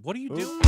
What do you do?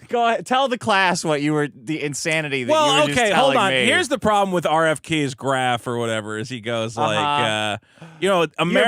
Go ahead. Tell the class what the insanity that you were just telling hold on. me. Here's the problem with RFK's graph or whatever is he goes like, You're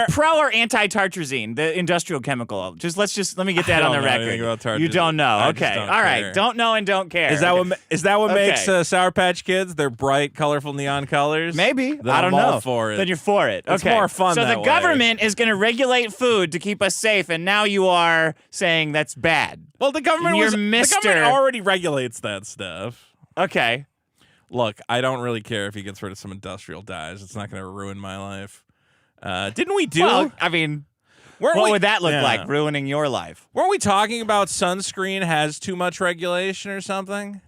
pro or anti-tartrazine, the industrial chemical. Let me get that on the record. You don't know. Okay. All right. Don't know and don't care. Is that what makes Sour Patch Kids? They're bright, colorful neon colors? Maybe. Then I don't I'm all know. for it. Then you're for it. Okay. It's more fun So that the way. government is going to regulate food to keep us safe, and now you are saying that's bad. Well, the government already regulates that stuff. Okay. Look, I don't really care if he gets rid of some industrial dyes. It's not going to ruin my life. Didn't we do? Well, I mean, what would that look like, ruining your life? Weren't we talking about sunscreen has too much regulation or something?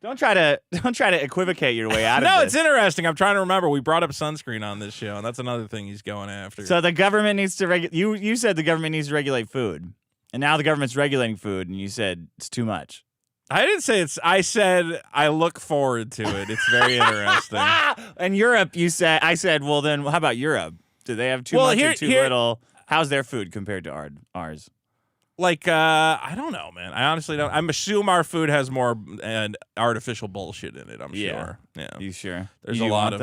Don't try to equivocate your way out of this. No, it's interesting. I'm trying to remember. We brought up sunscreen on this show, and that's another thing he's going after. So the government needs to you said the government needs to regulate food. And now the government's regulating food, and you said it's too much. I didn't say it's. I said I look forward to it. It's very interesting. And Europe, I said, well, then how about Europe? Do they have too much or too little? How's their food compared to ours? Like, I don't know, man. I honestly don't. I assume our food has more artificial bullshit in it, I'm sure. Yeah. You sure? There's a lot of...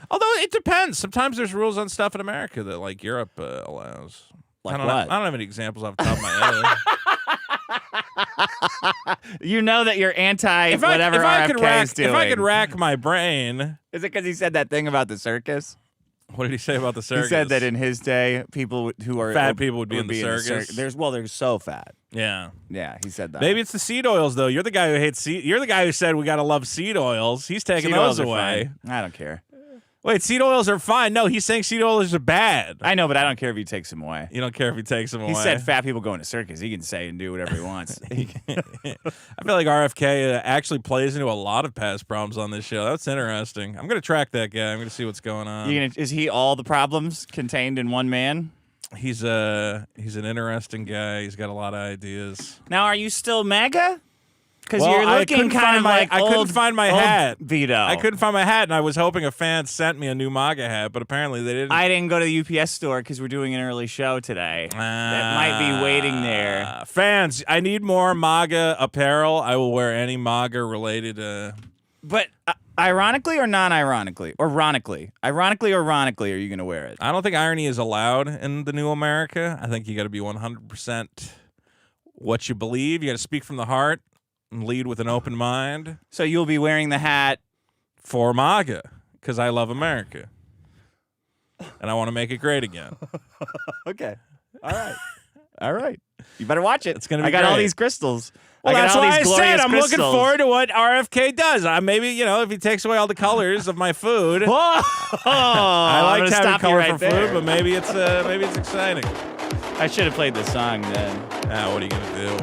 although it depends. Sometimes there's rules on stuff in America that, like, Europe allows. Like I what? don't have any examples off the top of my head. You know that you're anti-whatever RFK is doing. If I could rack my brain... Is it because he said that thing about the circus? What did he say about the circus? He said that in his day, people who are fat people would be in the circus. They're so fat. Yeah, he said that. Maybe it's the seed oils though. You're the guy who hates seed. You're the guy who said we gotta love seed oils. He's taking those away. I don't care. Wait, seed oils are fine. No, he's saying seed oils are bad. I know, but I don't care if he takes them away. You don't care if he takes them away? He said fat people go into circus. He can say and do whatever he wants. I feel like RFK actually plays into a lot of past problems on this show. That's interesting. I'm going to track that guy. I'm going to see what's going on. Is he all the problems contained in one man? He's an interesting guy. He's got a lot of ideas. Now, are you still MAGA? Because you're looking kind of like I couldn't find my hat. Vito. I couldn't find my hat, and I was hoping a fan sent me a new MAGA hat, but apparently they didn't. I didn't go to the UPS store because we're doing an early show today. That might be waiting there. Fans, I need more MAGA apparel. I will wear any MAGA-related... But ironically or non-ironically? Or ironically? Ironically or ironically are you going to wear it? I don't think irony is allowed in the new America. I think you got to be 100% what you believe. You got to speak from the heart. And lead with an open mind. So you'll be wearing the hat for MAGA because I love America and I want to make it great again. Okay. All right. You better watch it. It's gonna be I got great. all these crystals. Well, that's all why these I said I'm crystals. looking forward to what RFK does. Maybe, if he takes away all the colors of my food. I like having color for food, but maybe it's exciting. I should have played the song then. What are you gonna do?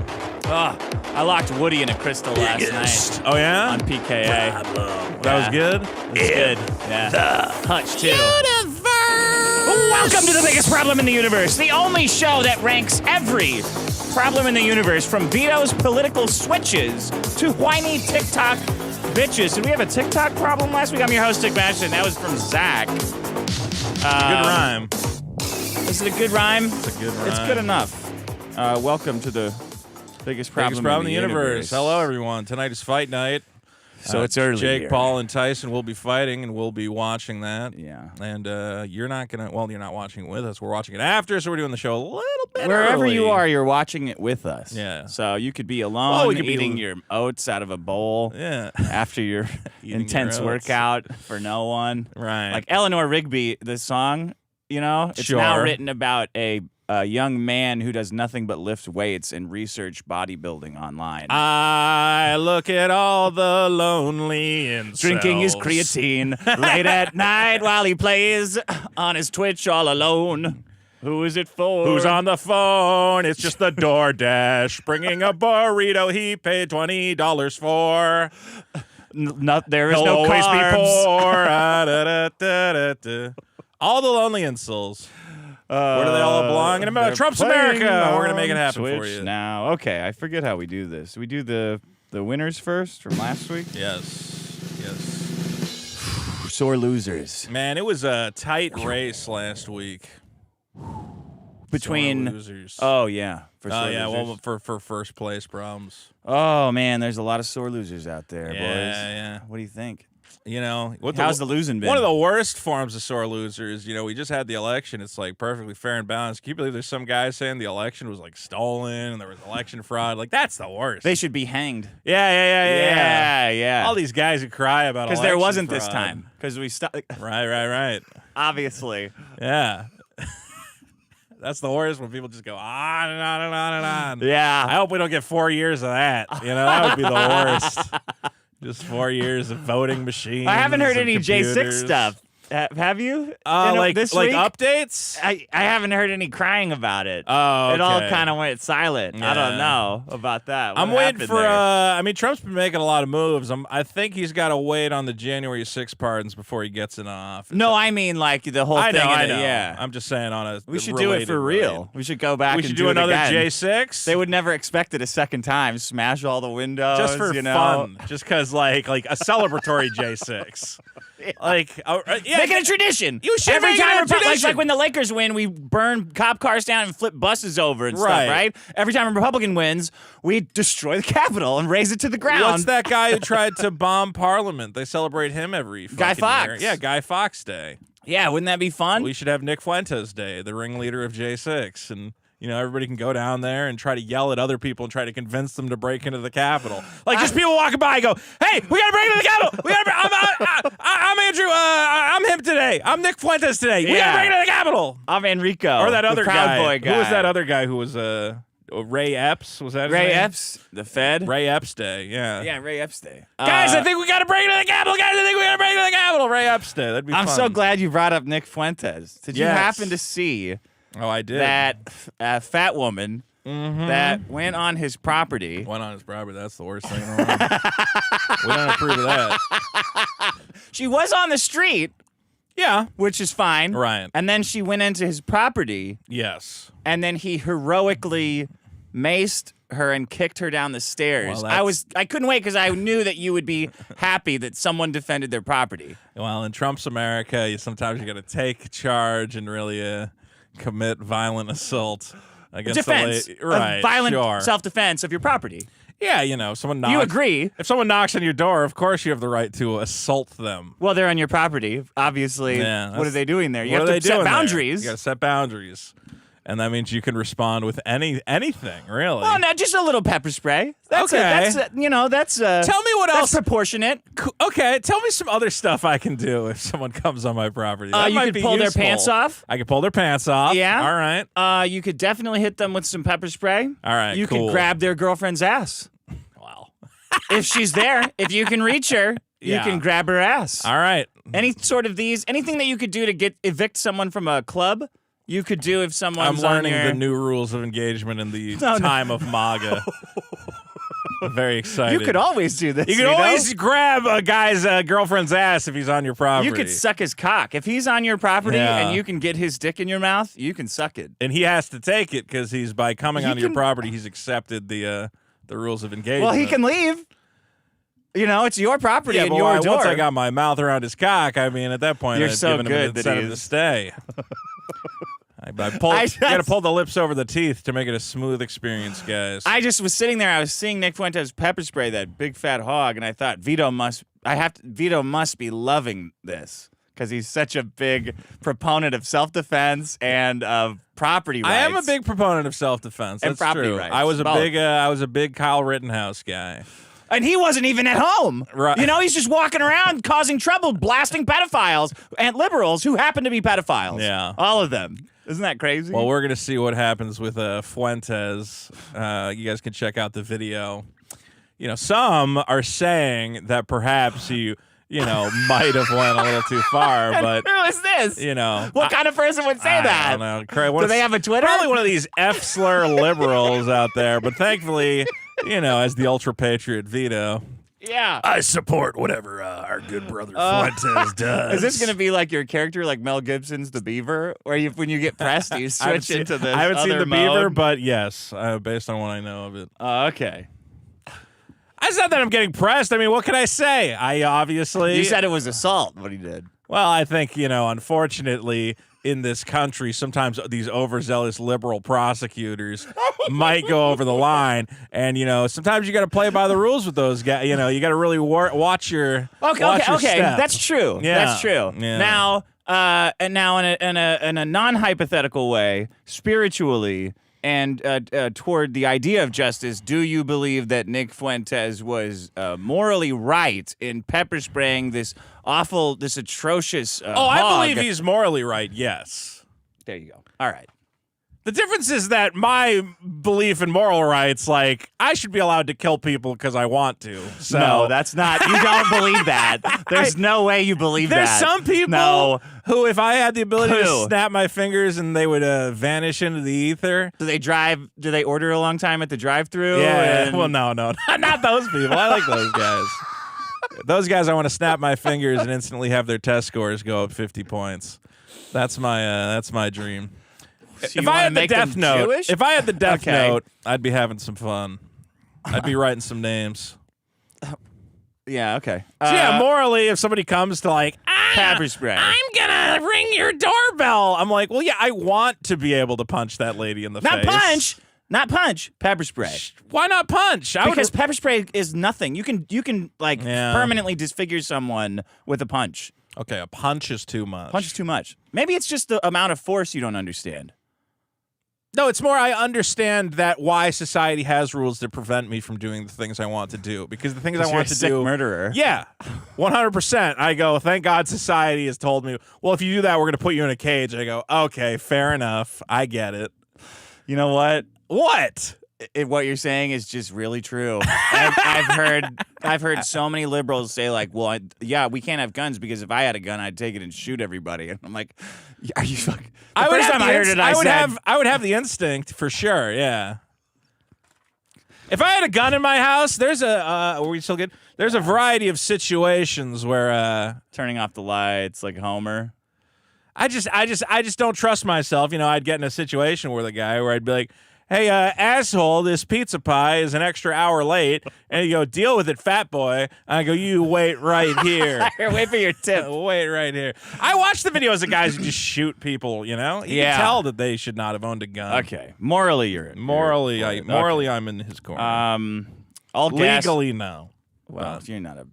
I locked Woody in a crystal last night. Oh yeah? On PKA. That was good? It was good. Yeah. Hutch too. Welcome to the biggest problem in the universe. The only show that ranks every problem in the universe, from Vito's political switches to whiny TikTok bitches. Did we have a TikTok problem last week? I'm your host, Dick Madison. That was from Zach. Good rhyme. Is it a good rhyme? It's a good rhyme. It's good enough. Welcome to the biggest problem in the universe. Hello, everyone. Tonight is fight night. So it's early. Jake here. Paul and Tyson will be fighting, and we'll be watching that. Yeah. And you're not watching it with us. We're watching it after, so we're doing the show a little bit Wherever early. you are, you're watching it with us. Yeah. So you could be alone, we could eating be... your oats out of a bowl. Yeah. After your intense workout for no one. Right. Like Eleanor Rigby, the song, it's now written about a young man who does nothing but lift weights and research bodybuilding online. I look at all the lonely incels. Drinking his creatine late at night while he plays on his Twitch all alone. Who is it for? Who's on the phone? It's just the DoorDash bringing a burrito he paid $20 for. There is He'll no always carbs. be poor. All the lonely incels. Where do they all belong? In America. Trump's America. We're going to make it happen Twitch for you. Now, okay, I forget how we do this. We do the winners first from last week? Yes. Sore losers. Man, it was a tight race last week. Between... Sore losers. Oh, yeah. for sore yeah, losers? well, for first place problems. Oh man, there's a lot of sore losers out there, boys. Yeah. What do you think? You know, How's the losing been? One of the worst forms of sore losers. You know, we just had the election. It's like perfectly fair and balanced. Can you believe there's some guy saying the election was like stolen and there was election fraud? Like, that's the worst. They should be hanged. Yeah. All these guys who cry about because election there wasn't fraud. this time because we stopped. Right. Obviously. Yeah. That's the worst when people just go on and on and on and on. Yeah. I hope we don't get 4 years of that. You know, that would be the worst. Just 4 years of voting machines. I haven't heard any computers. J6 stuff. Have you? Like this week? updates? I haven't heard any crying about it. Oh, okay. It all kind of went silent. I don't Yeah. know about that. What I'm waiting happened for. there? I mean, Trump's been making a lot of moves. I think he's got to wait on the January 6th pardons before he gets in office. No, I mean like the whole I thing. know. Yeah. I'm just saying on a. We should do it for real. We should go back We and should do another it again. J6. They would never expect it a second time. Smash all the windows. just for you know? fun, just because like a celebratory J6. Like, yeah, Make it a tradition. You should Every make it time a tradition. like when the Lakers win, we burn cop cars down and flip buses over and Right. stuff, right? Every time a Republican wins, we destroy the Capitol and raise it to the ground. What's that guy who tried to bomb Parliament? They celebrate him every Guy fucking Fawkes. year. Yeah, Guy Fawkes Day. Yeah, wouldn't that be fun? We should have Nick Fuentes Day, the ringleader of J6, and everybody can go down there and try to yell at other people and try to convince them to break into the Capitol. Like just people walking by and go, "Hey, we gotta break into the Capitol. We gotta. I'm Andrew. I'm him today. I'm Nick Fuentes today. We gotta break into the Capitol." I'm Enrico. Or that other the Proud guy. Boy guy. Who was that other guy who was Ray Epps? Was that his Ray name? Epps, the Fed. Ray Epps Day. Yeah. Yeah, Ray Epps Day. Guys, I think we got to break into the Capitol. Guys, I think we got to break into the Capitol. Ray Epps Day. That'd be I'm fun. so glad you brought up Nick Fuentes. Did you Yes. happen to see Oh, I did. that fat woman that went on his property? Went on his property. That's the worst thing in the world. We don't approve of that. She was on the street, Yeah. which is fine. Right. And then she went into his property, Yes. and then he heroically maced her and kicked her down the stairs. Well, I couldn't wait because I knew that you would be happy that someone defended their property. Well, in Trump's America, sometimes you got to take charge and really commit violent assault against Defense. the right, Violent sure. self-defense of your property. Yeah, someone knocks. You agree? If someone knocks on your door, of course you have the right to assault them. Well, they're on your property. Obviously, Yeah, what are they doing there? You What have are to they set doing there? boundaries. You got to set boundaries. And that means you can respond with anything, really. Well, no, just a little pepper spray. That's Okay. that's Tell me what that's else. proportionate. Okay, tell me some other stuff I can do if someone comes on my property. That You might could be pull their useful. pants off. I could pull their pants off. Yeah. All right. You could definitely hit them with some pepper spray. All right, You cool. could grab their girlfriend's ass. Wow. If she's there, if you can reach her, Yeah. you can grab her ass. All right. Anything that you could do to evict someone from a club, you could do if someone's I'm learning on your... the new rules of engagement in the No. time of MAGA. I'm very excited. You could always do this. You can always grab a guy's girlfriend's ass if he's on your property. You could suck his cock. If he's on your property Yeah. and you can get his dick in your mouth, you can suck it. And he has to take it because he's by coming He onto your can- property, he's accepted the rules of engagement. Well, he can leave. It's your property Yeah, and but your door. once I got my mouth around his cock, I mean, at that point, You're I've so given him good an that incentive he to is. stay. You got to pull the lips over the teeth to make it a smooth experience, guys. I just was sitting there. I was seeing Nick Fuentes pepper spray that big fat hog, and I thought Vito must be loving this because he's such a big proponent of self-defense and of property rights. I am a big proponent of self-defense. And That's property true. rights, I was a both. big Kyle Rittenhouse guy. And he wasn't even at home. Right. He's just walking around causing trouble, blasting pedophiles and liberals who happen to be pedophiles. Yeah. All of them. Isn't that crazy? Well, we're gonna see what happens with Fuentes. You guys can check out the video. Some are saying that perhaps you might have went a little too far, but who is this? What kind of person would say that? I don't know. Do they have a Twitter? Probably one of these F-slur liberals out there, but thankfully, as the ultra patriot Vito, Yeah. I support whatever our good brother Fuentes does. Is this going to be like your character, like Mel Gibson's The Beaver, where when you get pressed, you switch into this I haven't seen other the Beaver, mode? but yes, based on what I know of it. Okay. It's not that I'm getting pressed. I mean, what can I say? I obviously... You said it was assault, what he did. Well, I think, unfortunately, in this country, sometimes these overzealous liberal prosecutors might go over the line, and sometimes you got to play by the rules with those guys. You got to really watch your Okay. step. That's true. Yeah. That's true. Yeah. Now, in a non-hypothetical way, spiritually, and toward the idea of justice, do you believe that Nick Fuentes was morally right in pepper spraying this atrocious I hog? believe he's morally right. Yes. There you go. All right. The difference is that my belief in moral rights, like, I should be allowed to kill people because I want to. So No, that's not. You don't believe that. There's no way you believe there's that. some people No. who, if I had the ability to Who? snap my fingers and they would vanish into the ether. Do they order a long time at the drive-thru? Yeah. And- Well, no, not those people. I like those guys. Those guys, I want to snap my fingers and instantly have their test scores go up 50 points. That's my dream. So If you I wanna had the make them death note, Jewish? if I had the death Okay. note, I'd be having some fun. I'd be writing some names. Yeah, okay. So yeah, morally, if somebody comes to like, pepper spray. I'm gonna ring your doorbell, I'm like, well, yeah, I want to be able to punch that lady in the face. Not punch. Pepper spray. Why not punch? Because pepper spray is nothing. You can like Yeah. permanently disfigure someone with a punch. Okay, a punch is too much. Punch is too much. Maybe it's just the amount of force you don't understand. No, it's more I understand that why society has rules that prevent me from doing the things I want to do. Because the things I want to sick do. murderer. Yeah, 100%. I go, thank God society has told me, well, if you do that, we're going to put you in a cage. I go, okay, fair enough. I get it. You know what? What? What you're saying is just really true. I've heard so many liberals say like, well, we can't have guns because if I had a gun, I'd take it and shoot everybody. And I'm like, are you fucking? The first time I heard it, I would have the instinct for sure. Yeah. If I had a gun in my house, there's are we still good? There's a variety of situations where turning off the lights like Homer. I just don't trust myself. I'd get in a situation where I'd be like, hey, asshole, this pizza pie is an extra hour late. And you go, deal with it, fat boy. And I go, you wait right here. Here, wait for your tip. Wait right here. I watch the videos of guys who just shoot people, You can tell that they should not have owned a gun. Okay. Morally, you're Morally, okay. I'm in his corner. All gas. Legally, no. Well, you're not a.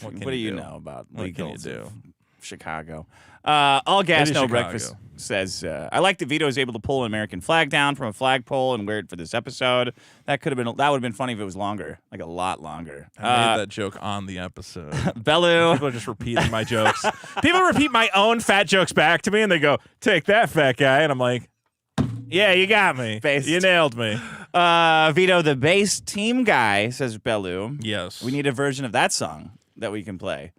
What do you know about What can you legals do? of Chicago? All gas, is no Chicago. breakfast says, I like that Vito is able to pull an American flag down from a flagpole and wear it for this episode. That would have been funny if it was longer, like a lot longer. I made that joke on the episode. Bellu. People are just repeating my jokes. People repeat my own fat jokes back to me, and they go, take that, fat guy. And I'm like, yeah, you got me. Based. You nailed me. Vito, the bass team guy, says Bellu. Yes. We need a version of that song that we can play.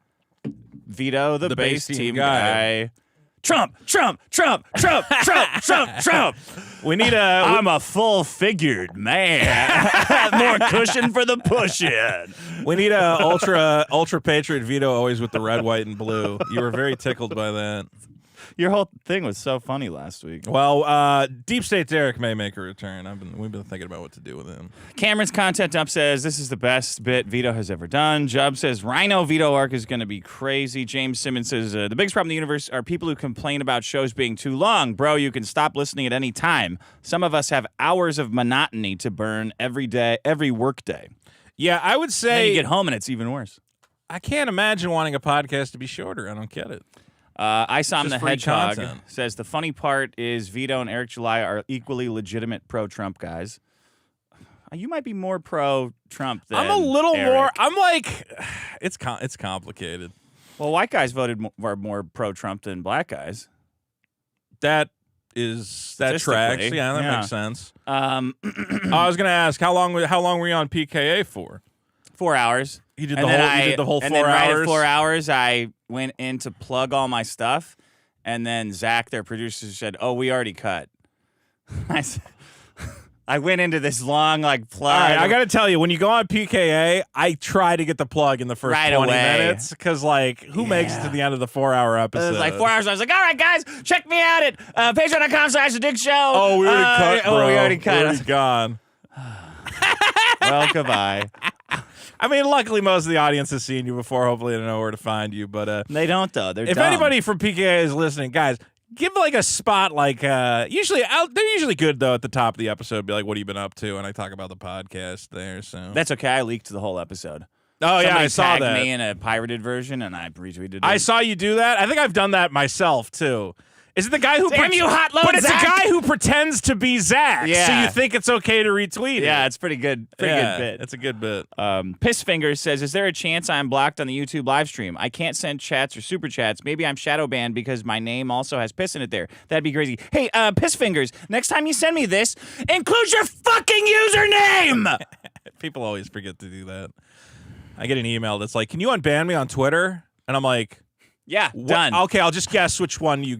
Vito, the bass team guy. Trump. We need a... I'm a full-figured man. More cushion for the push-in. We need a ultra patriot Vito, always with the red, white, and blue. You were very tickled by that. Your whole thing was so funny last week. Well, Deep State Derek may make a return. We've been thinking about what to do with him. Cameron's content up says this is the best bit Vito has ever done. Jubb says Rhino Vito arc is going to be crazy. James Simmons says the biggest problem in the universe are people who complain about shows being too long. Bro, you can stop listening at any time. Some of us have hours of monotony to burn every day, every work day. Yeah, I would say... Then you get home and it's even worse. I can't imagine wanting a podcast to be shorter. I don't get it. I saw the free Hedgehog content. says the funny part is Vito and Eric July are equally legitimate pro-Trump guys. You might be more pro-Trump than I'm a little Eric. more. I'm like, it's complicated. Well, white guys voted more pro-Trump than black guys. That Statistically, tracks. Yeah, that makes sense. I was gonna ask how long were you on PKA for? 4 hours. You did the whole 4 and then right hours. at 4 hours, I went in to plug all my stuff, and then Zach, their producer, said, "Oh, we already cut." I went into this long plug. All right, I got to tell you, when you go on PKA, I try to get the plug in the first Right 20 away. minutes because, who makes it to the end of the 4 hour It episode? was like 4 hours. I was like, all right, guys, check me out at patreon.com/thedigshow. Oh, we already cut, bro. Oh, we already cut. We're already gone. Well, goodbye. I mean, luckily, most of the audience has seen you before. Hopefully, they know where to find you. But They don't, though. They're if dumb. anybody from PKA is listening, guys, Give like a spot like they're usually good though at the top of the episode. Be like, what have you been up to? And I talk about the podcast there. So That's okay. I leaked the whole episode. Oh yeah, Somebody I saw tagged that. me in a pirated version, and I retweeted it. I saw you do that. I think I've done that myself too. Is it the guy who? Damn you, hot load, But it's Zach! a guy who pretends to be Zach. Yeah. So you think it's okay to retweet it? Yeah, it's pretty good. Pretty good bit. It's a good bit. Pissfingers says, "Is there a chance I'm blocked on the YouTube live stream? I can't send chats or super chats. Maybe I'm shadow banned because my name also has piss in it there. That'd be crazy. Hey, Pissfingers, next time you send me this, include your fucking username." People always forget to do that. I get an email that's like, "Can you unban me on Twitter?" And I'm like, Yeah, done. Okay, I'll just guess which one you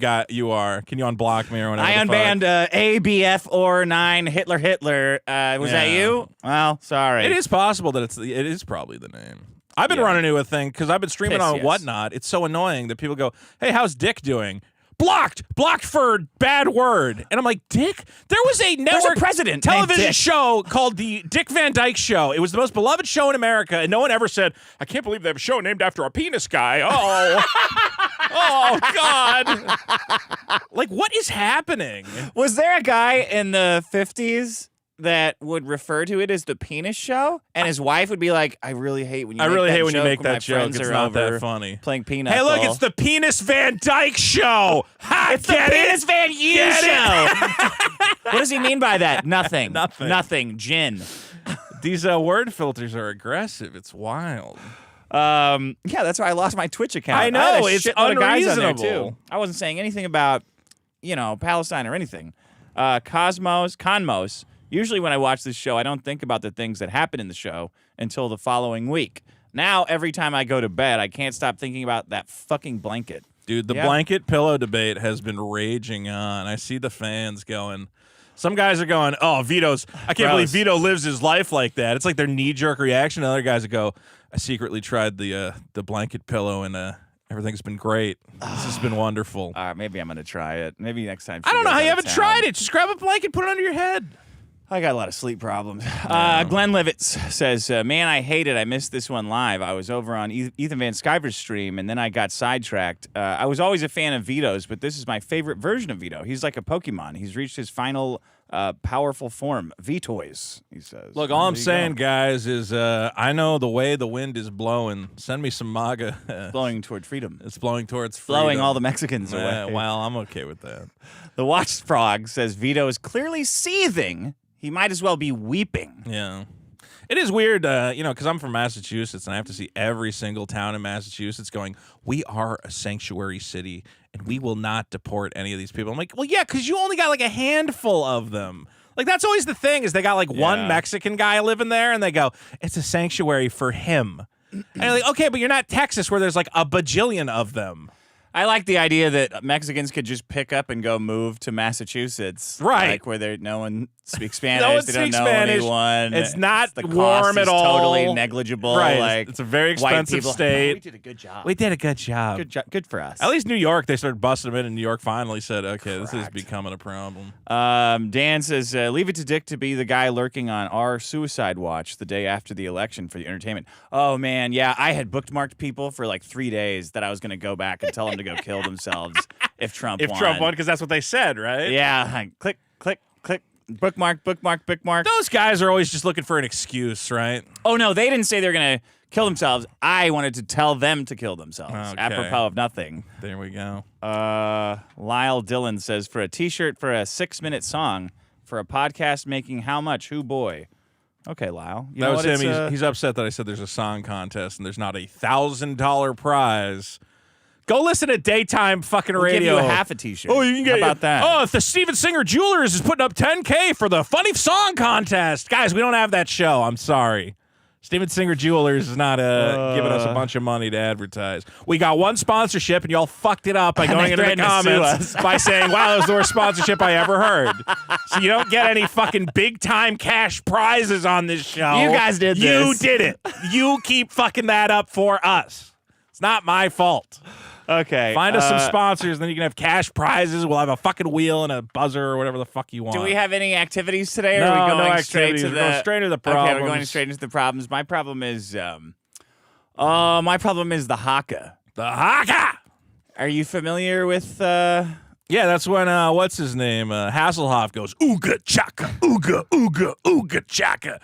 are. Can you unblock me or whatever? I unbanned ABF or 9 Hitler. Was that you? Well, sorry. It is possible that it is probably the name. I've been running into a thing because I've been streaming on Whatnot. It's so annoying that people go, "Hey, how's Dick doing?" Blocked for bad word. And I'm like, Dick? There was a network president television show called the Dick Van Dyke Show. It was the most beloved show in America, and no one ever said, "I can't believe they have a show named after a penis guy." Oh. Oh, God. Like, what is happening? Was there a guy in the 50s that would refer to it as the penis show, and his wife would be like, "I really hate when you make that joke. It's not that funny. Playing peanut. Hey, look, it's the Penis Van Dyke Show. Ha, it's the Penis Van You Show. What does he mean by that? Nothing. Nothing. Gin. These word filters are aggressive. It's wild. Yeah, that's why I lost my Twitch account. I know, it's unreasonable. Guys on there unreasonable. too. I wasn't saying anything about, Palestine or anything. Conmos. Usually when I watch this show, I don't think about the things that happen in the show until the following week. Now, every time I go to bed, I can't stop thinking about that fucking blanket. Dude, the blanket pillow debate has been raging on. I see the fans going. Some guys are going, "Oh, I can't believe Vito lives his life like that." It's like their knee-jerk reaction. Other guys that go, "I secretly tried the blanket pillow and everything's been great. This has been wonderful." All right, maybe I'm going to try it. Maybe next time. I don't know how you haven't tried it. Just grab a blanket, put it under your head. I got a lot of sleep problems. Glenn Livitz says, "Man, I hate it. I missed this one live. I was over on Ethan Van Sciver's stream, and then I got sidetracked. I was always a fan of Vito's, but this is my favorite version of Vito. He's like a Pokemon. He's reached his final powerful form. Vitoys," he says. Look, all I'm saying, guys, is I know the way the wind is blowing. Send me some MAGA. Blowing toward freedom. It's blowing towards freedom. Blowing all the Mexicans away. Well, I'm okay with that. The Watched Frog says Vito is clearly seething. He might as well be weeping. Yeah. It is weird, because I'm from Massachusetts, and I have to see every single town in Massachusetts going, "We are a sanctuary city, and we will not deport any of these people." I'm like, well, yeah, because you only got like a handful of them. Like, that's always the thing, is they got like one Mexican guy living there, and they go, "It's a sanctuary for him." And you're like, okay, but you're not Texas where there's like a bajillion of them. I like the idea that Mexicans could just pick up and go move to Massachusetts. Right. Like where no one speaks Spanish. No one they don't speaks know Spanish. anyone. It's not the cost warm is at all. Totally negligible. Right. Like, it's a very white expensive people, state. We did a good job. We did a good job. Good for us. At least New York, they started busting them in, and New York finally said, okay, this is becoming a problem. Dan says, leave it to Dick to be the guy lurking on our suicide watch the day after the election for the entertainment. Oh, man, yeah, I had bookmarked people for like 3 days that I was going to go back and tell them to go kill themselves if Trump won. If Trump won, because that's what they said, right? Yeah, click, click, click. Bookmark. Those guys are always just looking for an excuse, right? Oh, no, they didn't say they're going to kill themselves. I wanted to tell them to kill themselves, apropos of nothing. There we go. Lyle Dillon says, for a T-shirt for a 6-minute song, for a podcast making how much? Who boy? Okay, Lyle. That was him. He's upset that I said there's a song contest and there's not $1,000 prize. Go listen to daytime fucking radio. Give you a half a T-shirt. Oh, you can get How about that? Oh, if the Steven Singer Jewelers is putting up $10K for the funny song contest, guys, we don't have that show. I'm sorry. Steven Singer Jewelers is not giving us a bunch of money to advertise. We got one sponsorship, and y'all fucked it up by going into the comments by saying, "Wow, that was the worst sponsorship I ever heard." So you don't get any fucking big-time cash prizes on this show. You guys did this. You did it. You keep fucking that up for us. It's not my fault. Okay. Find us some sponsors, then you can have cash prizes. We'll have a fucking wheel and a buzzer or whatever the fuck you want. Do we have any activities today? Or No, are we going no straight to activities. We're going straight to the problems. Okay, we're going straight into the problems. My problem is, the Haka. The Haka! Are you familiar with the Yeah, that's when what's his name? Hasselhoff goes ooga chaka, ooga ooga ooga chaka,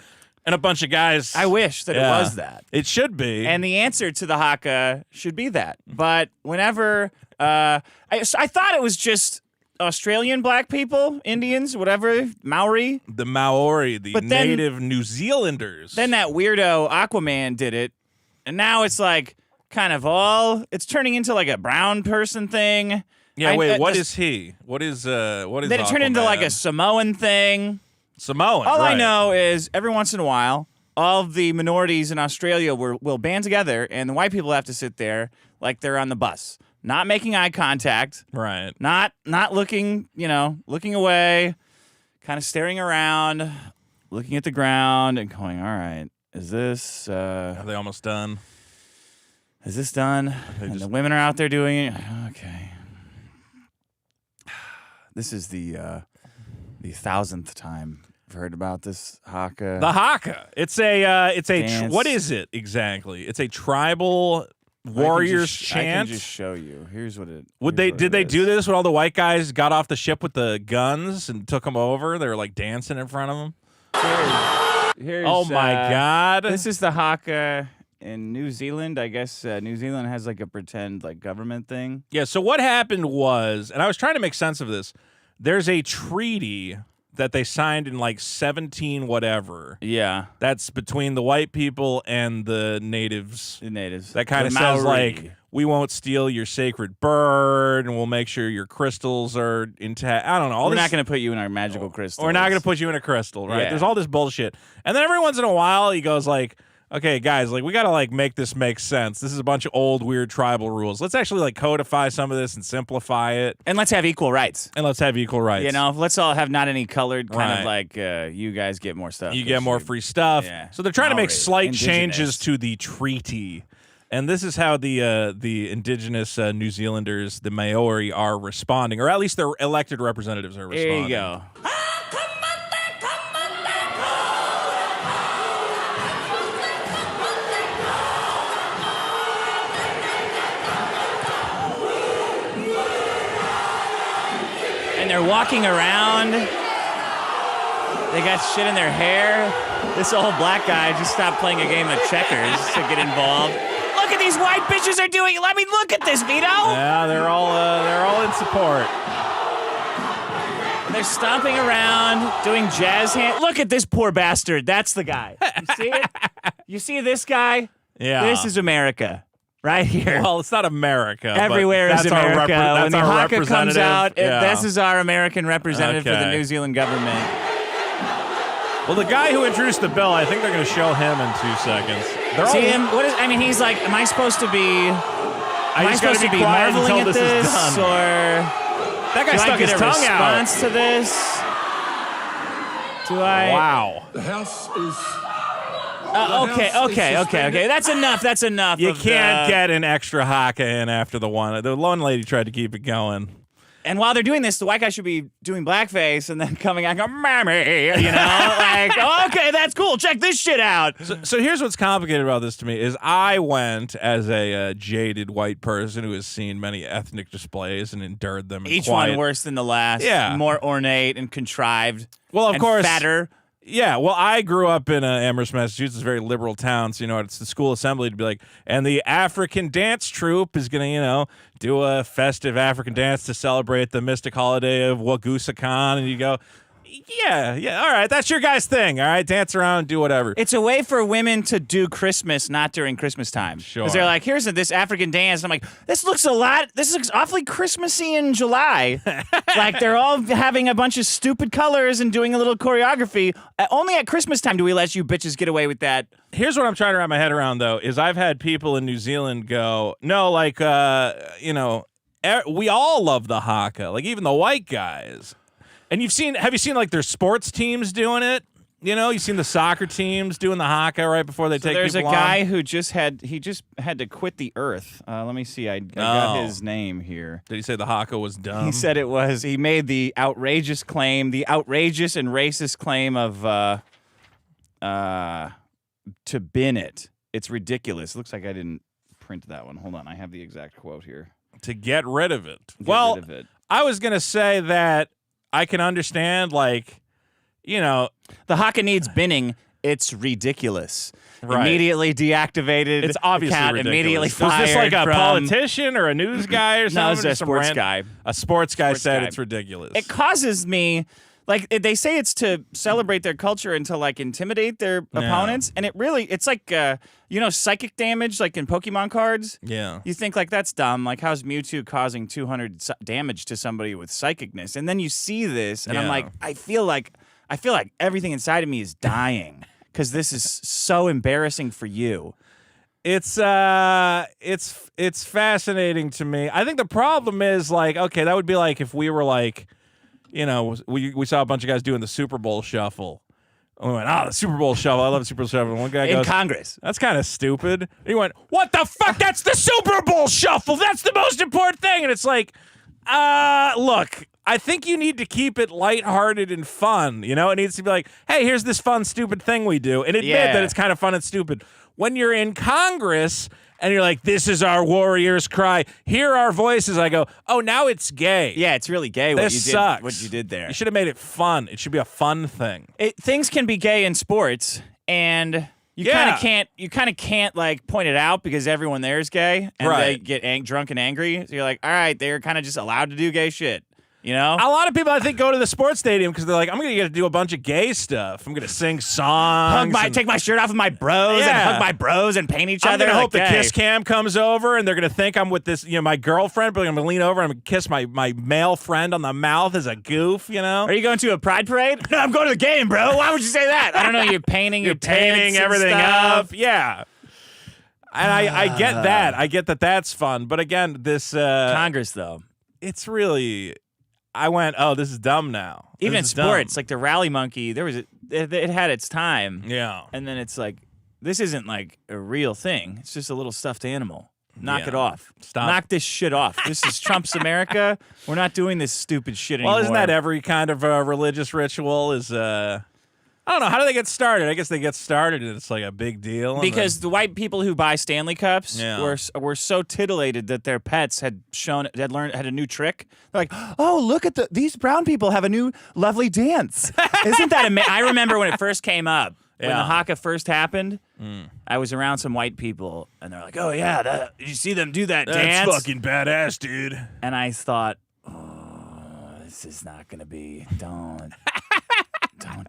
and a bunch of guys. I wish that it was that. It should be. And the answer to the haka should be that. But whenever I thought it was just Australian black people, Indians, whatever, Maori. The Maori, the But then- native New Zealanders. Then that weirdo Aquaman did it, and now it's like kind of it's turning into like a brown person thing. Yeah, wait, what is he? What is Then it turned into like a Aquaman? Samoan thing. Samoan. All I right. know is every once in a while, all of the minorities in Australia will band together, and the white people have to sit there like they're on the bus, not making eye contact, Right. not looking, looking away, kind of staring around, looking at the ground, and going, "All right, is this Are they almost done? is this done?" And the women are out there doing it. Okay, this is the 1,000th time I've heard about this haka. The Haka. It's a Dance. what is it exactly? It's a tribal warriors I can chant. just show you. Here's what it. Did they do this when all the white guys got off the ship with the guns and took them over? They were like dancing in front of them. Here's, Oh my God! This is the haka in New Zealand. I guess New Zealand has like a pretend like government thing. Yeah. So what happened was, and I was trying to make sense of this. There's a treaty that they signed in like 17 whatever. Yeah, That's between the white people and the natives. the natives. That kind The of says Maori. like, we won't steal your sacred bird, and we'll make sure your crystals are intact. I don't know. We're not going to put you in our magical crystal. We're not going to put you in a crystal, right? Yeah. There's all this bullshit. And then every once in a while, he goes like, okay, guys, like we got to like make this make sense. This is a bunch of old, weird tribal rules. Let's actually like codify some of this and simplify it. And let's have equal rights. And let's have equal rights. You know, let's all have not any colored kind Right. of like you guys get more stuff. You 'cause get more free stuff. Yeah. So they're trying to make Maori, slight indigenous. changes to the treaty. And this is how the indigenous New Zealanders, the Maori, are responding, or at least their elected representatives are There responding. you go. And they're walking around. They got shit in their hair. This old black guy just stopped playing a game of checkers to get involved. Look at these white bitches are doing it. Let me look at this, Vito. Yeah, they're all in support. They're stomping around, doing jazz hands. Look at this poor bastard. That's the guy. You see it? You see this guy? Yeah. This is America. Right here. Well, it's not America. but Everywhere is that's our America. that's When the our haka comes representative. out, Yeah. this is our American representative for the Okay. New Zealand government. Well, the guy who introduced the bill, I think they're going to show him in 2 seconds. They're all, See him? What is? I mean, he's like, am I supposed to be? Am I just gotta supposed to be quiet marveling until at this this, is done. or That guy do I stuck get his a tongue out. response to this? Do I? Wow. The house is. Okay. That's enough. That's enough. You of can't the- get an extra haka in after the one. The one lady tried to keep it going. And while they're doing this, the white guy should be doing blackface and then coming out and going, "Mammy," you know, like, okay, that's cool. Check this shit out. So here's what's complicated about this to me is I went as a jaded white person who has seen many ethnic displays and endured them. In Each quiet. one worse than the last. Yeah. More ornate and contrived. Well, of and course. fatter. Yeah, well, I grew up in Amherst, Massachusetts, a very liberal town. So, it's the school assembly to be like, and the African dance troupe is going to, do a festive African dance to celebrate the mystic holiday of Wagusakan. And you go, yeah, all right, that's your guys' thing. All right, dance around and do whatever. It's a way for women to do Christmas not during Christmas time. Sure. Because they're like, here's this African dance. And I'm like, this looks awfully Christmassy in July. Like they're all having a bunch of stupid colors and doing a little choreography. Only at Christmas time do we let you bitches get away with that. Here's what I'm trying to wrap my head around, though, is I've had people in New Zealand go, no, like, we all love the haka, like even the white guys. And have you seen like their sports teams doing it? You've seen the soccer teams doing the haka right before they take There's a people guy on. who just had to quit the earth. Let me see. I got his name here. Did he say the haka was dumb? He said he made the outrageous and racist claim of to bin it. It's ridiculous. Looks like I didn't print that one. Hold on. I have the exact quote here. to get rid of it. Get Well, rid of it. I was going to say that I can understand, like, you know. The Haka needs binning. It's ridiculous. Right. Immediately deactivated. It's obviously account, ridiculous. Immediately fired. Was this like a from, politician or a news guy or something? No, it's a Some sports guy. A sports guy said guy. it's ridiculous. It causes me, like, they say it's to celebrate their culture and to, like, intimidate their opponents. And it's like, psychic damage, like in Pokemon cards. Yeah. You think, like, that's dumb. Like, how's Mewtwo causing 200 damage to somebody with psychicness? And then you see this, and I'm Yeah. like, I feel like everything inside of me is dying because this is so embarrassing for you. It's fascinating to me. I think the problem is, like, okay, that would be like if we were like, you know, we saw a bunch of guys doing the Super Bowl shuffle. And we went, the Super Bowl shuffle. I love the Super Bowl shuffle. And one guy goes, In Congress. that's kind of stupid. And he went, what the fuck? That's the Super Bowl shuffle. That's the most important thing. And it's like, look, I think you need to keep it lighthearted and fun. You know, it needs to be like, hey, here's this fun, stupid thing we do. And admit that it's kind of fun and stupid. When you're in Congress and you're like, this is our warrior's cry. Hear our voices. I go, oh, now it's gay. Yeah, it's really gay This sucks. what you did there. You should have made it fun. It should be a fun thing. Things can be gay in sports, and you kind of can't like point it out because everyone there is gay, and they get drunk and angry. So you're like, all right, they're kind of just allowed to do gay shit. You know? A lot of people, I think, go to the sports stadium because they're like, I'm going to get to do a bunch of gay stuff. I'm going to sing songs. Take my shirt off with my bros and hug my bros and paint each other. I'm going to hope the gay. kiss cam comes over and they're going to think I'm with this, my girlfriend, but I'm going to lean over and I'm going to kiss my male friend on the mouth as a goof, you know? Are you going to a pride parade? No, I'm going to the game, bro. Why would you say that? I don't know. You're painting your painting everything up. Yeah. And I get that. I get that that's fun. But again, this Congress, though. It's really... I went, oh, this is dumb now. Even in sports, like the rally monkey, it had its time. Yeah. And then it's like, this isn't like a real thing. It's just a little stuffed animal. Knock it off. Stop. Knock this shit off. This is Trump's America. We're not doing this stupid shit anymore. Well, isn't that every kind of religious ritual is, I don't know. How do they get started? I guess they get started and it's like a big deal. Because the white people who buy Stanley Cups were so titillated that their pets had a new trick. They're like, oh, look at these brown people have a new lovely dance. Isn't that amazing? I remember when it first came up. When the Haka first happened, I was around some white people, and they're like, oh, yeah, did you see them do that dance? That's fucking badass, dude. And I thought, oh, this is not going to be, don't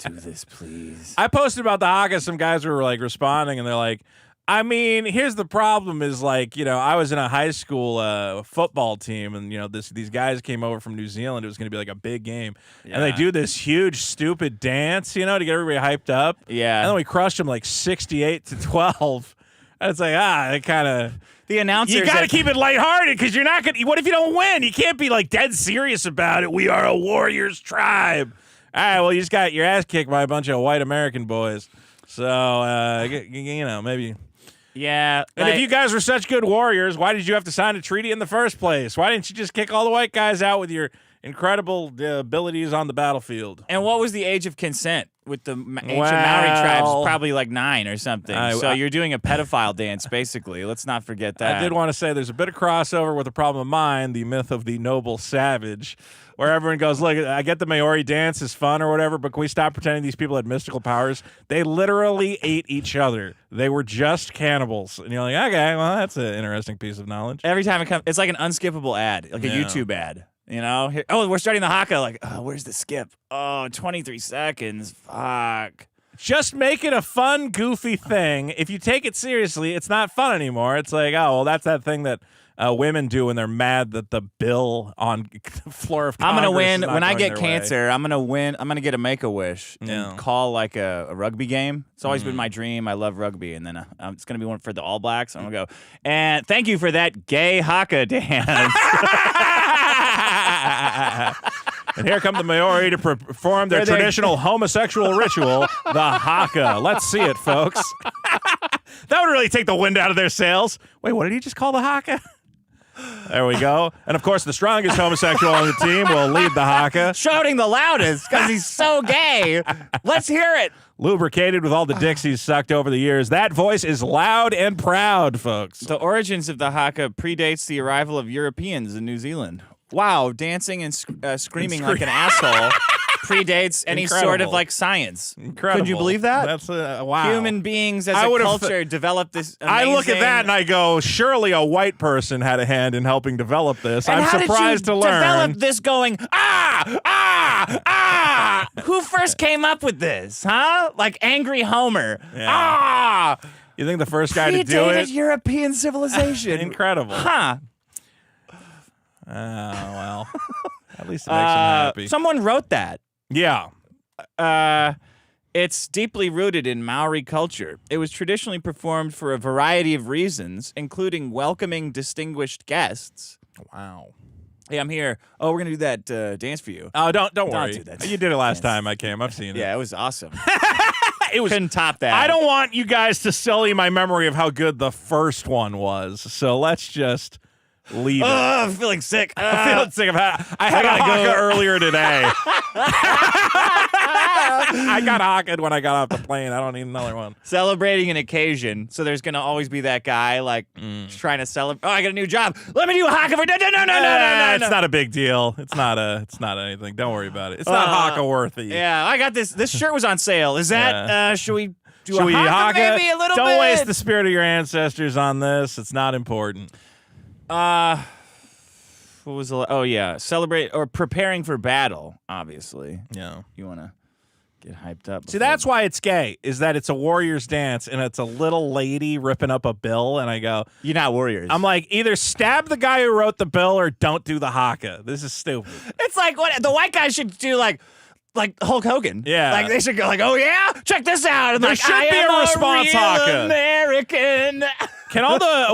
do this, please. I posted about the Haka. Some guys were like responding, and they're like, I mean, here's the problem is like, I was in a high school football team and, these guys came over from New Zealand. It was going to be like a big game. Yeah. And they do this huge, stupid dance, to get everybody hyped up. Yeah. And then we crushed them like 68-12. And it's like, they kind of... The announcers... You got to keep it lighthearted because you're not going to... What if you don't win? You can't be like dead serious about it. We are a warriors tribe. All right, well, you just got your ass kicked by a bunch of white American boys. So, maybe... Yeah. And if you guys were such good warriors, why did you have to sign a treaty in the first place? Why didn't you just kick all the white guys out with your incredible abilities on the battlefield? And what was the age of consent with the ancient Maori tribes? Probably like 9 or something. So you're doing a pedophile dance, basically. Let's not forget that. I did want to say there's a bit of crossover with a problem of mine, the myth of the noble savage, where everyone goes, look, I get the Maori dance is fun or whatever, but can we stop pretending these people had mystical powers? They literally ate each other. They were just cannibals. And you're like, okay, well, that's an interesting piece of knowledge. Every time it comes, it's like an unskippable ad, like a YouTube ad. We're starting the Haka. Like, oh, where's the skip? Oh, 23 seconds. Fuck. Just make it a fun, goofy thing. If you take it seriously, it's not fun anymore. It's like, oh, well, that's that thing that women do when they're mad that the bill on the floor of Congress I'm gonna win. is not When I going get their cancer, way. I'm gonna win. I'm gonna get a Make-A-Wish and call like a rugby game. It's always been my dream. I love rugby. And then it's gonna be one for the All Blacks. I'm gonna go, and thank you for that gay Haka dance. And here come the Maori to perform their traditional homosexual ritual, the Haka. Let's see it, folks. That would really take the wind out of their sails. Wait, what did he just call the Haka? There we go. And, of course, the strongest homosexual on the team will lead the Haka. Shouting the loudest because he's so gay. Let's hear it. Lubricated with all the dicks he's sucked over the years. That voice is loud and proud, folks. The origins of the Haka predates the arrival of Europeans in New Zealand. Wow, dancing and screaming like an asshole predates any sort of Incredible. like science. Incredible. Could you believe that? That's wow. Human beings as I a would've culture developed this I look at amazing- that and I go, surely a white person had a hand in helping develop this. And I'm how surprised did to you learn. develop this going, Who first came up with this, huh? Like Angry Homer. Yeah. You think the first guy to do Predated it? European civilization. Incredible. Huh. Oh, well. At least it makes him happy. Someone wrote that. Yeah. It's deeply rooted in Maori culture. It was traditionally performed for a variety of reasons, including welcoming distinguished guests. Wow. Hey, I'm here. Oh, we're gonna do that dance for you. Oh, don't worry. do that. You did it last time I came. I've seen it. Yeah, it was awesome. It was. Couldn't top that. I don't want you guys to sully my memory of how good the first one was. So let's just leave it. I'm feeling sick. I'm feeling sick of that. I had a Haka earlier today. I got Haka when I got off the plane. I don't need another one. Celebrating an occasion, so there's gonna always be that guy like trying to celebrate. Oh, I got a new job. Let me do a Haka for no. It's not a big deal. It's not anything. Don't worry about it. It's not Haka worthy. Yeah, I got this. This shirt was on sale. Is that? Should we do Should a we Haka maybe a little Don't bit? waste the spirit of your ancestors on this. It's not important. What was the? Oh yeah, celebrate or preparing for battle. Obviously, Yeah. you want to get hyped up. See, that's why it's gay, is that it's a warrior's dance and it's a little lady ripping up a bill, and I go, you're not warriors. I'm like, either stab the guy who wrote the bill or don't do the Haka. This is stupid. It's like what the white guys should do, like Hulk Hogan. Yeah. like they should go like, oh yeah, check this out. And There like, should I be am a response real Haka. American. Can all the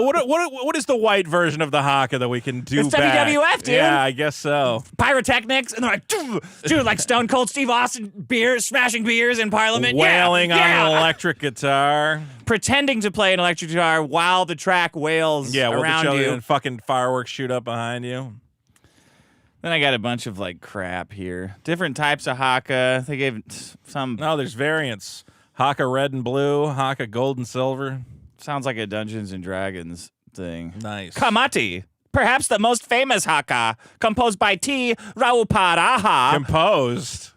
what is the white version of the Haka that we can do? It's back? WWF, dude. Yeah, I guess so. Pyrotechnics, and they're like, dude, like Stone Cold Steve Austin smashing beers in Parliament. Wailing on yeah. an electric guitar. Pretending to play an electric guitar while the track wails Yeah, with around each other you. and fucking fireworks shoot up behind you. Then I got a bunch of like crap here. Different types of Haka. They gave some. No, there's variants. Haka red and blue, Haka gold and silver. Sounds like a Dungeons and Dragons thing. Nice. Kamati. Perhaps the most famous Haka, composed by T. Rauparaha. Composed.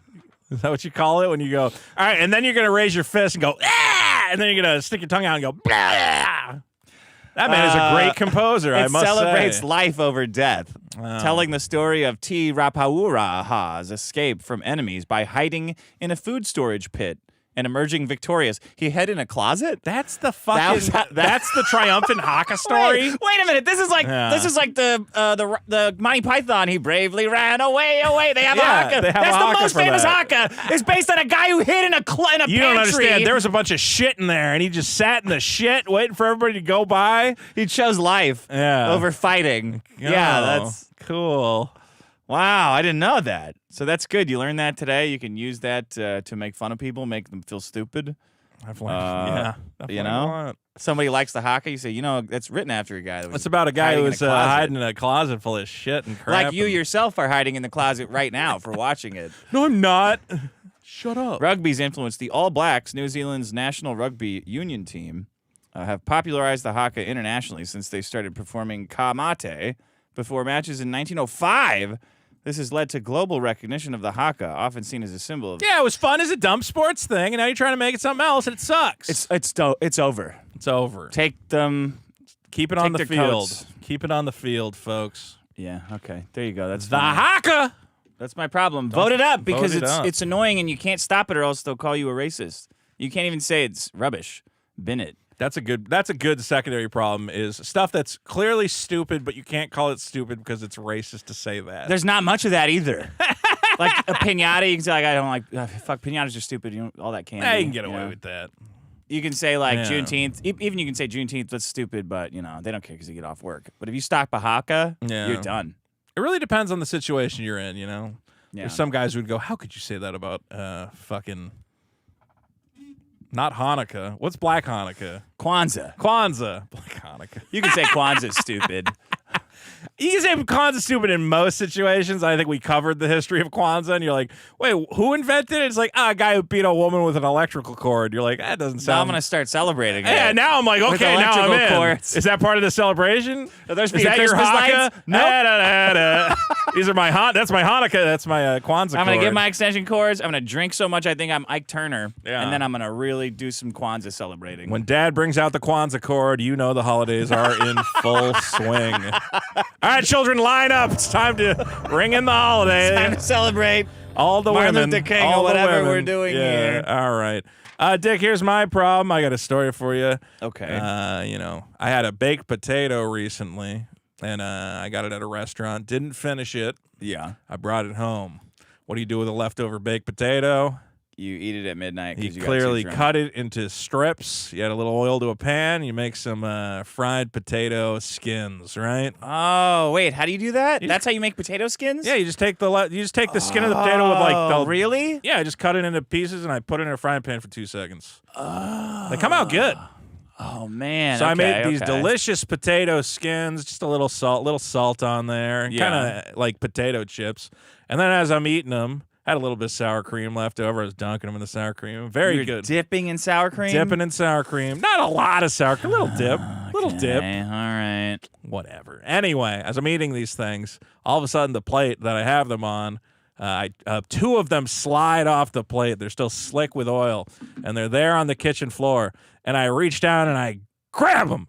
Is that what you call it when you go, all right, and then you're going to raise your fist and go, ah, and then you're going to stick your tongue out and go, blah. That man is a great composer, I It must celebrates say. life over death, telling the story of T. Rapauraha's escape from enemies by hiding in a food storage pit and emerging victorious. He hid in a closet? That's the fucking, that's the triumphant Haka story. Wait a minute. This is like the Monty Python. He bravely ran away. They have a Yeah, Haka. they have That's a the Haka most for famous that. Haka. It's based on a guy who hid in a pantry. You don't understand. There was a bunch of shit in there, and he just sat in the shit waiting for everybody to go by. He chose life over fighting. Yeah, Oh, that's cool. wow. I didn't know that. So that's good. You learned that today. You can use that to make fun of people, make them feel stupid. I've learned, yeah. Definitely You know? a lot. Somebody likes the Haka. You say, that's written after a guy. That was It's about a guy who hiding in was a closet. hiding in a closet full of shit and crap. Like you and- yourself are hiding in the closet right now for watching it. No, I'm not. Shut up. Rugby's influenced the All Blacks, New Zealand's national rugby union team, have popularized the Haka internationally since they started performing ka mate before matches in 1905. This has led to global recognition of the Haka, often seen as a symbol of. Yeah, it was fun as a dumb sports thing, and now you're trying to make it something else, and it sucks. It's over. It's over. Take them. Keep it on the their field. coats. Keep it on the field, folks. Yeah. Okay. There you go. That's The fine. Haka. That's my problem. Vote it up because Vote it up. it's annoying and you can't stop it or else they'll call you a racist. You can't even say it's rubbish. Bin it. That's a good secondary problem is stuff that's clearly stupid, but you can't call it stupid because it's racist to say that. There's not much of that either. Like a pinata, you can say like I don't like fuck pinatas are stupid. You know all that candy. Yeah, you can get away know? with that. You can say like Yeah. Juneteenth. Even you can say Juneteenth. That's stupid, but they don't care because you get off work. But if you stop a Haka, Yeah. you're done. It really depends on the situation you're in, Yeah. There's some guys who would go, how could you say that about fucking not Hanukkah? What's Black Hanukkah? Kwanzaa. Kwanzaa. Black Hanukkah. You can say Kwanzaa's stupid. You can say Kwanzaa's stupid in most situations. I think we covered the history of Kwanzaa, and you're like, wait, who invented it? It's like, a guy who beat a woman with an electrical cord. You're like, that doesn't sound... Now I'm going to start celebrating it. Yeah, now I'm like, okay, now I'm in. Cords. Is that part of the celebration? Are those Is that your Christmas Haka? lights? Nope. These are my That's my Hanukkah. That's my Kwanzaa I'm going to cord. get my extension cords. I'm going to drink so much I think I'm Ike Turner. Yeah. And then I'm going to really do some Kwanzaa celebrating. When Dad brings out the Kwanzaa cord, you know the holidays are in full swing. All right, children, line up. It's time to ring in the holiday. Time to celebrate. All the Martin women. Luther King all or whatever the women. we're doing here. All right. Dick, here's my problem. I got a story for you. Okay. I had a baked potato recently, and I got it at a restaurant. Didn't finish it. Yeah. I brought it home. What do you do with a leftover baked potato? You eat it at midnight. You you clearly got too drunk. cut it into strips. You add a little oil to a pan. You make some fried potato skins, right? Oh, wait. How do you do that? That's how you make potato skins? Yeah, you just take the skin of the potato with like the really? Yeah, I just cut it into pieces and I put it in a frying pan for 2 seconds. They come out good. Oh man. So I okay, made these delicious potato skins, just a little salt on there, and kind of like potato chips. And then as I'm eating them, had a little bit of sour cream left over. I was dunking them in the sour cream. Very good. Dipping in sour cream? Dipping in sour cream. Not a lot of sour cream. A little dip. Little dip. All right. Whatever. Anyway, as I'm eating these things, all of a sudden the plate that I have them on, two of them slide off the plate. They're still slick with oil, and they're there on the kitchen floor. And I reach down and I grab them.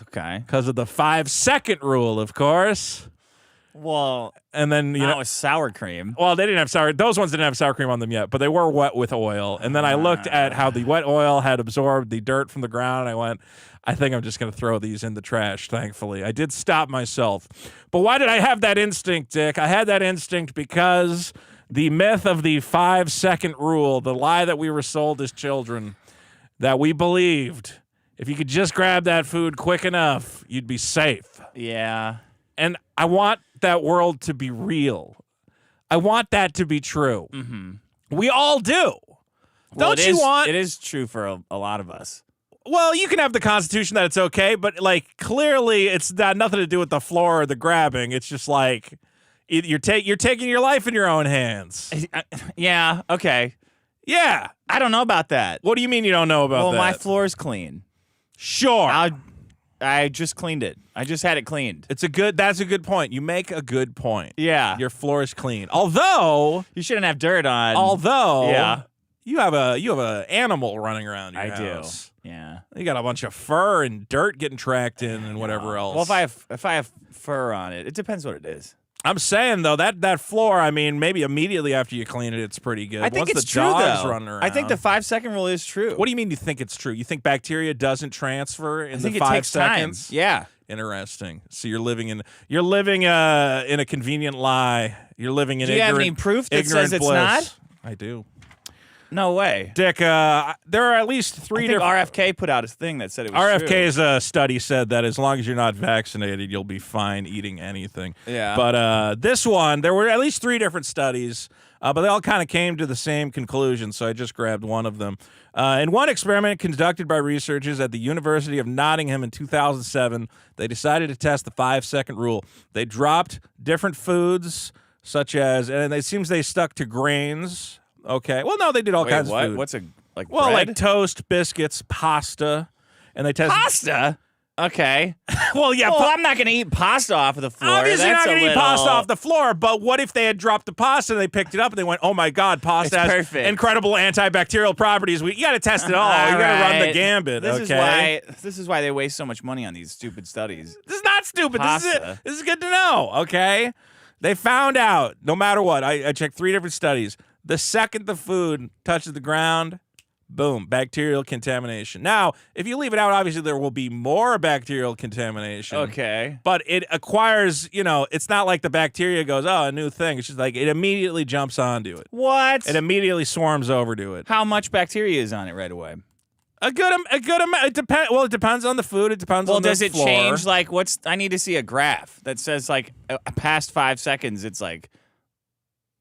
Okay. Because of the 5-second rule, of course. Well, and then not with sour cream. Well, they didn't have sour. Those ones didn't have sour cream on them yet, but they were wet with oil. And then I looked at how the wet oil had absorbed the dirt from the ground, and I went, I think I'm just going to throw these in the trash. Thankfully, I did stop myself. But why did I have that instinct, Dick? I had that instinct because the myth of the 5-second rule, the lie that we were sold as children, that we believed if you could just grab that food quick enough, you'd be safe. Yeah. And I want that world to be real. I want that to be true. Mm-hmm. We all do. Well, Don't you want? It is true for a lot of us. Well, you can have the Constitution that it's okay, but like clearly it's got nothing to do with the floor or the grabbing. It's just like you're taking your life in your own hands. Yeah. Okay. Yeah. I don't know about that. What do you mean you don't know about that? Well, my floor's clean. Sure. I just cleaned it. I just had it cleaned. That's a good point. You make a good point. Yeah. Your floor is clean. Although you shouldn't have dirt on. Yeah. You have a animal running around your house. I do. Yeah. You got a bunch of fur and dirt getting tracked in and whatever else. Well, if I have fur on it, it depends what it is. I'm saying though that floor, I mean, maybe immediately after you clean it, it's pretty good. I think Once it's the true dogs though. running around, I think the 5-second rule is true. What do you mean you think it's true? You think bacteria doesn't transfer in the 5 it takes seconds? Time. Yeah. Interesting. So you're living in a convenient lie. You're living in Do you ignorant, have any proof that ignorant says it's bliss. not? I do. No way. Dick, there are at least 3 I think different... RFK put out a thing that said it was RFK's study said that as long as you're not vaccinated, you'll be fine eating anything. Yeah. But this one, there were at least 3 different studies, but they all kind of came to the same conclusion, so I just grabbed one of them. In one experiment conducted by researchers at the University of Nottingham in 2007, they decided to test the 5-second rule. They dropped different foods, such as, and it seems they stuck to grains. Okay. Well, no, they did all kinds of food. What's bread? Like toast, biscuits, pasta, and they tested Pasta? Okay. Well, yeah. Well, I'm not going to eat pasta off of the floor. Obviously, That's not going to a eat pasta little- off the floor. But what if they had dropped the pasta and they picked it up and they went, "Oh my God, pasta It's has perfect. incredible antibacterial properties. You got to test it all. You got to run the right. gambit." This is why they waste so much money on these stupid studies. This is not stupid. Pasta. This is good to know. Okay. They found out no matter what. I checked 3 different studies. The second the food touches the ground, boom, bacterial contamination. Now, if you leave it out, obviously there will be more bacterial contamination. Okay. But it acquires, it's not like the bacteria goes, oh, a new thing. It's just like it immediately jumps onto it. What? It immediately swarms over to it. How much bacteria is on it right away? A good amount. It depends. Well, it depends on the food. It depends on the does it floor. change? Like, I need to see a graph that says, like, past 5 seconds, it's like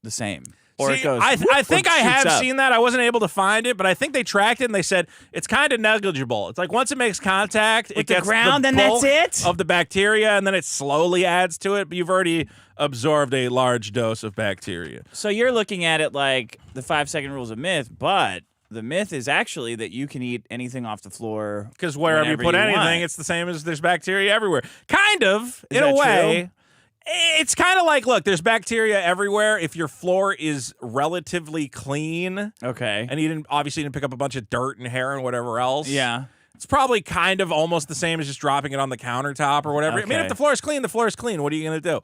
the same. Or See, it goes. I think I have up. seen that. I wasn't able to find it, but I think they tracked it and they said it's kind of negligible. It's like once it makes contact, it the gets ground, the and that's bulk it? of the bacteria, and then it slowly adds to it. But you've already absorbed a large dose of bacteria. So you're looking at it like the 5-second rules of myth, but the myth is actually that you can eat anything off the floor. Because wherever you put anything, want. it's the same as there's bacteria everywhere. Kind of, Is in a that way. true? It's kind of like, look, there's bacteria everywhere if your floor is relatively clean. Okay. And you obviously didn't pick up a bunch of dirt and hair and whatever else. Yeah. It's probably kind of almost the same as just dropping it on the countertop or whatever. I mean, Okay. if the floor is clean, the floor is clean. What are you going to do?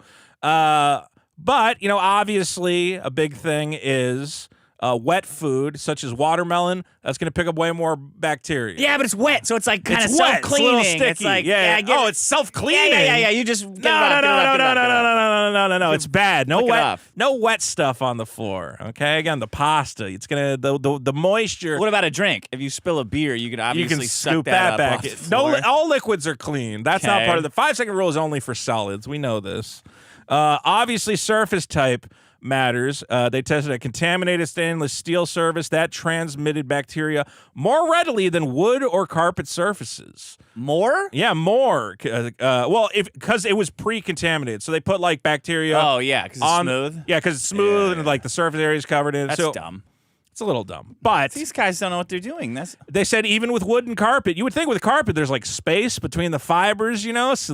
But, obviously a big thing is wet food, such as watermelon. That's going to pick up way more bacteria. Yeah, but it's wet, so it's like kind of It's wet. self-cleaning. It's a little sticky. like, yeah. I get Oh, it. it's self-cleaning. Yeah. You just get it off, No. It's bad. No Lick it wet. off. No wet stuff on the floor. Okay. Again, the pasta. It's gonna the moisture. What about a drink? If you spill a beer, you can You obviously can suck scoop that that up back. off the No, floor. all liquids are clean. That's not Okay. part of the 5-second rule. Is only for solids. We know this. Obviously, surface type matters. They tested a contaminated stainless steel surface that transmitted bacteria more readily than wood or carpet surfaces. More? Yeah, more. Because it was pre-contaminated, so they put like bacteria. Oh, yeah, because it's on smooth. Yeah, because it's smooth Yeah. and like the surface area is covered in. That's so dumb. It's a little dumb, but These guys don't know what they're doing. That's they said even with wood and carpet, you would think with carpet there's like space between the fibers, So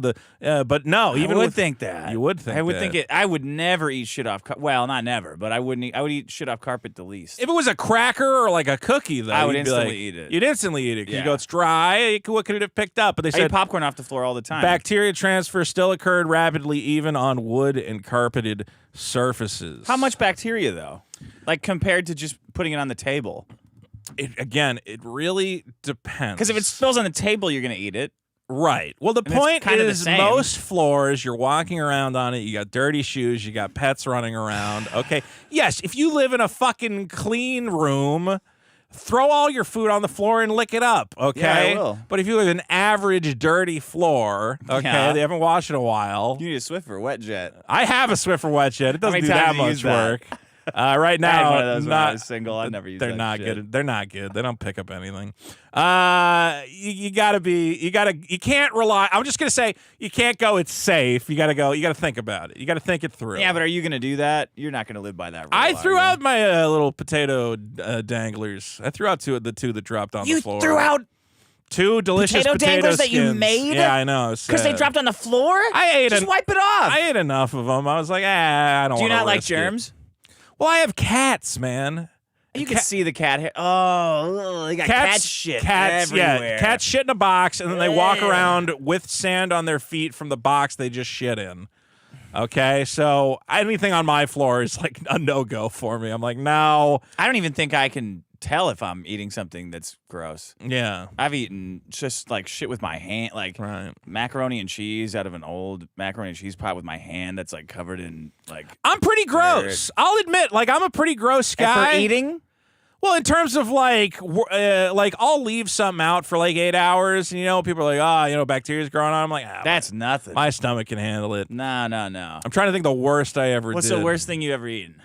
but no, even I would with, think that. you would think I would that. think it. I would never eat shit off. Well, not never, but I wouldn't. I would eat shit off carpet the least. If it was a cracker or like a cookie, though, I would you'd be instantly like- eat it. You'd instantly eat it because you Yeah. go, it's dry. What could it have picked up? But they I eat said popcorn off the floor all the time. bacteria transfer still occurred rapidly, even on wood and carpeted surfaces. How much bacteria though? Like compared to just putting it on the table? It really depends. Because if it spills on the table, you're gonna eat it. Right. Well, the And it's point kinda the is same. most floors, you're walking around on it, you got dirty shoes, you got pets running around. Okay. Yes, if you live in a fucking clean room, throw all your food on the floor and lick it up, okay? Yeah, I will. But if you live in an average dirty floor, okay, Yeah. they haven't washed in a while. You need a Swiffer wet jet. I have a Swiffer wet jet. It doesn't many do times that have you much used that? work. Right now, I had one of those when I not, was single. I never used they're that not shit. good. They're not good. They don't pick up anything. You can't rely. I'm just gonna say you can't go. It's safe. You gotta go. You gotta think about it. You gotta think it through. Yeah, but are you gonna do that? You're not gonna live by that rule. I are threw you? out my little potato danglers. I threw out the two that dropped on You the floor. threw out two delicious potato danglers that you skins. made? Yeah, I know. because they dropped on the floor. I ate Just an- wipe it off. I ate enough of them. I was like, I don't. do you wanna not like risk it. germs? Well, I have cats, man. You can see the cat hair. Oh, they got cat shit everywhere. Yeah, cats shit in a box, and then they walk Yeah. around with sand on their feet from the box they just shit in. Okay, so anything on my floor is like a no-go for me. I'm like, no. I don't even think I can tell if I'm eating something that's gross. Yeah, I've eaten just like shit with my hand, like right. macaroni and cheese out of an old macaroni and cheese pot with my hand that's like covered in like. I'm pretty gross. I'll admit, like, I'm a pretty gross And guy. for eating? Well, in terms of like I'll leave something out for like 8 hours, and people are like, bacteria's growing on. I'm like, That's nothing. my stomach can handle it. No. I'm trying to think the worst I ever What's did. the worst thing you ever eaten?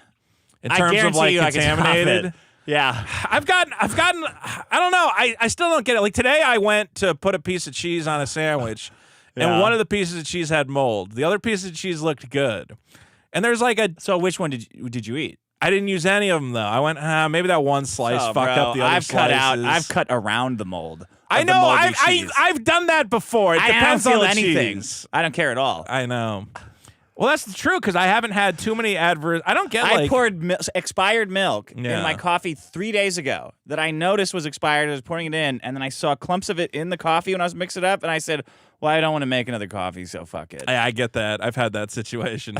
in I terms of guarantee like you I can top contaminated? it. Yeah. I've gotten. I don't know. I still don't get it. Like today, I went to put a piece of cheese on a sandwich, and Yeah. one of the pieces of cheese had mold. The other piece of cheese looked good, and there's like a. So which one did you eat? I didn't use any of them though. I went, maybe that one slice Oh, fucked bro, up the other slices. I've cut around the mold. I of the know. moldy cheese. I've done that before. It I depends don't feel on the anything. cheese. I don't care at all. I know. Well, that's true because I haven't had too many adverse. I don't get I like. poured expired milk Yeah. in my coffee 3 days ago that I noticed was expired. I was pouring it in, and then I saw clumps of it in the coffee when I was mixing it up, and I said, well, I don't want to make another coffee, so fuck it. I get that. I've had that situation.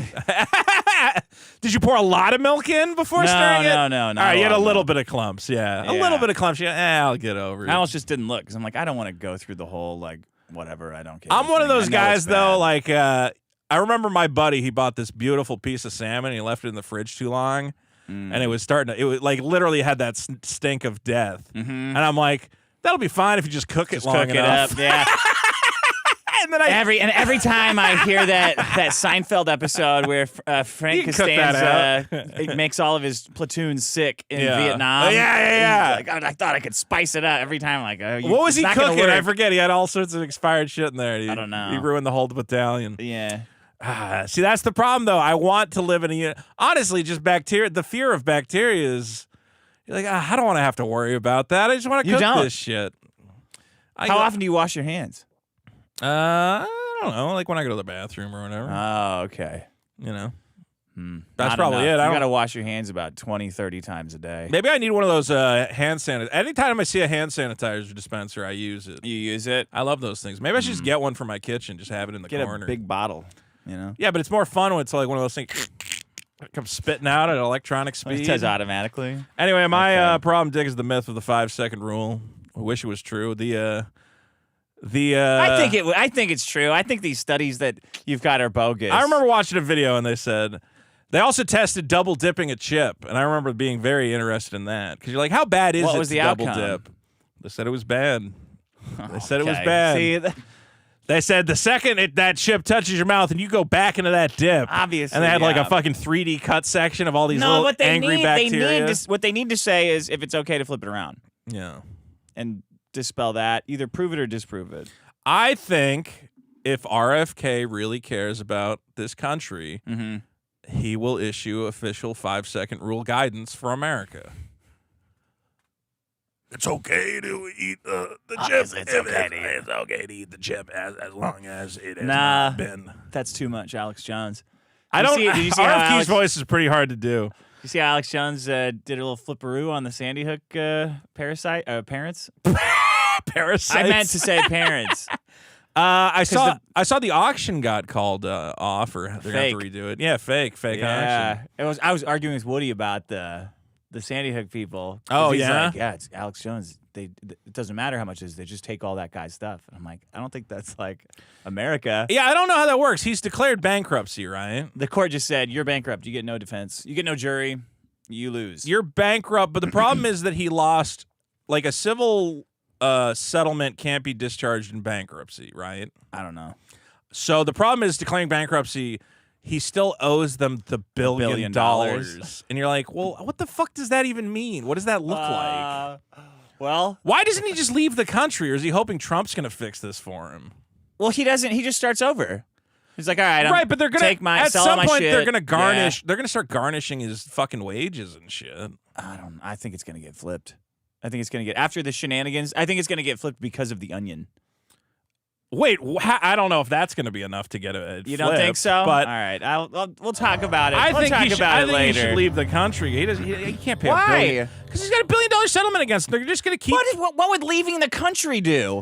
Did you pour a lot of milk in before stirring it? No. All right, you had a lot, little no. bit of clumps. Yeah, a Yeah. little bit of clumps. Yeah, I'll get over it. I almost just didn't look because I'm like, I don't want to go through the whole, like, whatever. I don't care. I'm one of thing. those I know guys it's though. bad. Like, I remember my buddy. He bought this beautiful piece of salmon. And he left it in the fridge too long, and it was starting to. It was like literally had that stink of death. And I'm like, that'll be fine if you just cook it long cook enough. it up. Yeah. And then every time I hear that Seinfeld episode where Frank Costanza makes all of his platoons sick in Vietnam. Yeah. Like, I thought I could spice it up every time. Like, what was he cooking? I forget. He had all sorts of expired shit in there. I don't know. He ruined the whole battalion. Yeah. See, that's the problem, though. I want to live in a honestly, just bacteria. The fear of bacteria is you're like, I don't want to have to worry about that. I just want to cook this shit. How often do you wash your hands? I don't know, like when I go to the bathroom or whatever. Oh, okay. You know, That's probably enough. it. You got to wash your hands about 20, 30 times a day. Maybe I need one of those hand sanitizers. Anytime I see a hand sanitizer dispenser, I use it. You use it? I love those things. Maybe I should just get one for my kitchen, just have it in the corner. Get a big bottle, you know? Yeah, but it's more fun when it's like one of those things it comes spitting out at electronic speed. It does automatically. Anyway, my problem, Dick, is the myth of the 5-second rule. I wish it was true. I think it's true. I think these studies that you've got are bogus. I remember watching a video and they said they also tested double dipping a chip, and I remember being very interested in that because you're like, how bad is it to double dip? They said it was bad. They said it was bad. See, they said the second that chip touches your mouth and you go back into that dip, obviously, and they had like a fucking 3D cut section of all these little angry bacteria. What they need to say is if it's okay to flip it around. Yeah, and dispel that. Either prove it or disprove it. I think if RFK really cares about this country, he will issue official 5-second rule guidance for America. It's okay to eat the chip. It's okay to eat the chip as long as it has not been. That's too much, Alex Jones. Did you see RFK's voice is pretty hard to do. You see how Alex Jones did a little flipperoo on the Sandy Hook parents? Parasites. I meant to say parents. I saw the auction got called off, or they're going to have to redo it. Yeah, fake auction. I was arguing with Woody about the Sandy Hook people. Oh, he's yeah? like, it's Alex Jones. It doesn't matter how much it is. They just take all that guy's stuff. And I'm like, I don't think that's like America. Yeah, I don't know how that works. He's declared bankruptcy, right? The court just said, you're bankrupt. You get no defense. You get no jury. You lose. You're bankrupt, but the problem is that he lost, like a civil settlement can't be discharged in bankruptcy, right? I don't know. So the problem is declaring bankruptcy, he still owes them the $1 billion. And you're like, well, what the fuck does that even mean? What does that look like? Well, why doesn't he just leave the country, or is he hoping Trump's going to fix this for him? Well, he doesn't. He just starts over. He's like, all right, right, but they're gonna take my at some point shit. they're gonna garnish. Yeah. They're gonna start garnishing his fucking wages and shit. I think it's gonna get flipped. I think it's gonna get after the shenanigans. I think it's gonna get flipped because of the Onion. Wait, I don't know if that's going to be enough to get it. You don't think so? But all right, we'll talk about it. I think he should leave the country. He can't pay. Why? Because he's got $1 billion settlement against him. They're just going to keep. What would leaving the country do?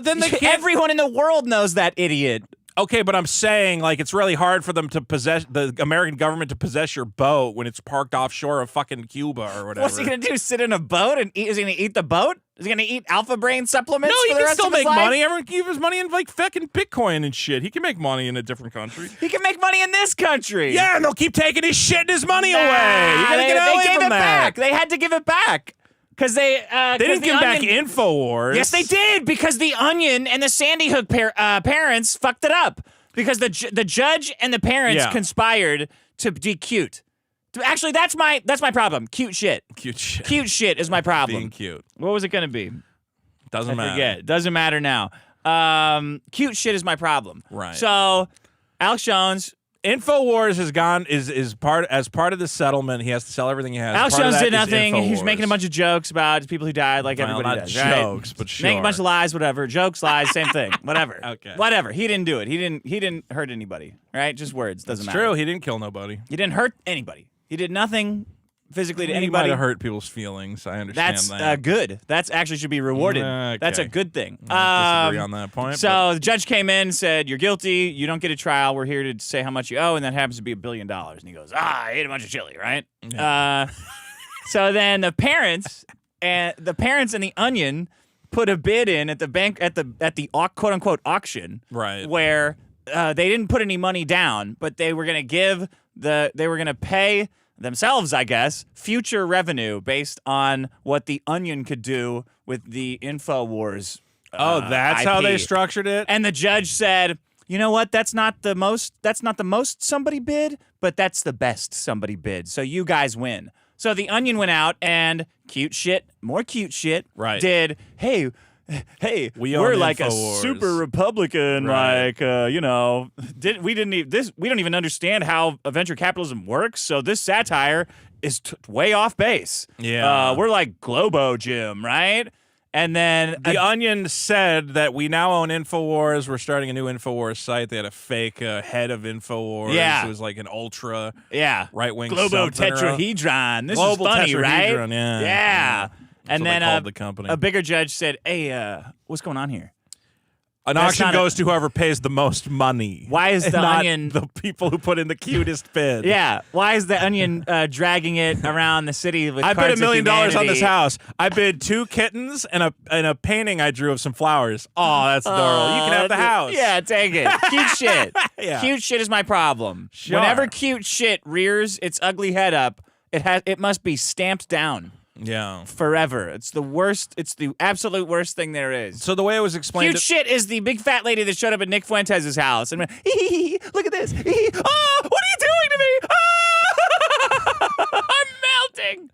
Then they can't. Everyone in the world knows that idiot. Okay, but I'm saying, like, it's really hard for them to possess the American government to possess your boat when it's parked offshore of fucking Cuba or whatever. What's he gonna do? Sit in a boat and eat? Is he gonna eat the boat? Is he gonna eat Alpha Brain supplements? No, he for the can rest still of his make life? money. Everyone can give his money in like fucking Bitcoin and shit. He can make money in a different country. He can make money in this country. Yeah, and they'll keep taking his shit and his money away. You gotta get away they gave from it that. back. They had to give it back. Because they didn't give back InfoWars. Yes, they did. Because the Onion and the Sandy Hook parents fucked it up. Because the judge and the parents conspired to be cute. Actually, that's my problem. Cute shit. Cute shit. Cute shit is my problem. Being cute. What was it going to be? Doesn't matter. Forget. Doesn't matter now. Cute shit is my problem. Right. So, Alex Jones. InfoWars has gone is part of the settlement. He has to sell everything he has. Alex Jones did nothing. He's making a bunch of jokes about people who died, like everybody does. Jokes, but sure. Making a bunch of lies, whatever. Jokes, lies, same thing. Whatever. Okay. Whatever. He didn't do it. He didn't hurt anybody. Right? Just words. Doesn't matter. True. He didn't kill nobody. He didn't hurt anybody. He did nothing physically to anybody. He might have hurt people's feelings. I understand that. That's good. That's actually should be rewarded. Okay. That's a good thing. I disagree on that point. So the judge came in and said, you're guilty. You don't get a trial. We're here to say how much you owe, and that happens to be $1 billion. And he goes, I ate a bunch of chili, right? Yeah. So then the parents and the Onion put a bid in at the bank at the quote unquote auction, right? Where they didn't put any money down, but they were going to pay themselves, I guess, future revenue based on what the Onion could do with the InfoWars Oh, that's how they IP. structured it? And the judge said, you know what? That's not the most somebody bid, but that's the best somebody bid. So you guys win. So the Onion went out and more cute shit. Right. Did, hey, we're own like a InfoWars. super Republican, Right. we don't even understand how venture capitalism works. So this satire is way off base. Yeah. We're like Globo Jim, right? And then The Onion said that we now own InfoWars. We're starting a new InfoWars site. They had a fake head of InfoWars. Yeah. It was like an ultra yeah, right-wing Globo something or other. Tetrahedron. This Global is funny, right? Tetrahedron, yeah. Yeah. That's And what then they called the company. a bigger judge said, "Hey, what's going on here? An That's auction not a- goes to whoever pays the most money. Why is and the not Onion- the people who put in the cutest bid? Yeah, why is the Onion dragging it around the city with I bid cards $1 of million on this humanity? house. I bid 2 kittens and a painting I drew of some flowers. Oh, that's adorable. You can have the house. Yeah, take it. Cute shit. Yeah. Cute shit is my problem. Sure. Whenever cute shit rears its ugly head up, it must be stamped down Yeah. forever. It's the worst. It's the absolute worst thing there is. So the way it was explained, Cute shit is the big fat lady that showed up at Nick Fuentes' house and went, look at this. Oh, what are you doing to me? I'm melting.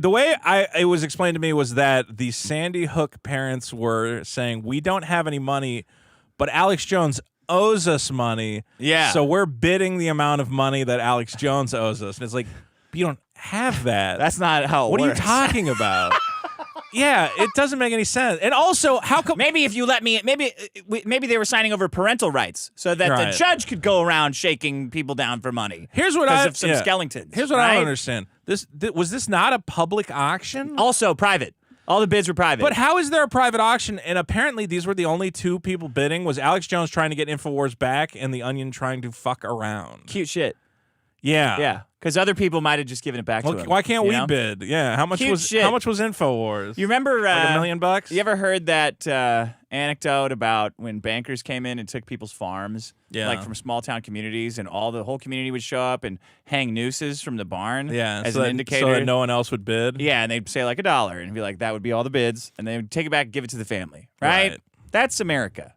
the way it was explained to me was that the Sandy Hook parents were saying, we don't have any money, but Alex Jones owes us money. Yeah. So we're bidding the amount of money that Alex Jones owes us. And it's like, you don't have that. That's not how it What works. are you talking about? Yeah, it doesn't make any sense. And also, how come? Maybe if you let me, maybe they were signing over parental rights so that Right. the judge could go around shaking people down for money. Here's what because I of some yeah. skeletons. Here's what I don't right? understand. Was this not a public auction? Also private. All the bids were private. But how is there a private auction? And apparently these were the only 2 people bidding. Was Alex Jones trying to get InfoWars back and the Onion trying to fuck around? Cute shit. Yeah. Yeah, because other people might have just given it back to Well, him. why can't you we know? bid? Yeah. How much Cute was shit. InfoWars? You remember like $1 million? You ever heard that anecdote about when bankers came in and took people's farms, Yeah. like from small town communities, and the whole community would show up and hang nooses from the barn, Yeah. as so an that, indicator. so that no one else would bid. Yeah, and they'd say like $1 and be like, that would be all the bids, and they would take it back and give it to the family. Right? Right. That's America.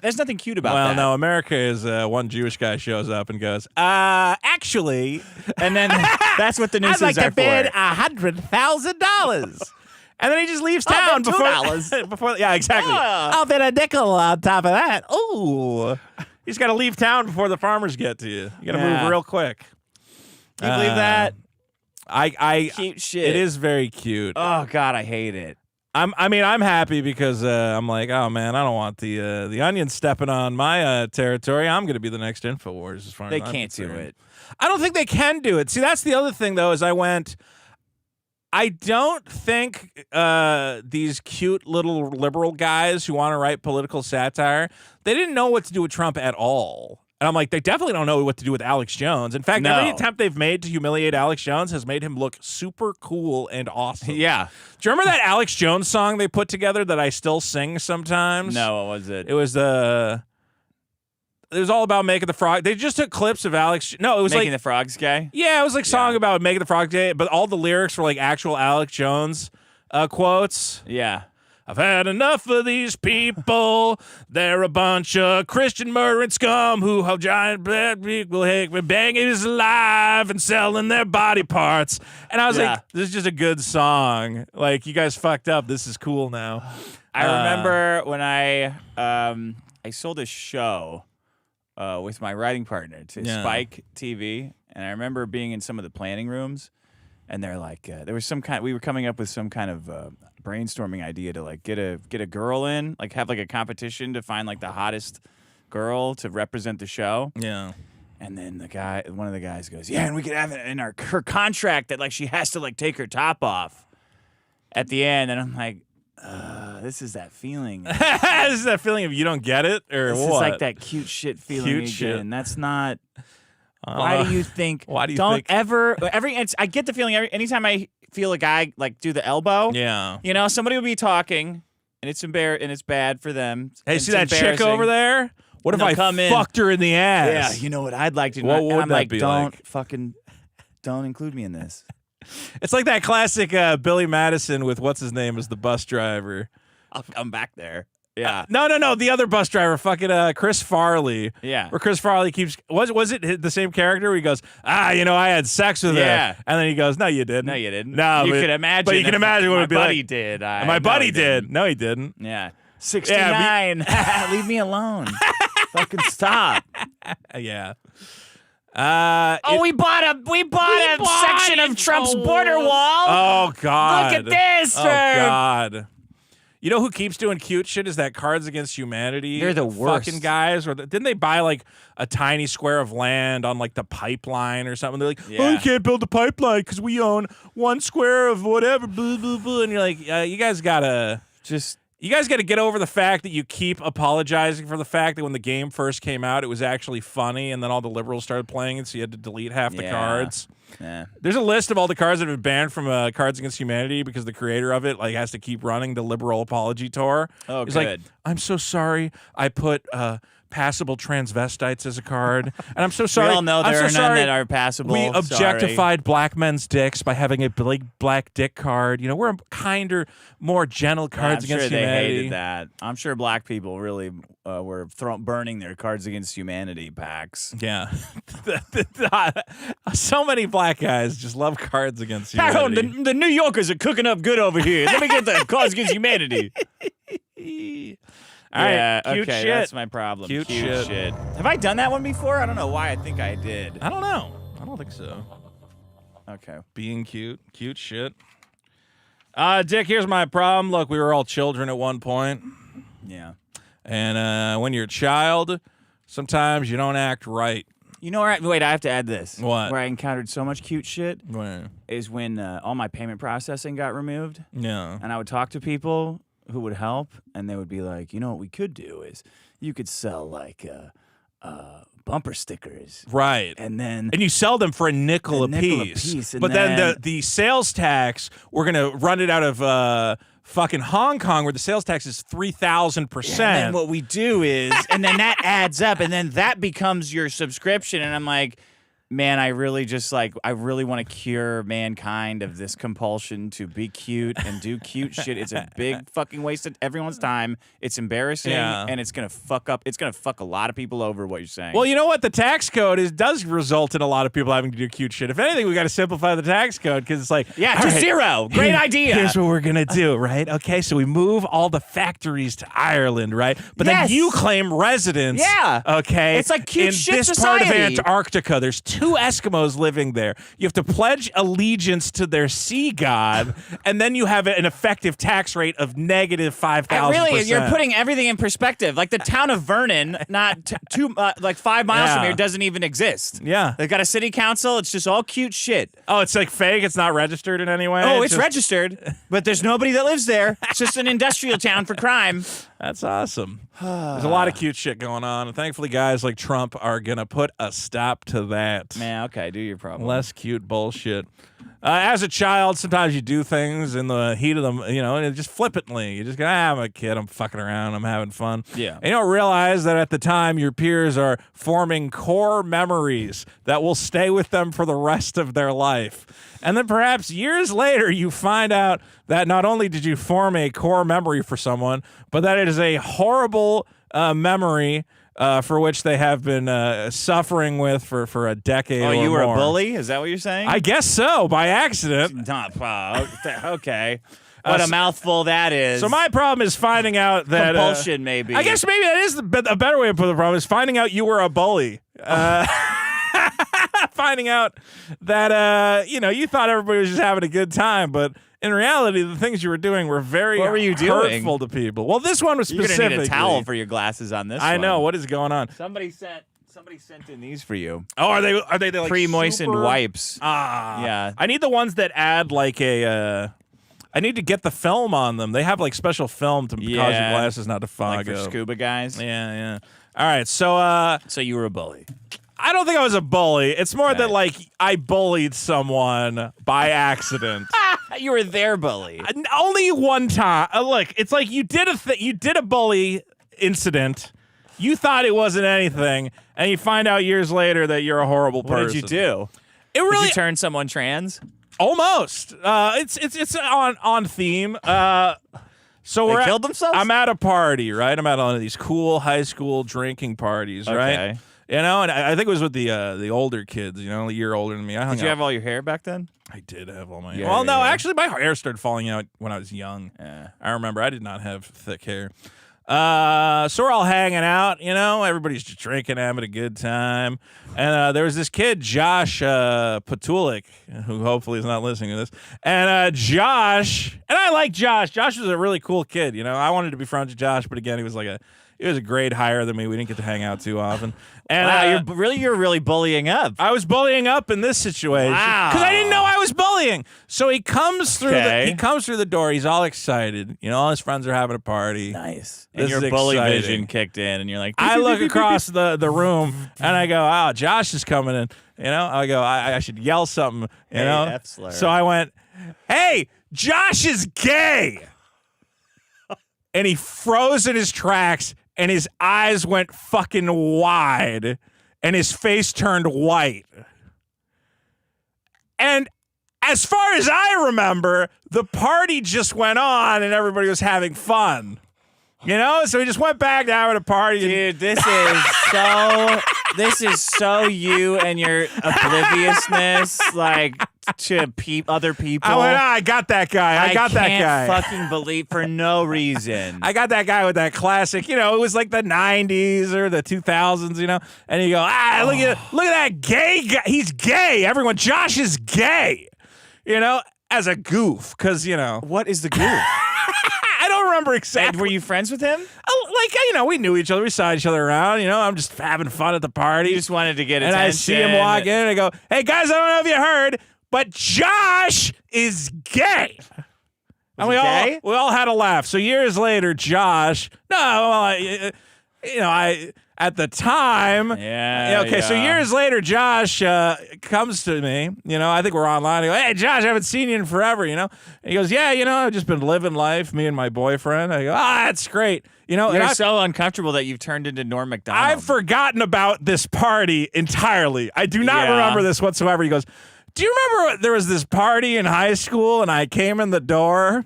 There's nothing cute about Well, that. no, America is one Jewish guy shows up and goes, actually, And then that's what the I'd nooses like to are bid for. $100,000. And then he just leaves I'll town bet $2. before. Yeah, exactly. Ah. I'll bet a nickel on top of that. Ooh. He's got to leave town before the farmers get to you. You got to Yeah. move real quick. Can you believe that? I Cute shit. It is very cute. Oh, God, I hate it. I'm happy because I'm like, oh man, I don't want the Onion stepping on my territory. I'm going to be the next InfoWars as far They as I'm can't do concerned. it. I don't think they can do it. See, that's the other thing though. Is I don't think these cute little liberal guys who want to write political satire, they didn't know what to do with Trump at all. And I'm like, they definitely don't know what to do with Alex Jones. In fact, No. every attempt they've made to humiliate Alex Jones has made him look super cool and awesome. Yeah. Do you remember that Alex Jones song they put together that I still sing sometimes? No, what was it? It was it was all about making the frog. They just took clips of Alex. No, it was Making like the Frogs Gay? yeah, it was like song Yeah. about making the frog day, but all the lyrics were like actual Alex Jones quotes. Yeah. I've had enough of these people. They're a bunch of Christian murdering scum who have giant black people banging us alive and selling their body parts. And I was Yeah. like, this is just a good song. Like, you guys fucked up. This is cool now. I remember when I sold a show with my writing partner to Yeah. Spike TV, and I remember being in some of the planning rooms, and they're like, there was we were coming up with some kind of brainstorming idea to like get a girl in, like have like a competition to find like the hottest girl to represent the show. Yeah. And then one of the guys goes, yeah, and we could have it in her contract that like she has to like take her top off at the end. And I'm like, this is that feeling. This is that feeling of you don't get it or This what? is like that cute shit feeling Cute again. shit. That's not. Why do you think? Why do you don't think- ever I get the feeling anytime I feel a guy like do the elbow. Yeah. You know, somebody will be talking, and it's and it's bad for them. Hey, and see it's that chick over embarrassing. there? What if They'll I come in. fucked her in the Yeah, ass? you know what I'd like to do. What And would I'm that like, be don't like? fucking, don't include me in this. It's like that classic Billy Madison with what's his name as the bus driver. I'll come back there. Yeah. No. The other bus driver, fucking Chris Farley. Yeah. Where Chris Farley keeps was it the same character where he goes, I had sex with Yeah. her, and then he goes, no, you didn't. No, you didn't. No, you but, could imagine. But you can imagine what my it'd be buddy like. did. My buddy did. No, he didn't. Yeah. 69. Leave me alone. Fucking stop. Yeah. We bought a section of Trump's border wall. Oh God! Look at this. Oh God! You know who keeps doing cute shit is that Cards Against Humanity. They're the worst. Fucking guys. Or didn't they buy like a tiny square of land on like the pipeline or something? They're like, oh, you can't build a pipeline because we own 1 square of whatever. Blah blah blah. And you're like, you guys gotta Just. You guys got to get over the fact that you keep apologizing for the fact that when the game first came out, it was actually funny, and then all the liberals started playing it, so you had to delete half the cards. Yeah. There's a list of all the cards that have been banned from Cards Against Humanity because the creator of it has to keep running the liberal apology tour. Oh, He's good. like, I'm so sorry I put passable transvestites as a card, and I'm so sorry. We all know there are none that are passable. We objectified black men's dicks by having a big black dick card. You know, we're a kinder, more gentle Cards Against Humanity. I'm sure they hated that. I'm sure black people really were burning their Cards Against Humanity packs. Yeah. So many black guys just love Cards Against Humanity. Tyrone, the New Yorkers are cooking up good over here. Let me get the Cards Against Humanity. All right, yeah, cute okay, shit. That's my problem. Cute shit. Have I done that one before? I don't know why. I think I did. I don't know. I don't think so. Okay. Being cute. Cute shit. Dick, here's my problem. Look, we were all children at one point. Yeah. And when you're a child, sometimes you don't act right. You know where wait, I have to add this. What? Where I encountered so much cute shit Where? is when all my payment processing got removed. Yeah. And I would talk to people who would help, and they would be like, you know what we could do is you could sell like bumper stickers. Right. And then you sell them for a nickel a piece. And but then the sales tax, we're going to run it out of fucking Hong Kong where the sales tax is 3,000%. And then what we do is, and then that adds up, and then that becomes your subscription. And I'm like, man, I really want to cure mankind of this compulsion to be cute and do cute shit. It's a big fucking waste of everyone's time. It's embarrassing, and it's gonna fuck a lot of people over. What you're saying? Well, you know what? The tax code does result in a lot of people having to do cute shit. If anything, we got to simplify the tax code because it's like, to zero. Great idea. Here's what we're gonna do, right? Okay, so we move all the factories to Ireland, right? But then you claim residence. Yeah. Okay. It's like cute in shit this society. part of Antarctica, there's 2 Eskimos living there. You have to pledge allegiance to their sea god, and then you have an effective tax rate of negative 5,000%. Really, you're putting everything in perspective. Like the town of Vernon, not 5 miles from here, doesn't even exist. Yeah. They've got a city council. It's just all cute shit. Oh, it's like fake? It's not registered in any way? Oh, it's registered, but there's nobody that lives there. It's just an industrial town for crime. That's awesome. There's a lot of cute shit going on, and thankfully guys like Trump are going to put a stop to that. Man, okay, do your problem. Less cute bullshit. As a child, sometimes you do things in the heat of them, and just flippantly. You just go, I'm a kid, I'm fucking around, I'm having fun. Yeah. And you don't realize that at the time your peers are forming core memories that will stay with them for the rest of their life. And then perhaps years later, you find out that not only did you form a core memory for someone, but that it is a horrible memory for which they have been suffering with for a decade or more. Oh, you were a bully? Is that what you're saying? I guess so, by accident. Not, okay. What a mouthful that is. So my problem is finding out that... compulsion, maybe. I guess maybe that is a better way to put the problem, is finding out you were a bully. Finding out that, you thought everybody was just having a good time, but... In reality, the things you were doing were very hurtful to people. Well, this one was specifically. You're gonna need a towel for your glasses on this. I know. What is going on? Somebody sent in these for you. Oh, are they like pre-moistened super... wipes? Yeah. I need the ones that add like a. I need to get the film on them. They have like special film to cause your glasses not to fog like for up. scuba guys. Yeah. All right, so you were a bully. I don't think I was a bully. It's more that like I bullied someone by accident. You were their bully. Only one time. Look, it's like you did a bully incident. You thought it wasn't anything, and you find out years later that you're a horrible person. What did you do? It really did you turn someone trans? Almost. It's on theme. So They killed themselves? I'm at a party, right? I'm at one of these cool high school drinking parties, right? Okay. You know, and I think it was with the older kids, you know, a year older than me. I hung Did you out. have all your hair back then? I did have all my Yeah, Well, no, yeah. actually, my hair started falling out when I was young. Yeah. I remember I did not have thick hair. So we're all hanging out, you know, everybody's just drinking, having a good time. And there was this kid, Josh Patulik, who hopefully is not listening to this. And Josh, and I like Josh. Josh was a really cool kid, you know. I wanted to be friends with Josh, but again, he was a grade higher than me. We didn't get to hang out too often. And Wow, you're really bullying up. I was bullying up in this situation because I didn't know I was bullying. So he comes through. He comes through the door. He's all excited. You know, all his friends are having a party. Nice. This And your is bully exciting. vision kicked in, and you're like, I look across the room and I go, "Oh, Josh is coming in." You know, I go, "I should yell something." You Hey, know, F-slur. so I went, "Hey, Josh is gay," and he froze in his tracks. And his eyes went fucking wide, and his face turned white. And as far as I remember, the party just went on, and everybody was having fun. You know, so we just went back to having a party. Dude, this is so you and your obliviousness, like to other people. I went, I got that guy. I got that guy. I can't fucking believe for no reason. I got that guy with that classic, you know, it was like the 90s or the 2000s, you know, and you go, look at that gay guy. He's gay. Everyone, Josh is gay, you know, as a goof, because, you know. What is the goof? I don't remember exactly. And were you friends with him? Like, you know, we knew each other. We saw each other around, you know. I'm just having fun at the party. You just wanted to get and attention. I see him walk in and I go, hey, guys, I don't know if you heard, but Josh is gay. And we all had a laugh. So years later, Josh, at the time, so years later, Josh comes to me, you know, I think we're online. I go, hey, Josh, I haven't seen you in forever, you know. And he goes, yeah, you know, I've just been living life, me and my boyfriend. I go, that's great. You know, You're so uncomfortable that you've turned into Norm Macdonald. I've forgotten about this party entirely. I do not remember this whatsoever. He goes, do you remember there was this party in high school and I came in the door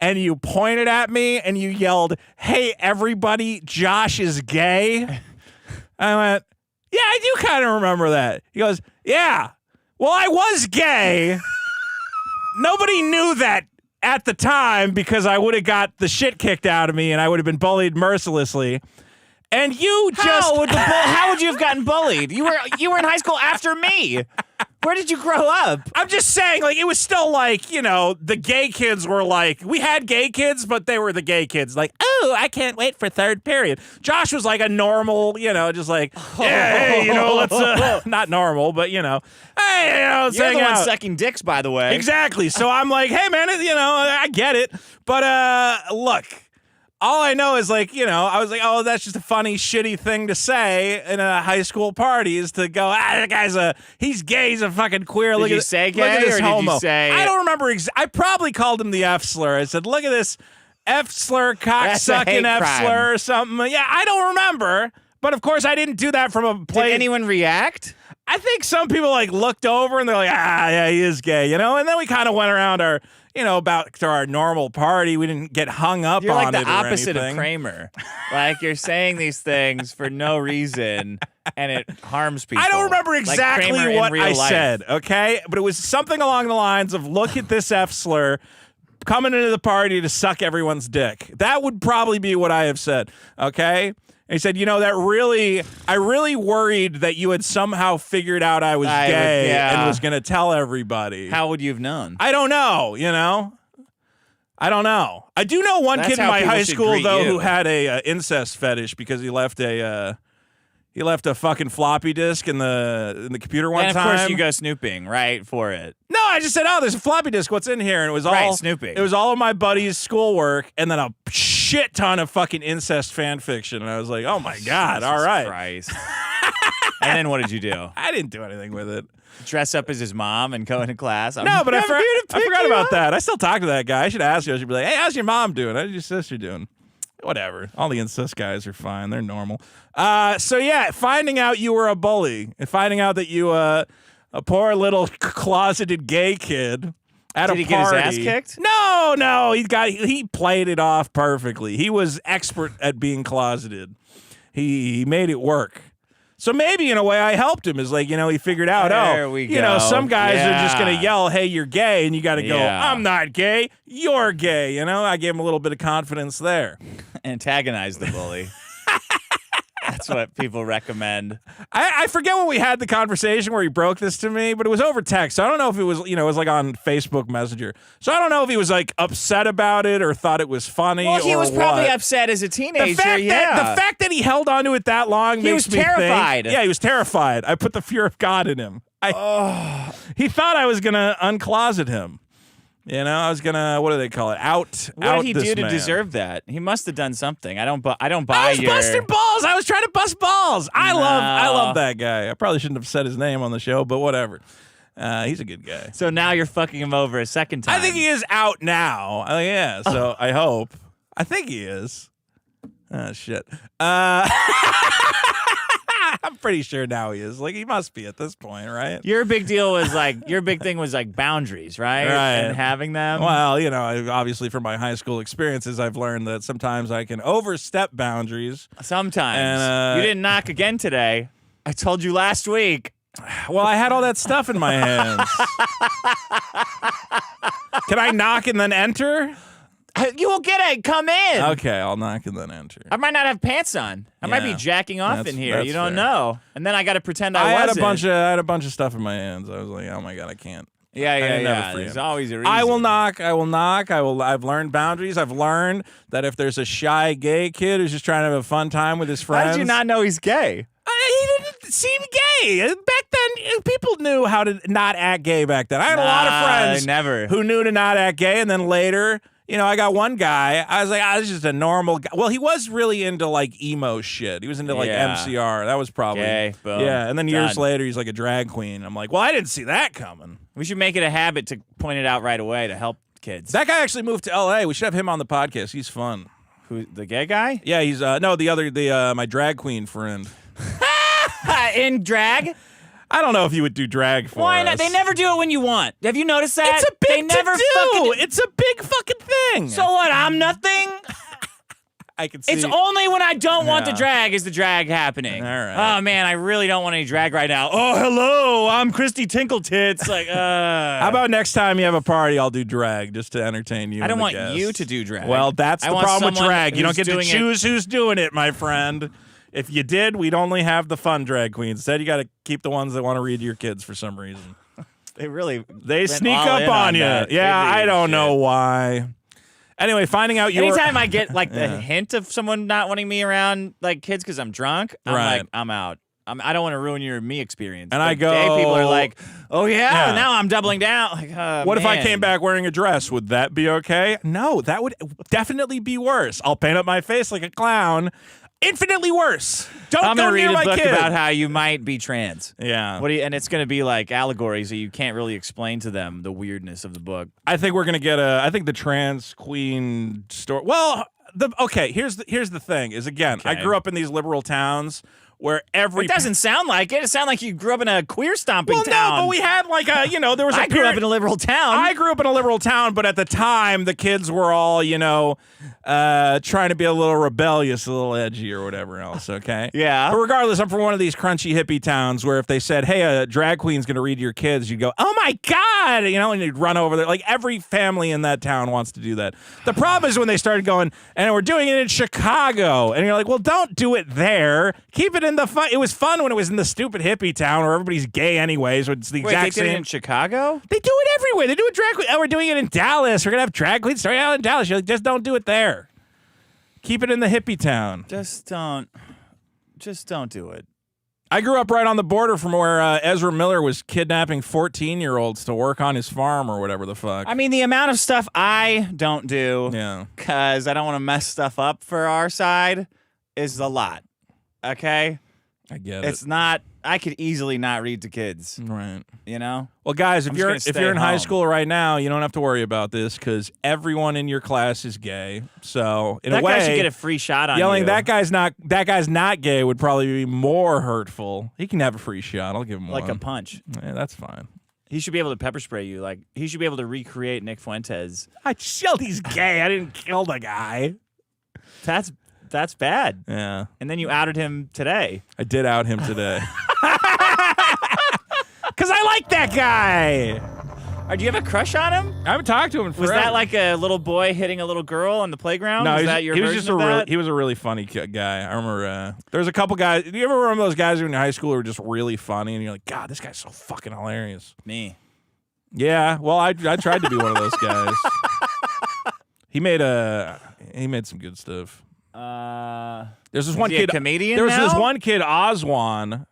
and you pointed at me and you yelled, hey, everybody, Josh is gay? I went, yeah, I do kind of remember that. He goes, yeah, well, I was gay. Nobody knew that at the time because I would have got the shit kicked out of me and I would have been bullied mercilessly. And you how would you have gotten bullied? You were in high school after me. Where did you grow up? I'm just saying, like, it was still like, you know, the gay kids were like, we had gay kids, but they were the gay kids. Like, oh, I can't wait for third period. Josh was like a normal, you know, just like, hey, you know, let's, not normal, but, you know, hey, you know, let's You're hang the one out. sucking dicks, by the way. Exactly. So I'm like, hey, man, you know, I get it. But look. All I know is, like, you know, I was like, oh, that's just a funny, shitty thing to say in a high school party is to go, that guy's he's gay, he's a fucking queer. Did you say gay, look at this or homo. did you say? I don't remember. I probably called him the F slur. I said, look at this F slur, cocksucking F slur or something. Yeah, I don't remember. But of course, I didn't do that from a place. Did anyone react? I think some people like looked over and they're like, yeah, he is gay, you know? And then we kind of went around our, you know, about to our normal party. We didn't get hung up You're on like it the or opposite anything. of Kramer. Like, you're saying these things for no reason, and it harms people. I don't remember Like exactly Kramer in what real I life. said, okay? But it was something along the lines of, look at this F slur coming into the party to suck everyone's dick. That would probably be what I have said, okay? And he said, you know, I really worried that you had somehow figured out I was gay and was going to tell everybody. How would you have known? I don't know, you know? I don't know. I do know one That's kid in how my people high should school, greet though, you. who had a incest fetish because he left a fucking floppy disk in the computer one and time. of course you go snooping, right, for it. No, I just said, oh, there's a floppy disk. What's in here? And it was all Right, snooping. It was all of my buddies' schoolwork and then a shit ton of fucking incest fan fiction. And I was like, oh my God, Jesus all right. Christ. And then what did you do? I didn't do anything with it. Dress up as his mom and go into class? No, but I I'm here to pick forgot you about up. that. I still talk to that guy. I should ask you. I should be like, hey, how's your mom doing? How's your sister doing? Whatever. All the incest guys are fine. They're normal. So yeah, finding out you were a bully and finding out that you a poor little closeted gay kid at Did a he get his party. ass kicked? No, he played it off perfectly. He was expert at being closeted. He made it work. So maybe in a way I helped him. Is like, he figured out, There we some go. guys are just Yeah. going to yell, hey, you're gay, and you got to go, Yeah. I'm not gay, you're gay. I gave him a little bit of confidence there. Antagonize the bully. That's what people recommend. I forget when we had the conversation where he broke this to me, but it was over text. So I don't know if it was, it was like on Facebook Messenger. So I don't know if he was like upset about it or thought it was funny. Well, he or was probably what. upset as a teenager. The fact that he held on to it that long He makes was me terrified. think. Yeah, he was terrified. I put the fear of God in him. He thought I was gonna uncloset him. I was gonna, what do they call it? Out. What did he this do to man. deserve that? He must have done something. I don't buy I was your. busting balls. I was trying to bust balls. I No. love that guy. I probably shouldn't have said his name on the show, but whatever. He's a good guy. So now you're fucking him over a second time. I think he is out now. Yeah, so I hope. I think he is. Oh, shit. I'm pretty sure now he is. Like, he must be at this point, right? Your big deal was like your big thing was like boundaries, right? Right. And having them. Well, obviously from my high school experiences, I've learned that sometimes I can overstep boundaries. Sometimes. And, You didn't knock again today. I told you last week. Well, I had all that stuff in my hands. Can I knock and then enter? You will get it. Come in. Okay, I'll knock and then enter. I might not have pants on. I might be Yeah. jacking off That's- in here. that's You don't fair. know. And then I got to pretend I had wasn't. I had a bunch of stuff in my hands. I was like, oh my God, I can't. Yeah. never There's forget. always a reason. I will knock. I've learned boundaries. I've learned that if there's a shy gay kid who's just trying to have a fun time with his friends. How did you not know he's gay? He didn't seem gay. Back then, people knew how to not act gay back then. I had a lot of friends never. who knew to not act gay, and then later, I got one guy. I was like, this is just a normal guy. Well, he was really into like emo shit. He was into like Yeah. MCR. That was probably Gay. Boom. yeah. And then years Done. later, he's like a drag queen. I'm like, well, I didn't see that coming. We should make it a habit to point it out right away to help kids. That guy actually moved to LA. We should have him on the podcast. He's fun. Who, the gay guy? Yeah, he's my drag queen friend. In drag? I don't know if you would do drag for Why us. not? They never do it when you want. Have you noticed that? It's a big They never to-do. fucking. It's a big fucking thing. So what? I'm nothing. I can see. It's only when I don't want the Yeah. drag is the drag happening. All right. Oh man, I really don't want any drag right now. Oh hello, I'm Christy Tinkletits. Like, How about next time you have a party, I'll do drag just to entertain you. I don't and the want guests. you to do drag. Well, that's I the want problem with someone drag. You don't who's get to doing it- choose who's doing it, my friend. If you did, we'd only have the fun drag queens. Instead, you got to keep the ones that want to read to your kids for some reason. They really They went sneak all up in on you. that. Yeah, They I don't shit. know why. Anyway, finding out your Anytime I get like the Yeah. hint of someone not wanting me around like kids because I'm drunk, I'm Right. like, I'm out. I don't want to ruin your me experience. And But I go- gay people are like, oh yeah, Yeah. now I'm doubling down. Like, What if I man. came back wearing a dress? Would that be okay? No, that would definitely be worse. I'll paint up my face like a clown. Infinitely worse. Don't I'm go gonna read near a my book kid. about how you might be trans. Yeah. What do you? And it's going to be like allegory, so you can't really explain to them the weirdness of the book. I think we're gonna get I think the trans queen story. Well, here's the thing. Is again, I Okay. grew up in these liberal towns where every It doesn't sound like it. It sounds like you grew up in a queer stomping well, town. no, but we had like there was a I grew up period- in a liberal town. I grew up in a liberal town, but at the time, the kids were all, trying to be a little rebellious, a little edgy or whatever else, okay? Yeah. But regardless, I'm from one of these crunchy hippie towns where if they said, hey, a drag queen's going to read to your kids, you'd go, oh my God, and you'd run over there. Like every family in that town wants to do that. The problem is when they started going, and we're doing it in Chicago, and you're like, well, don't do it there. Keep it in the fun. It was fun when it was in the stupid hippie town where everybody's gay anyways. So it's the Wait, exact they did same. it in Chicago? They do it everywhere. They do it drag queen. Oh, we're doing it in Dallas. We're gonna have drag queens starting out in Dallas. You're like, just don't do it there. Keep it in the hippie town. Just don't do it. I grew up right on the border from where Ezra Miller was kidnapping 14-year-olds to work on his farm or whatever the fuck. I mean, the amount of stuff I don't do Yeah. because I don't want to mess stuff up for our side is a lot. Okay? I get It's it. not, I could easily not read to kids, Right. you know? Well, guys, if I'm just you're gonna if stay you're in high home. school right now, you don't have to worry about this because everyone in your class is gay. So in That a way, guy should get a free shot on yelling you. that guy's not gay would probably be more hurtful. He can have a free shot. I'll give him like one. a punch. Yeah, that's fine. He should be able to pepper spray you. Like he should be able to recreate Nick Fuentes. I yelled he's gay. I didn't kill the guy. That's bad. Yeah. And then you outed him today. I did out him today. Because I like that guy. Do you have a crush on him? I haven't talked to him in forever. Was that like a little boy hitting a little girl on the playground? No, was that your version of that? He was a really funny guy. I remember there was a couple guys. Do you ever remember those guys in high school who were just really funny, and you're like, God, this guy's so fucking hilarious. Me. Yeah, well, I tried to be one of those guys. He made some good stuff. There's this one kid, comedian. There was now? this one kid, Oswan.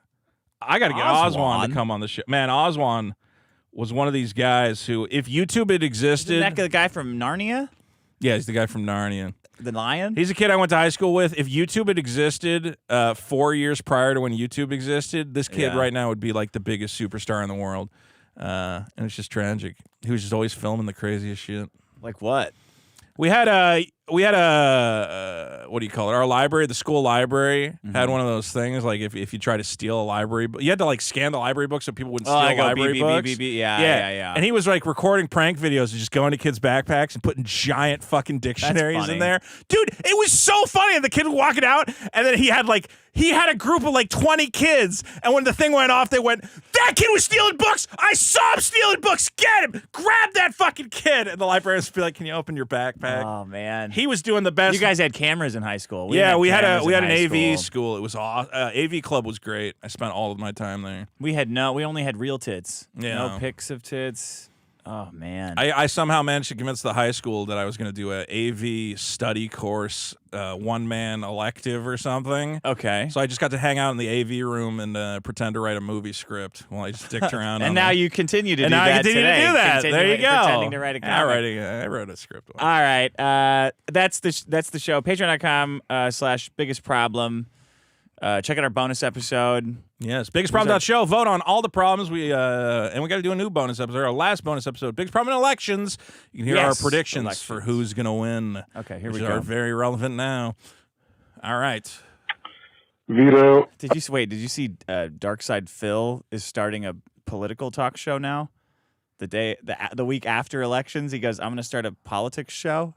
I got to get Oswan to Oswan? come on the show. Man, Oswan was one of these guys who, if YouTube had existed, Isn't that the guy from Narnia? yeah, he's the guy from Narnia. The lion? He's a kid I went to high school with. If YouTube had existed 4 years prior to when YouTube existed, this kid right now would be like the biggest superstar in the world. And it's just tragic. He was just always filming the craziest shit. Like what? We had a what do you call it? Our library, the school library, had one of those things. Like if you try to steal a library book, you had to like scan the library book so people wouldn't steal library books. Yeah. And he was like recording prank videos and just going to kids' backpacks and putting giant fucking dictionaries in there. Dude, it was so funny. And the kid was walking out, and then he had a group of like 20 kids, and when the thing went off, they went, "That kid was stealing books! I saw him stealing books! Get him! Grab that fucking kid!" And the librarians would be like, "Can you open your backpack?" Oh man, he was doing the best. You guys had cameras in high school. We had an AV school. It was awesome. AV club was great. I spent all of my time there. We only had real tits. Yeah. No pics of tits. Oh man. I somehow managed to convince the high school that I was going to do a AV study course, one-man elective or something. Okay. So I just got to hang out in the AV room and pretend to write a movie script while I just dicked around. And now you continue to do that. that. And I continue today. to do that. There you go. Pretending to write a comic. I wrote a script. All right. That's the show. Patreon.com/biggest problem. Check out our bonus episode. Yes, biggest problem.show. Vote on all the problems and we got to do a new bonus episode. Our last bonus episode, biggest problem in elections. You can hear our predictions for who's going to win. Okay, here we go. go. Are very relevant now. All right. Vito. Did you see Dark Side Phil is starting a political talk show now? The week after elections, he goes, "I'm going to start a politics show."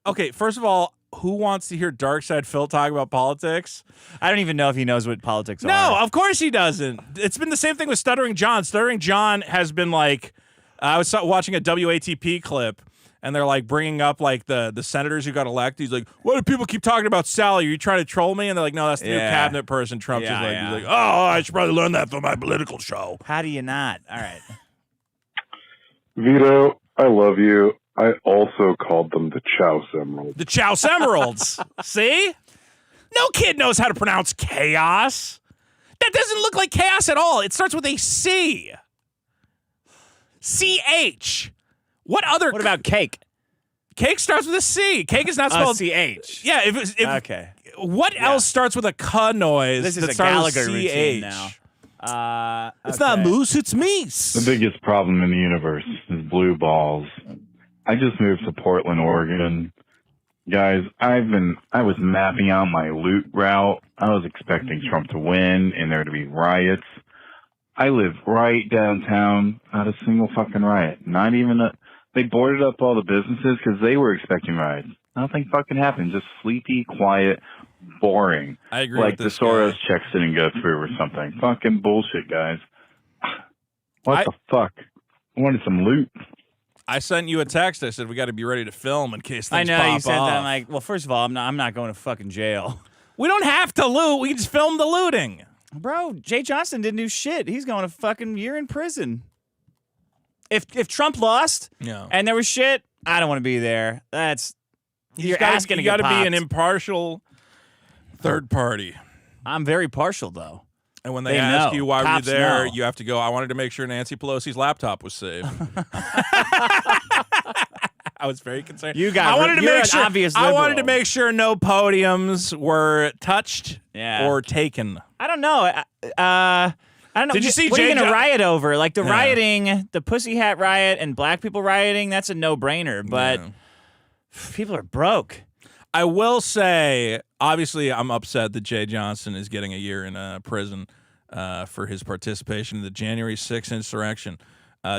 Okay, first of all, who wants to hear Dark Side Phil talk about politics? I don't even know if he knows what politics are. No, of course he doesn't. It's been the same thing with Stuttering John. Stuttering John has been like, I was watching a WATP clip, and they're like bringing up like the senators who got elected. He's like, "Why do people keep talking about Sally? Are you trying to troll me?" And they're like, "No, that's the new cabinet person." Trump's just like, he's like, "Oh, I should probably learn that from my political show." How do you not? All right. Vito, I love you. I also called them the Chouse Emeralds. The Chouse Emeralds. See? No kid knows how to pronounce chaos. That doesn't look like chaos at all. It starts with a C. C-H. What about cake? Cake starts with a C. Cake is not spelled C-H. Yeah. Okay. What else starts with a K noise? This is that a starts with Gallagher routine CH? now. It's not moose, it's meese. The biggest problem in the universe is blue balls. I just moved to Portland, Oregon. Guys, I was mapping out my loot route. I was expecting Trump to win and there to be riots. I live right downtown, not a single fucking riot. Not even they boarded up all the businesses because they were expecting riots. Nothing fucking happened. Just sleepy, quiet, boring. I agree like with this the Soros guy. checks didn't go through or something. Fucking bullshit, guys. What the fuck? I wanted some loot. I sent you a text. I said we got to be ready to film in case things I know pop you said off. that. I'm like, well, first of all, I'm not going to fucking jail. We don't have to loot. We can just film the looting. Bro, Jay Johnson didn't do shit. He's going to fucking year in prison. If Trump lost and there was shit, I don't want to be there. You're asking to get popped. You got to be an impartial third party. I'm very partial, though. And when they ask you why were you Cops there, know. you have to go, I wanted to make sure Nancy Pelosi's laptop was safe. I was very concerned. You're I wanted to liberal. make sure no podiums were touched or taken. I don't know. I don't know. Did you see what are you Jay going to Jo- riot over? Like the rioting, the Pussy Hat riot and black people rioting, that's a no-brainer. But people are broke. I will say, obviously, I'm upset that Jay Johnson is getting a year in prison. for his participation in the January 6th insurrection.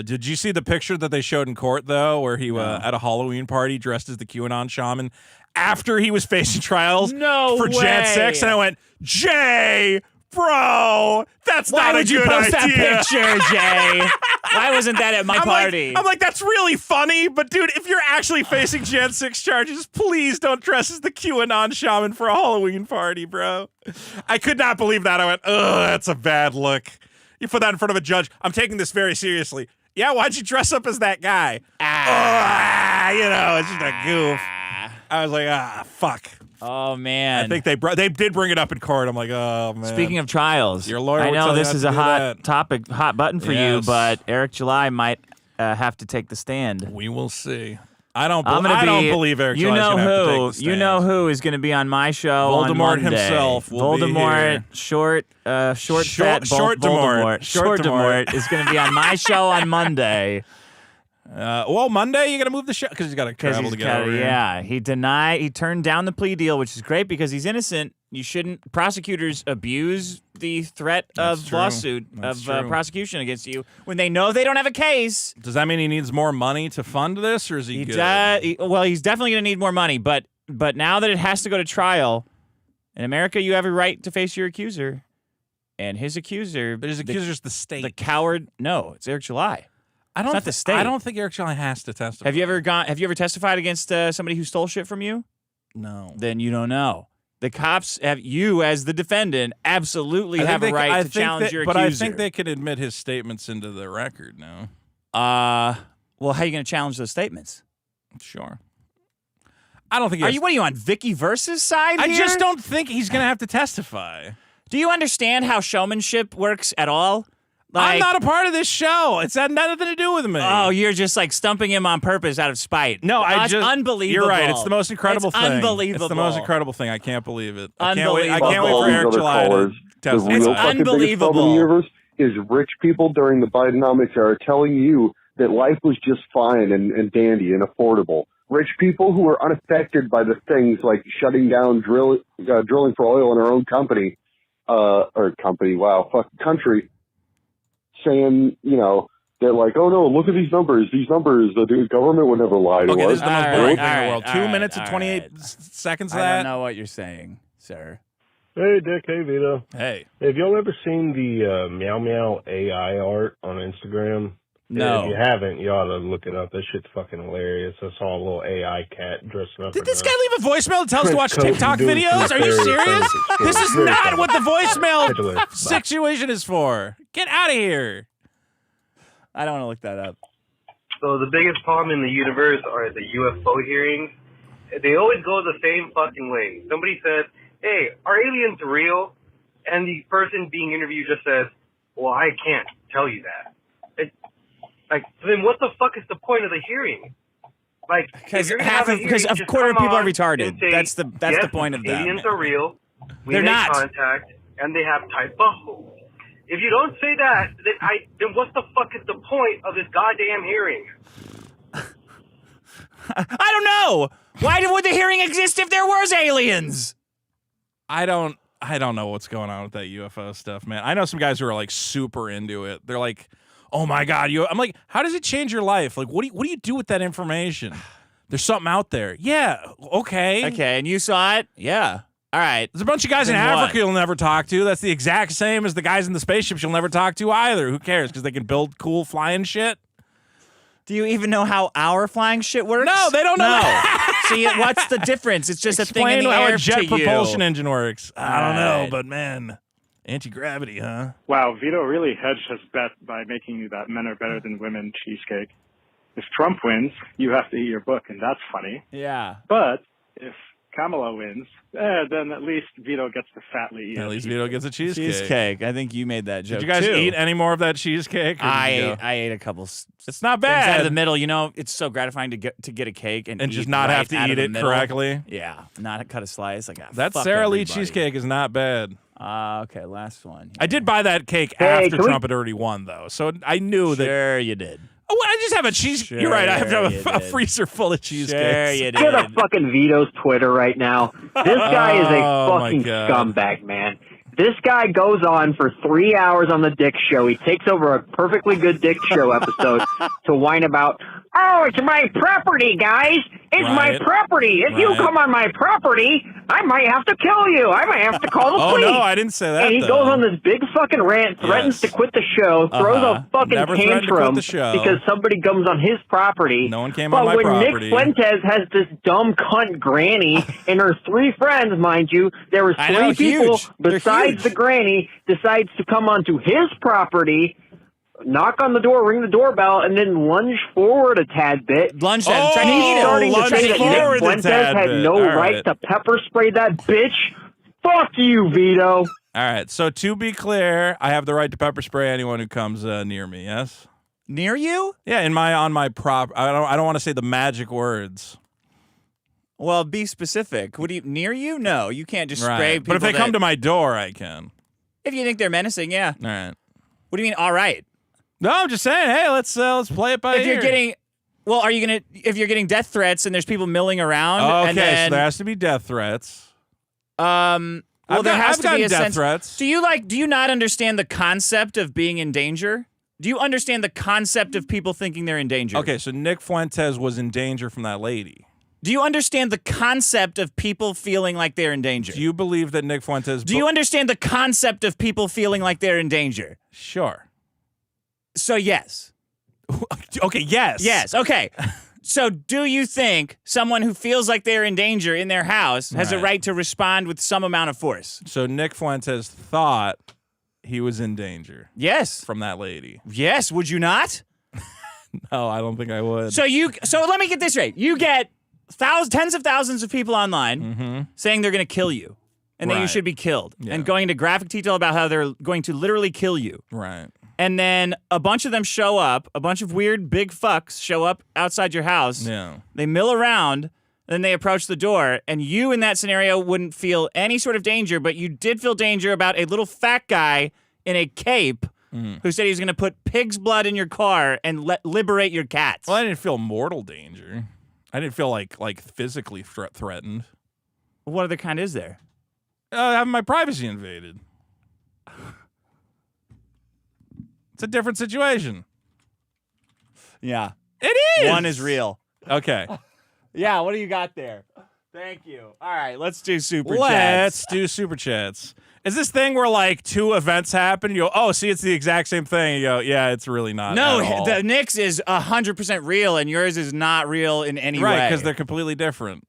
Did you see the picture that they showed in court, though, where he at a Halloween party dressed as the QAnon shaman after he was facing trials for Jan 6? And I went, Jay, bro, that's Why not a would you good post idea. that picture, Jay? Why wasn't that at my party? I'm like, that's really funny, but dude, if you're actually facing Jan 6 charges, please don't dress as the QAnon shaman for a Halloween party, bro. I could not believe that. I went, ugh, that's a bad look. You put that in front of a judge. I'm taking this very seriously. Yeah, why'd you dress up as that guy? It's just a goof. I was like, fuck. Oh, man. I think they did bring it up in court. I'm like, oh, man. Speaking of trials, Your lawyer I would know tell you this not is to a do hot that. topic, hot button for you, Yes. but Eric July might have to take the stand. We will see. I don't I'm gonna don't be- believe Eric you July's know gonna have to take who the stand. you know who is going to be on my show on Voldemort Monday. himself will be Voldemort, here. short, fat, Short Voldemort. Demort. Short Demort is going to be on my show on Monday. Well, Monday you got to move the show because he's got to travel to get over here. Yeah, he turned down the plea deal, which is great because he's innocent. You shouldn't. Prosecutors abuse the threat of true. lawsuit That's of true. prosecution against you when they know they don't have a case. Does that mean he needs more money to fund this, or is he good? Well, he's definitely going to need more money, but now that it has to go to trial, in America, you have a right to face your accuser, and his accuser. But his accuser's the state. The coward. No, it's Eric July. I don't. It's not the state. I don't think Eric July has to testify. Have you ever testified against somebody who stole shit from you? No. Then you don't know. The cops have you as the defendant absolutely have a right to challenge your but accuser. I think they can admit his statements into the record now. Well, how are you going to challenge those statements? Sure. I don't think. What are you on Vicky Versus side I here? just don't think he's going to have to testify. Do you understand how showmanship works at all? I'm not a part of this show. It's had nothing to do with me. Oh, you're just like stumping him on purpose out of spite. No, It's unbelievable. You're right. It's the most incredible It's thing. Unbelievable. It's the most incredible thing. I can't believe it. Unbelievable. I can't wait for Eric July to The testify. real It's fucking biggest problem in unbelievable. the universe is rich people during the Bidenomics era telling you that life was just fine and dandy and affordable. Rich people who are unaffected by the things like shutting down drilling for oil in our own country, saying, they're like, oh no, look at these numbers. These numbers, the government would never lie to Okay, us. this is the most All boring right, thing in the all world. right, 2 all minutes and right, 28 all right. seconds of I that. don't know what you're saying, sir. Hey, Dick. Hey, Vito. Hey. Have y'all ever seen the Meow Meow AI art on Instagram? No. If you haven't, you ought to look it up. That shit's fucking hilarious. I saw a little AI cat dressing up. Did this guy leave a voicemail to tell us to watch TikTok videos? Are you serious? This is not what the voicemail situation is for. Get out of here. I don't want to look that up. So the biggest problem in the universe are the UFO hearings. They always go the same fucking way. Somebody says, hey, are aliens real? And the person being interviewed just says, well, I can't tell you that. Then what the fuck is the point of the hearing? Because a quarter of people are retarded. That's the point of them. Aliens are real. We They're make not. contact, and they have tight buttholes. If you don't say that, then what the fuck is the point of this goddamn hearing? I don't know. Why would the hearing exist if there was aliens? I don't know what's going on with that UFO stuff, man. I know some guys who are like super into it. They're like, oh my God, I'm like, how does it change your life? Like, what do you do with that information? There's something out there. Yeah, okay. Okay, and you saw it? Yeah. All right. There's a bunch of guys in Then what? Africa you'll never talk to. That's the exact same as the guys in the spaceships you'll never talk to either. Who cares? Because they can build cool flying shit. Do you even know how our flying shit works? No, they don't know. See, what's the difference? It's just a thing in Explain the how air a jet to propulsion you. engine works. I don't know, Alright. but man, anti-gravity, huh? Wow, Vito really hedged his bet by making you that men are better than women cheesecake. If Trump wins, you have to eat your book, and that's funny. Yeah. But if Kamala wins, then at least Vito gets to fatly eat. At least Vito gets a cheesecake. Cheesecake. I think you made that joke. Did you guys too. eat any more of that cheesecake? or did you go- I ate a couple. It's not Things out bad. of the middle. You know, it's so gratifying to get a cake and just eat not right have to out eat of the it middle. correctly. Yeah, not cut a slice. Like That fuck Sara Lee everybody. cheesecake is not bad. Okay, last one. I did buy that cake Hey, after can we- Trump had already won, though, so I knew that. Sure, you did. Oh, I just have a cheese. Sure You're right. I have you a did. freezer full of Sure, cheesecakes. you Go to did. fucking Vito's Twitter right now. This guy is a Oh, my fucking God. scumbag, man. This guy goes on for 3 hours on the Dick Show. He takes over a perfectly good Dick Show episode to whine about, oh, it's my property, guys. It's my property. If you come on my property, I might have to kill you. I might have to call the police. Oh, no, I didn't say that, And he goes on this big fucking rant, threatens to quit the show, throws a fucking Never threatened to quit tantrum the show. because somebody comes on his property. No one came on my property. But when property. Nick Fuentes has this dumb cunt granny and her 3 friends, mind you, there were 3 people besides the granny, decides to come onto his property, knock on the door, ring the doorbell, and then lunge forward a tad bit. Lunge and trying to eat him. starting to Lunge say that forward Nick a Fuentes tad had bit. no All right right. to pepper spray that bitch. Fuck you, Vito. All right. So to be clear, I have the right to pepper spray anyone who comes near me. Yes. Near you? Yeah, on my prop. I don't want to say the magic words. Well, be specific. What do you near you? No, you can't just spray people. But if they come to my door, I can. If you think they're menacing, yeah. All right. What do you mean? All right. No, I'm just saying. Hey, let's play it by If ear. you're getting, well, are you gonna? If you're getting death threats and there's people milling around, Okay, and then, so there has to be death threats. well, I've there has I've to be a gotten death sense. threats. Do you not understand the concept of being in danger? Do you understand the concept of people thinking they're in danger? Okay, so Nick Fuentes was in danger from that lady. Do you understand the concept of people feeling like they're in danger? Do you believe that Nick Fuentes... Do you understand the concept of people feeling like they're in danger? Sure. So yes. Okay, yes. Yes, okay. So do you think someone who feels like they're in danger in their house has a right to respond with some amount of force? So Nick Fuentes thought he was in danger. Yes. From that lady. Yes, would you not? No, I don't think I would. So let me get this right. You get tens of thousands of people online saying they're going to kill you and that you Right. should be killed Yeah. and going into graphic detail about how they're going to literally kill you. Right. And then a bunch of them show up, a bunch of weird big fucks show up outside your house. Yeah. They mill around, then they approach the door, and you in that scenario wouldn't feel any sort of danger, but you did feel danger about a little fat guy in a cape who said he was going to put pig's blood in your car and liberate your cats. Well, I didn't feel mortal danger. I didn't feel like physically threatened. What other kind is there? Having my privacy invaded. It's a different situation. Yeah. It is. One is real. Okay. Yeah, what do you got there? Thank you. All right, let's do super chats. Let's do super chats. Is this thing where like 2 events happen? You go, oh, see, it's the exact same thing. You go, yeah, it's really not. No, at all. the Knicks is 100% real, and yours is not real in any way. Right, because they're completely different.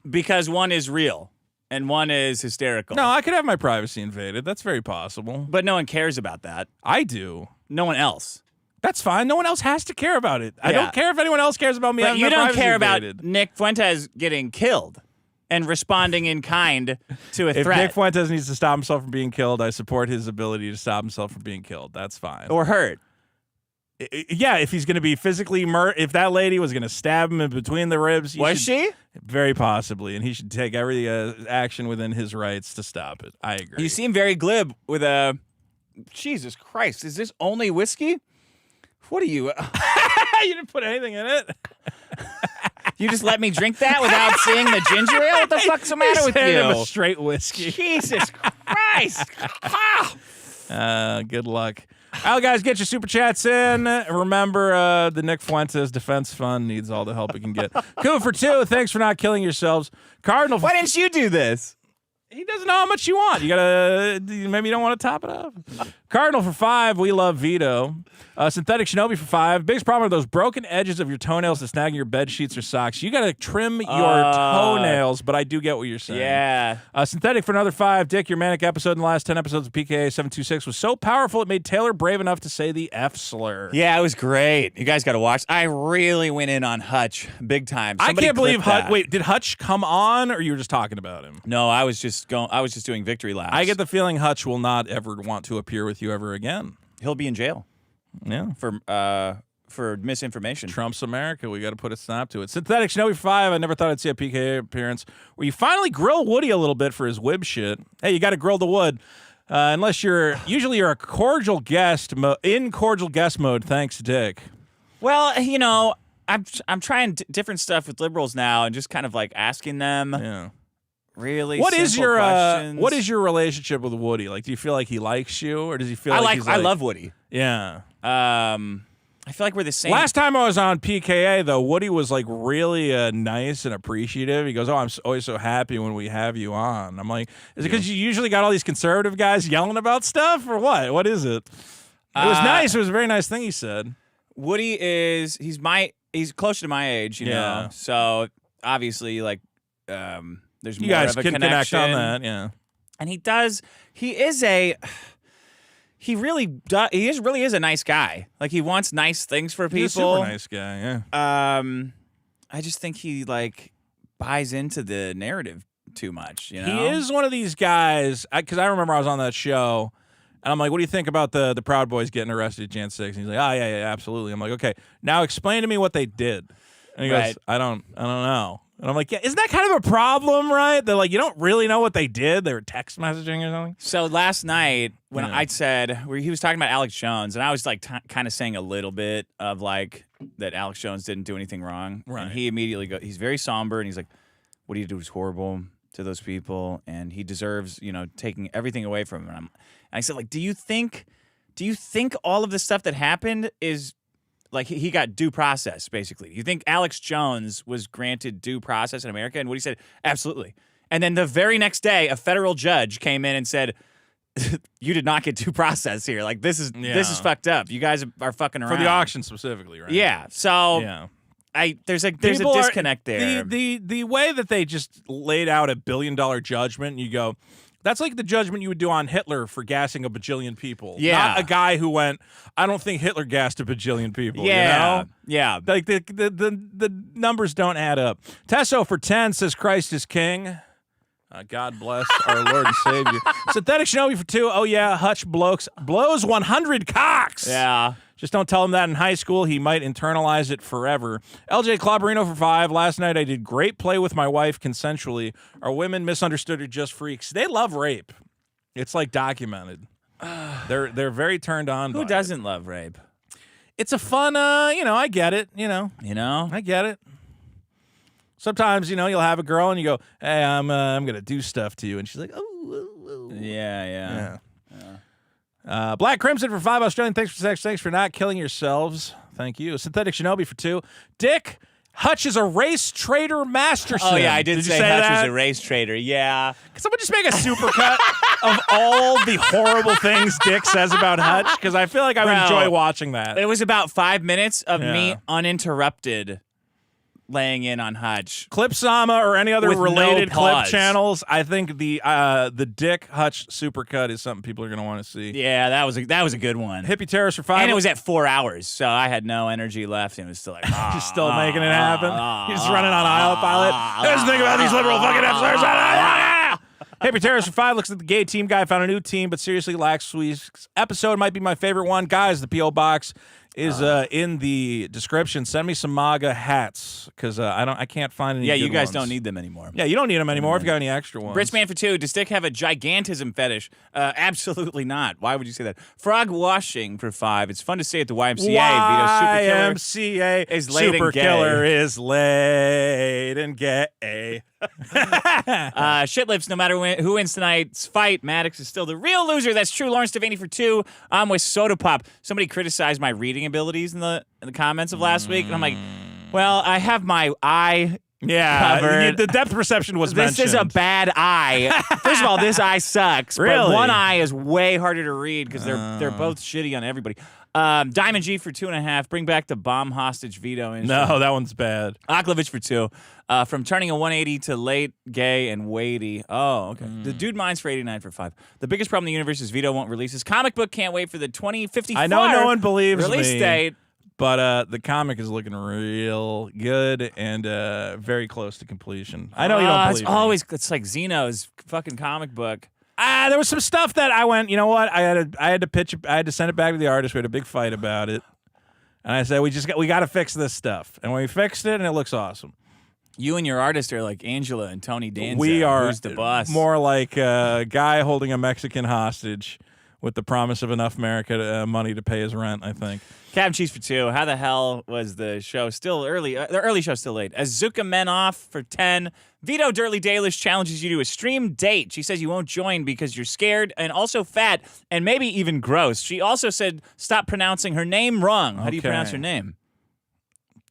Because one is real, and one is hysterical. No, I could have my privacy invaded. That's very possible. But no one cares about that. I do. No one else. That's fine. No one else has to care about it. I don't care if anyone else cares about me. But having you my don't privacy care invaded. about Nick Fuentes getting killed and responding in kind to a If threat. Nick Fuentes needs to stop himself from being killed, I support his ability to stop himself from being killed. That's fine. Or hurt. Yeah, if he's going to be physically if that lady was going to stab him in between the ribs. Was she? Very possibly, and he should take every action within his rights to stop it. I agree. You seem very glib with a... Jesus Christ, is this only whiskey? What are you... You didn't put anything in it. You just let me drink that without seeing the ginger ale? What the fuck's the matter with Handed him you? a straight whiskey. Jesus Christ. Good luck. All right, guys, get your super chats in. Remember, the Nick Fuentes Defense Fund needs all the help it can get. Coup for 2. Thanks for not killing yourselves. Cardinal. Why didn't you do this? He doesn't know how much you want. You gotta. Maybe you don't want to top it up. Cardinal for 5. We love Vito. Synthetic Shinobi for 5. Biggest problem are those broken edges of your toenails that snag in your bed sheets or socks. You gotta trim your toenails, but I do get what you're saying. Yeah. Synthetic for another 5. Dick, your manic episode in the last 10 episodes of PKA 726 was so powerful it made Taylor brave enough to say the F slur. Yeah, it was great. You guys got to watch. I really went in on Hutch big time. I Somebody can't believe clip that. Hutch. Wait, did Hutch come on, or you were just talking about him? No, I was just doing victory laps. I get the feeling Hutch will not ever want to appear with you ever again. He'll be in jail. Yeah. For misinformation. Trump's America. We got to put a stop to it. Synthetic Shinobi 5. I never thought I'd see a PKA appearance where you finally grill Woody a little bit for his wib shit. Hey, you got to grill the wood. Unless you're a cordial guest in cordial guest mode. Thanks, Dick. Well, you know, I'm trying different stuff with liberals now and just kind of like asking them really What is simple your questions. what is your relationship with Woody? Like, do you feel like he likes you, or does he feel like he's I love Woody. Yeah. I feel like we're the same. Last time I was on PKA, though, Woody was like really nice and appreciative. He goes, "Oh, I'm always so happy when we have you on." I'm like, "Is it because you usually got all these conservative guys yelling about stuff, or what? What is it?" It was nice. It was a very nice thing he said. Woody he's closer to my age, you know. So obviously, like, there's You more guys of a can connect connection. on that, yeah. And he really is a nice guy. Like, he wants nice things for people. He's a super nice guy, yeah. I just think he like buys into the narrative too much. You know, He is one of these guys, because I remember I was on that show, and I'm like, "What do you think about the Proud Boys getting arrested at Jan 6?" And he's like, "Oh, yeah, absolutely." I'm like, "Okay, now explain to me what they did." And he goes, "I don't know." And I'm like, "Yeah, isn't that kind of a problem, right? They're like, you don't really know what they did. They were text messaging or something." So last night when I said where he was talking about Alex Jones, and I was like kind of saying a little bit of like that Alex Jones didn't do anything wrong, right? And he immediately he's very somber, and he's like, "What he did was horrible to those people, and he deserves, taking everything away from him." And I said, like, do you think all of the stuff that happened is like he got due process, basically? You think Alex Jones was granted due process in America? And Woody said, absolutely. And then the very next day, a federal judge came in and said, you did not get due process here. Like, this is fucked up. You guys are fucking around. For the auction specifically, right? Yeah. So there's a disconnect there. The way that they just laid out $1 billion judgment, you go, that's like the judgment you would do on Hitler for gassing a bajillion people. Yeah. Not a guy who went, "I don't think Hitler gassed a bajillion people." Yeah. You know? Yeah. Like the numbers don't add up. Tesso for 10 says Christ is king. God bless our Lord and Savior. Synthetic Shinobi for 2. Oh yeah, Hutch blows 100 cocks. Yeah. Just don't tell him that in high school. He might internalize it forever. LJ Clabarino for 5. Last night I did great play with my wife consensually. Are women misunderstood or just freaks? They love rape. It's like documented. They're very turned on. Who doesn't love rape? It's a fun, I get it. I get it. Sometimes, you'll have a girl and you go, "Hey, I'm gonna do stuff to you," and she's like, "Oh, Yeah. Black Crimson for 5. Australian, thanks for sex. Thanks for not killing yourselves. Thank you. Synthetic Shinobi for 2. Dick, Hutch is a race trader Masterson. Oh yeah, I did say Hutch that? was a race trader. Yeah. Can someone just make a supercut of all the horrible things Dick says about Hutch? Because I feel like I would enjoy watching that. It was about 5 minutes of me uninterrupted laying in on Hutch. Clipsama or any other With related no clip pause. channels, I think the Dick Hutch supercut is something people are going to want to see. Yeah, that was a good one. Hippie Terrorist for 5. And it was at 4 hours, so I had no energy left, and it was still like, You're still making it happen. You're just running on autopilot. Let's think about these liberal fucking episodes. Hippie Terrorist for 5 looks like the gay team guy found a new team, but seriously, last week's episode might be my favorite one. Guys, the P.O. Box is in the description. Send me some MAGA hats because I can't find any. Yeah, good you guys ones. don't need them anymore. Yeah, you don't need them anymore if you got any extra ones. Britzman for 2. Does Dick have a gigantism fetish? Absolutely not. Why would you say that? Frog washing for 5. It's fun to say at the YMCA. Vito's super killer YMCA is late super and gay. killer is late and gay. Shit lips, no matter who wins tonight's fight, Maddox is still the real loser. That's true. Lawrence Devaney for 2. I'm with Soda Pop. Somebody criticized my reading abilities in the comments of last week, and I'm like, well, I have my eye covered. The depth perception was This is a mentioned. bad eye. First of all, this eye sucks. Really? But one eye is way harder to read because they're both shitty on everybody. Diamond G for 2.5. Bring back the bomb hostage Vito. No, that one's bad. Aklovich for 2. From turning a 180 to late, gay, and weighty. Oh, okay. The Dude Minds for 89 for 5. The biggest problem in the universe is Vito won't release his comic book. Can't wait for the 2054 I know no one believes release me, date. but the comic is looking real good and very close to completion. I know you don't believe me. It's like Zeno's fucking comic book. There was some stuff that I went, you know what? I had to send it back to the artist. We had a big fight about it. And I said, we got to fix this stuff. And we fixed it, and it looks awesome. You and your artist are like Angela and Tony Danza. We are Who's the boss? more like a guy holding a Mexican hostage with the promise of enough money to pay his rent, I think. Captain Cheese for 2. How the hell was the show still early? The early show still late. Azuka Men off for 10. Vito Dirty Dalish challenges you to a stream date. She says you won't join because you're scared and also fat and maybe even gross. She also said stop pronouncing her name wrong. How do you pronounce her name?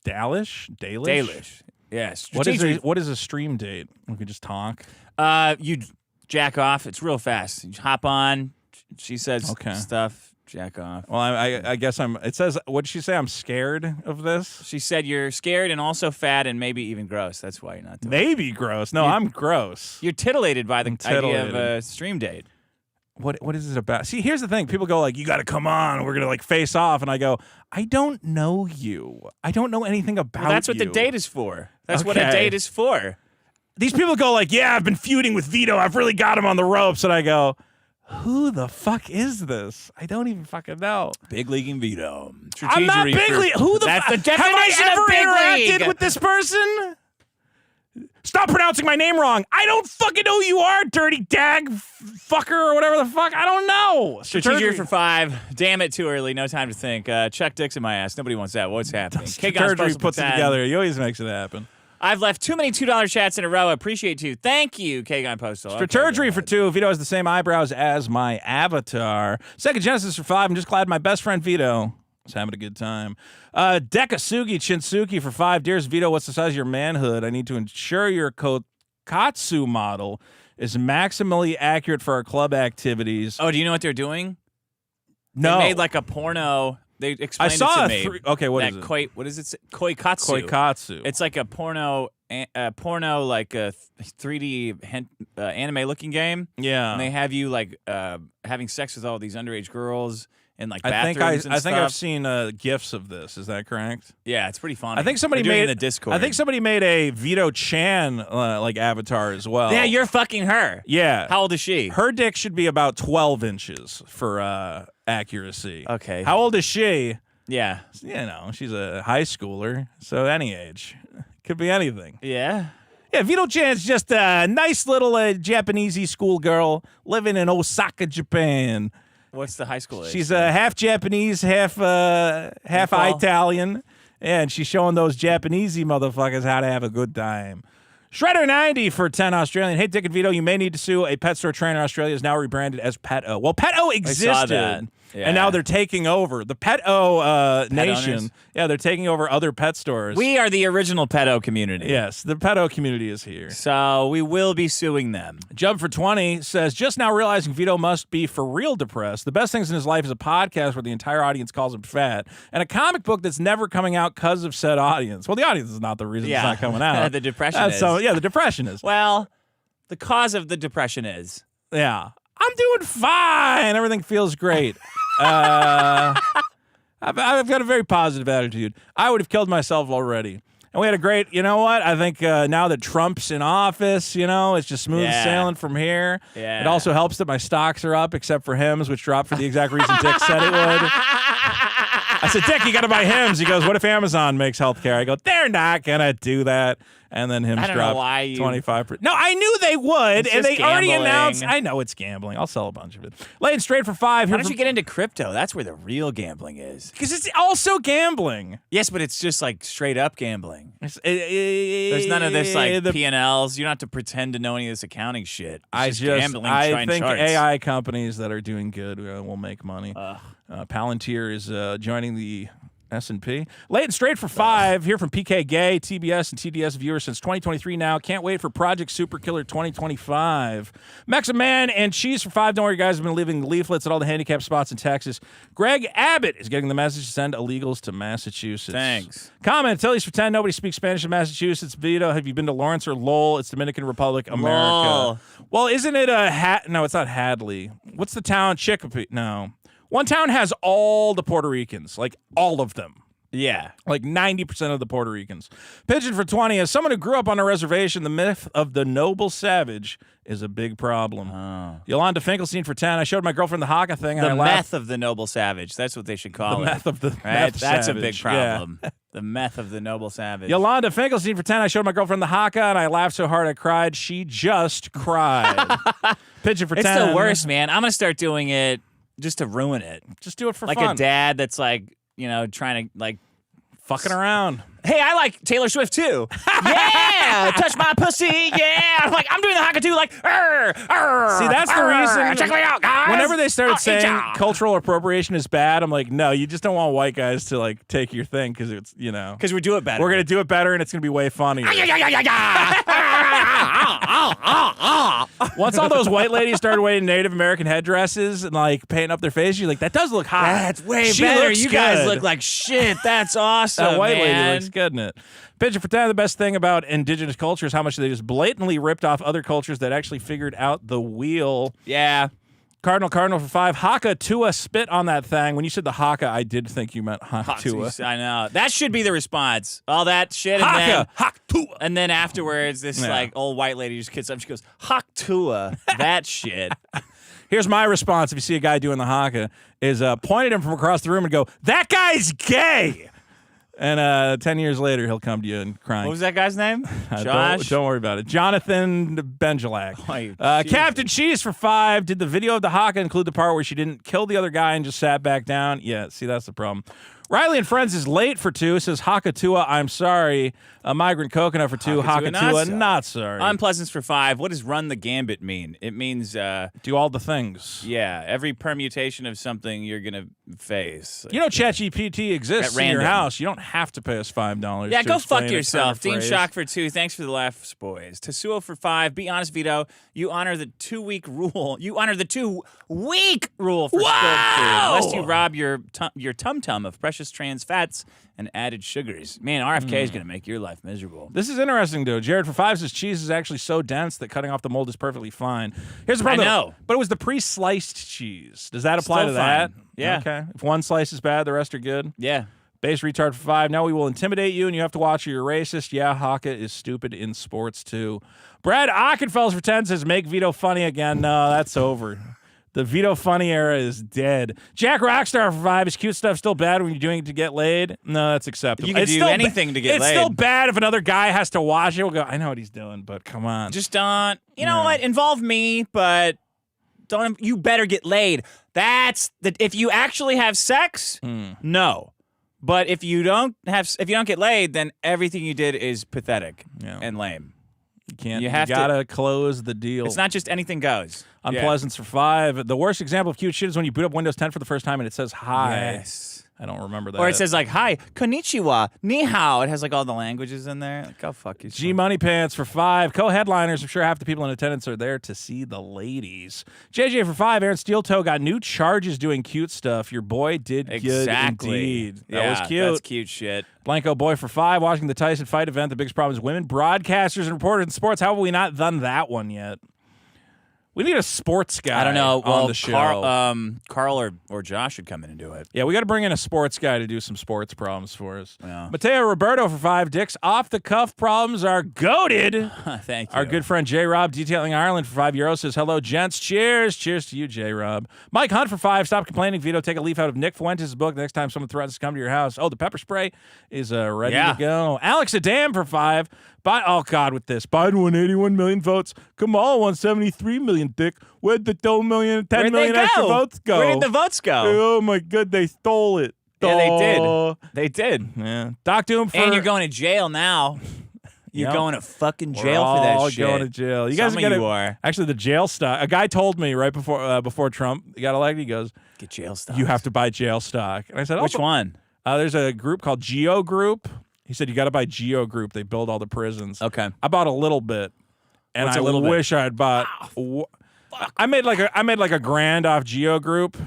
Dalish? Dalish. Yes. What is a stream date? We could just talk. You jack off. It's real fast. You hop on. She says stuff. Jack off. Well, I guess it says, what did she say? I'm scared of this? She said you're scared and also fat and maybe even gross. That's why you're not doing it. Maybe gross. No, I'm gross. You're titillated by the idea of a stream date. What is it about? See, here's the thing. People go like, you got to come on. We're going to like face off. And I go, I don't know you. I don't know anything about you. That's what the date is for. That's what a date is for. These people go like, yeah, I've been feuding with Vito. I've really got him on the ropes. And I go, who the fuck is this? I don't even fucking know. Big Leaguing Vito. I'm not Big League. Who the fuck? That's the definition have I ever of Big interacted League with this person? Stop pronouncing my name wrong. I don't fucking know who you are, dirty dag fucker or whatever the fuck. I don't know. Strategic for 5. Damn it, too early. No time to think. Chuck dicks in my ass. Nobody wants that. What's happening? Strategy puts it together. He always makes it happen. I've left too many $2 chats in a row. I appreciate you. Thank you, Kagon Postal. Strategy for 2. Vito has the same eyebrows as my avatar. Second Genesis for 5. I'm just glad my best friend Vito is having a good time. Dekasugi Chinsuki for 5. Dearest Vito, what's the size of your manhood? I need to ensure your Kokatsu model is maximally accurate for our club activities. Oh, do you know what they're doing? No. They made like a porno. They explained it to me. Okay, what is it? What is it? Koikatsu. Koikatsu. It's like a porno like a 3D anime looking game. Yeah. And they have you like having sex with all these underage girls in like bathrooms and stuff. I think I've seen GIFs of this. Is that correct? Yeah, it's pretty funny. I think somebody They're doing made it in the Discord. I think somebody made a Vito Chan like avatar as well. Yeah, you're fucking her. Yeah. How old is she? Her dick should be about 12 inches for accuracy. Okay. How old is she? Yeah. You know, she's a high schooler, so any age. Could be anything. Yeah. Yeah, Vito Chan's just a nice little Japanesey schoolgirl living in Osaka, Japan. What's the high school age? She's half Japanese, half Italian, and she's showing those Japanesey motherfuckers how to have a good time. Shredder 90 for 10 Australian. Hey, Dick and Vito, you may need to sue. A pet store trainer in Australia is now rebranded as Pet-O. Well, Pet-O existed, I saw that. Yeah. and now they're taking over. The Pet-O nation, owners? yeah, they're taking over other pet stores. We are the original Pet-O community. Yes, the Pet-O community is here. So we will be suing them. Jump for 20 says, just now realizing Vito must be for real depressed. The best things in his life is a podcast where the entire audience calls him fat, and a comic book that's never coming out because of said audience. Well, the audience is not the reason it's not coming out. The depression is. Yeah, the depression is. Well, the cause of the depression is. Yeah. I'm doing fine. Everything feels great. I've got a very positive attitude. I would have killed myself already. And we had a great, you know what? I think now that Trump's in office, you know, it's just smooth sailing from here. Yeah. It also helps that my stocks are up, except for Hims, which dropped for the exact reason Dick said it would. I said, Dick, you got to buy Hims. He goes, what if Amazon makes healthcare? I go, they're not going to do that. And then Hims dropped 25%. No, I knew they would, and they already announced. I know it's gambling. I'll sell a bunch of it. Laying straight for 5. Why don't you get into crypto? That's where the real gambling is. Because it's also gambling. Yes, but it's just like straight up gambling. There's none of this like P&Ls. You don't have to pretend to know any of this accounting shit. I think charts. AI companies that are doing good will make money. Palantir is joining the S&P. Late and straight for 5 here from PK Gay, TBS and TDS viewers since 2023 now. Can't wait for Project Super Killer 2025. Meximan and Cheese for 5. Don't worry, guys. I've been leaving leaflets at all the handicap spots in Texas. Greg Abbott is getting the message to send illegals to Massachusetts. Thanks. Comment, Tilly's for 10. Nobody speaks Spanish in Massachusetts. Vito, have you been to Lawrence or Lowell? It's Dominican Republic, America. Lowell. Well, isn't it No, it's not Hadley. What's the town? Chicopee? No. One town has all the Puerto Ricans, like all of them. Yeah. Like 90% of the Puerto Ricans. Pigeon for 20. As someone who grew up on a reservation, the myth of the noble savage is a big problem. Yolanda Finkelstein for 10. I showed my girlfriend the Haka thing. The meth of the noble savage. That's what they should call it. The meth of the right? meth That's savage. a big problem. Yeah. The meth of the noble savage. Yolanda Finkelstein for 10. I showed my girlfriend the Haka, and I laughed so hard I cried. She just cried. Pigeon for 10. It's the worst, man. I'm going to start doing it just to ruin it. Just do it for like fun. a dad that's like, trying to like fucking around. Hey, I like Taylor Swift too. Yeah, touch my pussy. Yeah, I'm doing the Haka too. Like, see, that's the reason. Check me out, guys. Whenever they started saying ya. cultural appropriation is bad, I'm like, no, you just don't want white guys to like take your thing because it's because we do it better. We're gonna do it better and it's gonna be way funnier. Once all those white ladies started wearing Native American headdresses and like painting up their faces, you're like, that does look hot. That's way She better. looks You guys good. look like shit. That's awesome. That white lady man. looks good in it. Pigeon for 10, the best thing about indigenous culture is how much they just blatantly ripped off other cultures that actually figured out the wheel. Yeah. Cardinal for 5. Haka Tuah spit on that thing. When you said the Haka, I did think you meant Haka Tuah. I know. That should be the response. All that shit. Haka, Haka Tuah. And then afterwards, this like old white lady just gets up. She goes, Haka Tuah. That shit. Here's my response if you see a guy doing the Haka, is point at him from across the room and go, that guy's gay! And 10 years later, he'll come to you and crying. What was that guy's name? Josh? Don't worry about it. Jonathan Benjelak. Oh, Captain Cheese for 5. Did the video of the Haka include the part where she didn't kill the other guy and just sat back down? Yeah, see, that's the problem. Riley and Friends is late for 2. Says Haka Tuah, I'm sorry. Migrant Coconut for 2. Haka Tuah, not sorry. Unpleasants for 5. What does run the gambit mean? It means do all the things. Yeah, every permutation of something you're gonna face. ChatGPT exists in your house. You don't have to pay us $5. Yeah, to go explain fuck a yourself. turn of Dean phrase. Shock for 2. Thanks for the laughs, boys. Tetsuo for 5. Be honest, Vito. You honor the 2-week rule. You honor the 2-week rule for spilled food, unless you rob your tum-tum of precious trans fats and added sugars. Man, RFK is going to make your life miserable. This is interesting, though. Jared for 5 says cheese is actually so dense that cutting off the mold is perfectly fine. Here's the problem. I know. But it was the pre-sliced cheese. Does that apply Still to that? fine. Yeah. Okay. If one slice is bad, the rest are good? Yeah. Base retard for 5. Now we will intimidate you, and you have to watch or you're racist. Yeah, Haka is stupid in sports, too. Brad Ockenfels for 10 says make Vito funny again. No, that's over. The Vito funny era is dead. Jack Rockstar for 5. Is cute stuff still bad when you're doing it to get laid? No, that's acceptable. You can It's do still anything to get It's laid. still bad if another guy has to watch it. We'll go, I know what he's doing, but come on. Just don't. You know what? Involve me, but don't. You better get laid. That's the. If you actually have sex, no. But if you don't get laid, then everything you did is pathetic and lame. You can't. You have gotta close the deal. It's not just anything goes. Unpleasants for 5. The worst example of cute shit is when you boot up Windows 10 for the first time and it says hi. Yes. I don't remember that. Or it says like, hi, konnichiwa, ni hao. It has like all the languages in there. Like, go fuck yourself. G Money Pants for 5. Co-headliners. I'm sure half the people in attendance are there to see the ladies. JJ for 5. Aaron Steeltoe got new charges doing cute stuff. Your boy did good indeed. That was cute. That's cute shit. Blanco Boy for 5. Watching the Tyson fight event. The biggest problem is women broadcasters and reporters in sports. How have we not done that one yet? We need a sports guy I don't know. on the show. Carl or Josh should come in and do it. Yeah, we got to bring in a sports guy to do some sports problems for us. Yeah. Mateo Roberto for 5. Dick's off-the-cuff problems are goated. Thank you. Our good friend J-Rob, Detailing Ireland for €5, says, hello, gents. Cheers. Cheers to you, J-Rob. Mike Hunt for 5. Stop complaining, Vito. Take a leaf out of Nick Fuentes' book the next time someone threatens to come to your house. Oh, the pepper spray is ready to go. Alex Adam for 5. Oh, God, with this. Biden won 81 million votes. Kamala won 73 million, Dick. Where'd the 10 million extra votes go? Where did the votes go? Oh, my God, they stole it. Yeah, they did. They did. Yeah. Doc Doom for... And you're going to jail now. You're going to fucking jail for that all shit. Going to jail. You guys Some are of gonna, you are. Actually, the jail stock. A guy told me right before Trump got elected. He goes, "Get jail stock. You have to buy jail stock." And I said, "Which one?" There's a group called Geo Group. He said, "You got to buy Geo Group. They build all the prisons." Okay. I bought a little bit, and What's I a little wish I had bought. I made like a grand off Geo Group.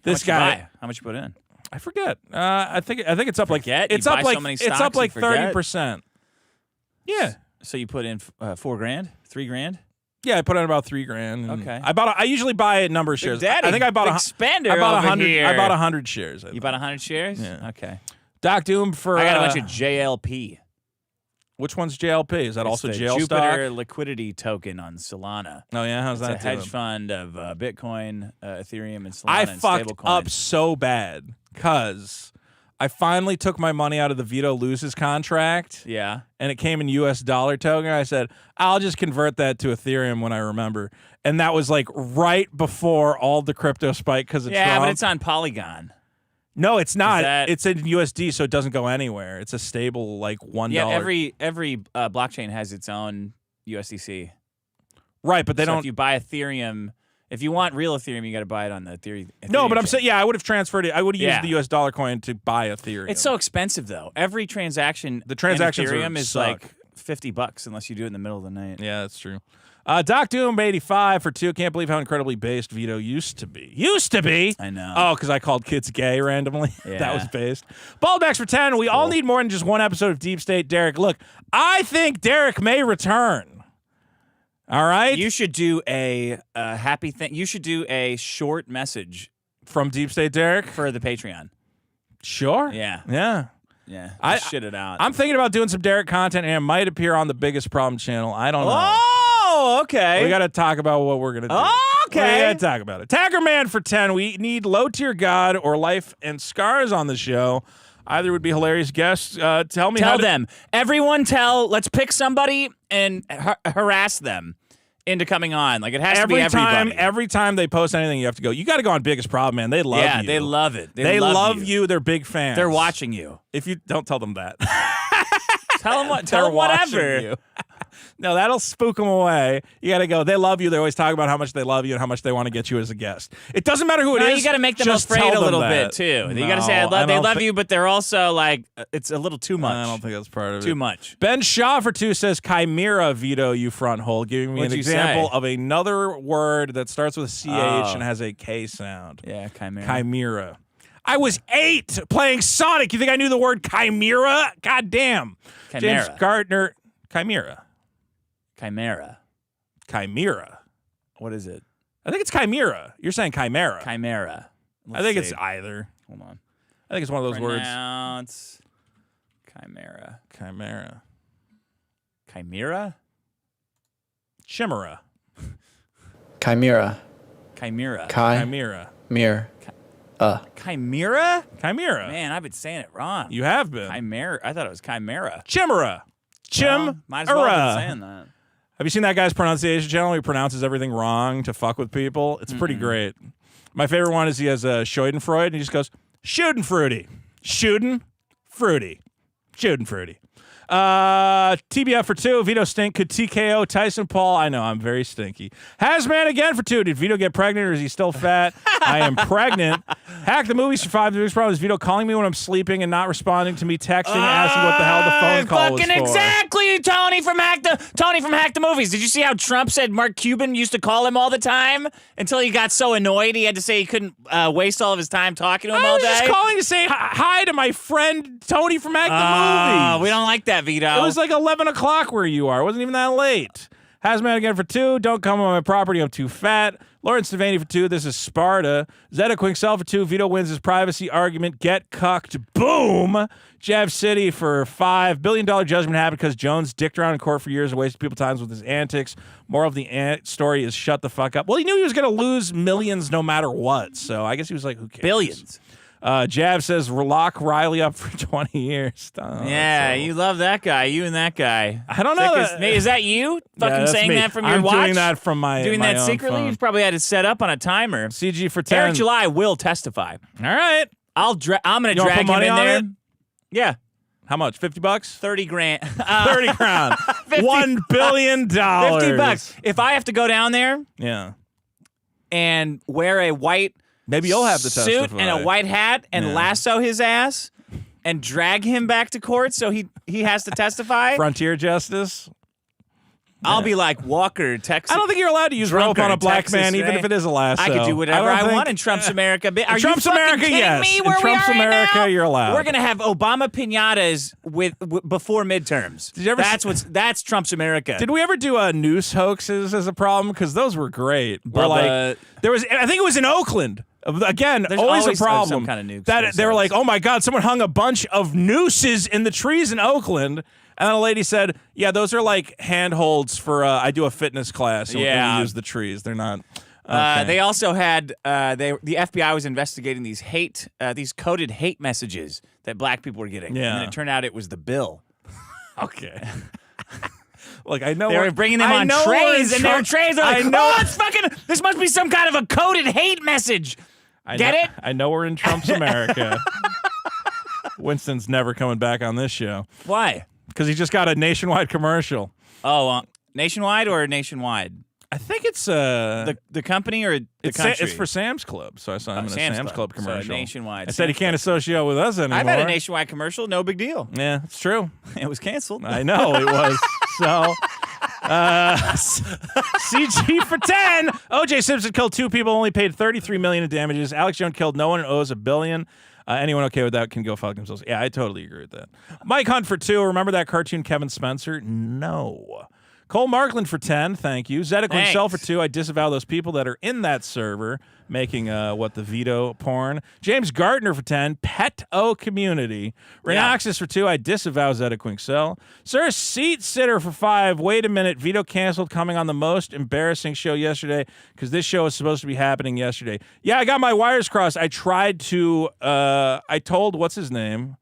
This guy. How much you put in? I forget. I think it's up like it's up like it's up like 30%. Yeah. So you put in $4,000, $3,000. Yeah, I put in about $3,000. Okay. I usually buy a number of shares. Daddy, I think I bought big spender I bought over 100. here. I bought 100 shares. You bought 100 shares? Yeah. Okay. Doc Doom for. I got a bunch of JLP. Which one's JLP? Is that also the jail Jupiter stock? liquidity token on Solana. Oh yeah, how's It's that? a hedge doing? fund of Bitcoin, Ethereum, and Solana. I and fucked stablecoin. up so bad because I finally took my money out of the Vito loses contract. Yeah. And it came in US dollar token. I said, I'll just convert that to Ethereum when I remember. And that was like right before all the crypto spike because of Trump. Yeah, but it's on Polygon. No, it's not. That... It's in USD, so it doesn't go anywhere. It's a stable, like $1. Yeah, every blockchain has its own USDC. Right, but they don't. If you buy Ethereum, if you want real Ethereum, you got to buy it on the Ethereum. No, but I'm chain. saying, I would have transferred it. I would have used the US dollar coin to buy Ethereum. It's so expensive though. Every transaction, the transactions in Ethereum is suck. like $50 unless you do it in the middle of the night. Yeah, that's true. Doc Doom 85 for 2. Can't believe how incredibly based Vito used to be. Used to be. I know. Oh, because I called kids gay randomly. Yeah. That was based. Baldbacks for 10. We all need more than just one episode of Deep State Derek. Look, I think Derek may return. All right? You should do a happy thing. You should do a short message from Deep State Derek for the Patreon. Sure. Yeah. Yeah. Yeah. I shit it out. I'm thinking about doing some Derek content, and it might appear on the Biggest Problem channel. I don't know. Oh, okay. We got to talk about what we're going to do. Okay. We got to talk about it. Tagger Man for 10. We need Low Tier God or Life and Scars on the show. Either would be hilarious guests. Tell them. Everyone let's pick somebody and harass them into coming on. Like, it has to be everybody. Every time they post anything, you have to go, you got to go on Biggest Problem, man. They love you. Yeah, they love it. They love you. They're big fans. They're watching you. If you don't tell them that. Tell them whatever. You. No, that'll spook them away. You got to go. They love you. They always talk about how much they love you and how much they want to get you as a guest. It doesn't matter who it is. You got to make them just afraid tell a little them bit that. too. No, You got to say they love you, but they're also like it's a little too much. I don't think that's part of it. Too much. Ben Shaw for 2 says Chimera, Vito, you front hole, giving me What'd an you example say? of another word that starts with a CH and has a K sound. Yeah, chimera. Chimera. I was 8 playing Sonic. You think I knew the word chimera? God damn. Chimera. James Gardner. Chimera. Chimera. Chimera. What is it? I think it's chimera. You're saying chimera. Chimera. I think it's either. Hold on. I think it's one of those words. Pronounce chimera. Chimera. Chimera? Chimera. Chimera. Chimera. Chimera. Mirror. Chimera? Chimera. Man, I've been saying it wrong. You have been. Chimera. I thought it was chimera. Chimera. Might as well have been saying that. Have you seen that guy's pronunciation channel? He pronounces everything wrong to fuck with people. It's pretty great. My favorite one is he has a Schadenfreude, and he just goes, Schadenfreude. Schadenfreude. Schadenfreude. TBF for 2. Vito stink. Could TKO Tyson Paul? I know, I'm very stinky. Hazman again for 2. Did Vito get pregnant or is he still fat? I am pregnant. Hack the movies for 5. The biggest problem is Vito calling me when I'm sleeping and not responding to me texting, asking what the hell the phone call was for. Fucking exactly, Tony from Hack the Movies. Did you see how Trump said Mark Cuban used to call him all the time until he got so annoyed he had to say he couldn't waste all of his time talking to him all day? I was just calling to say hi to my friend Tony from Hack the Movies. We don't like that, Vito. It was like 11 o'clock where you are. It wasn't even that late. Hazmat again for 2. Don't come on my property. I'm too fat. Lawrence Devaney for 2. This is Sparta. Zeta Quinkcell for 2. Vito wins his privacy argument. Get cucked. Boom. Jav City for 5. $1 billion judgment happened because Jones dicked around in court for years and wasted people's time with his antics. More of the story is shut the fuck up. Well, he knew he was going to lose millions no matter what. So I guess he was like, who cares? Billions. Jav says, lock Riley up for 20 years. Yeah, you love that guy. You and that guy. I don't know. Is that you fucking saying me. that from your I'm watch? doing that from my Doing my that own secretly? phone. You probably had it set up on a timer. CG for 10. Eric July will testify. All right. I'm going to You wanna drag put him money in on there. it? Yeah. How much? $50? 30 grand. 30 grand. 50 $1 billion. $50. If I have to go down there Yeah. and wear a white Maybe you'll have to suit testify. and a white hat and lasso his ass and drag him back to court so he has to testify, Frontier justice. I'll be like Walker, Texas. I don't think you're allowed to use rope on a black man, even if it is a lasso. I could do whatever I don't want think- in Trump's America. Are Trump's you fucking America, kidding yes. me? In Where Trump's we are right America, now? you're allowed. We're gonna have Obama pinatas before midterms. Did you ever That's Trump's America. Did we ever do noose hoaxes as a problem? Because those were great. Where, like, there was, I think it was in Oakland. Again, There's always a always problem. some kind of nuke That they were like, oh my God, someone hung a bunch of nooses in the trees in Oakland. And then a lady said, yeah, those are like handholds for, I do a fitness class. And we use the trees. They're not. They also had the FBI was investigating these coded hate messages that black people were getting. Yeah. And it turned out it was the bill. Okay. Look, I know They were bringing them on trays, and their trays are like, this must be some kind of a coded hate message. Get it? I know we're in Trump's America. Winston's never coming back on this show. Why? Because he just got a nationwide commercial. Oh, nationwide or nationwide? I think it's the company or the country? It's for Sam's Club, so I saw him in a Sam's Club commercial. So nationwide. I said he can't associate with us anymore. I've had a nationwide commercial, no big deal. Yeah, it's true. It was canceled. I know it was. So, CG for 10. O.J. Simpson killed 2 people, only paid $33 million in damages. Alex Jones killed no one and owes $1 billion. Anyone okay with that can go fuck themselves. Yeah, I totally agree with that. Mike Hunt for 2. Remember that cartoon Kevin Spencer? No. Cole Markland for 10. Thank you. Zedek Winsell for 2. I disavow those people that are in that server making the Vito porn. James Gardner for 10. Pet-O Community. Renoxus for 2. I disavow Zedek Winsell. Sir Seat Sitter for 5. Wait a minute. Vito canceled coming on the most embarrassing show yesterday because this show was supposed to be happening yesterday. Yeah, I got my wires crossed. I tried to I told what's his name?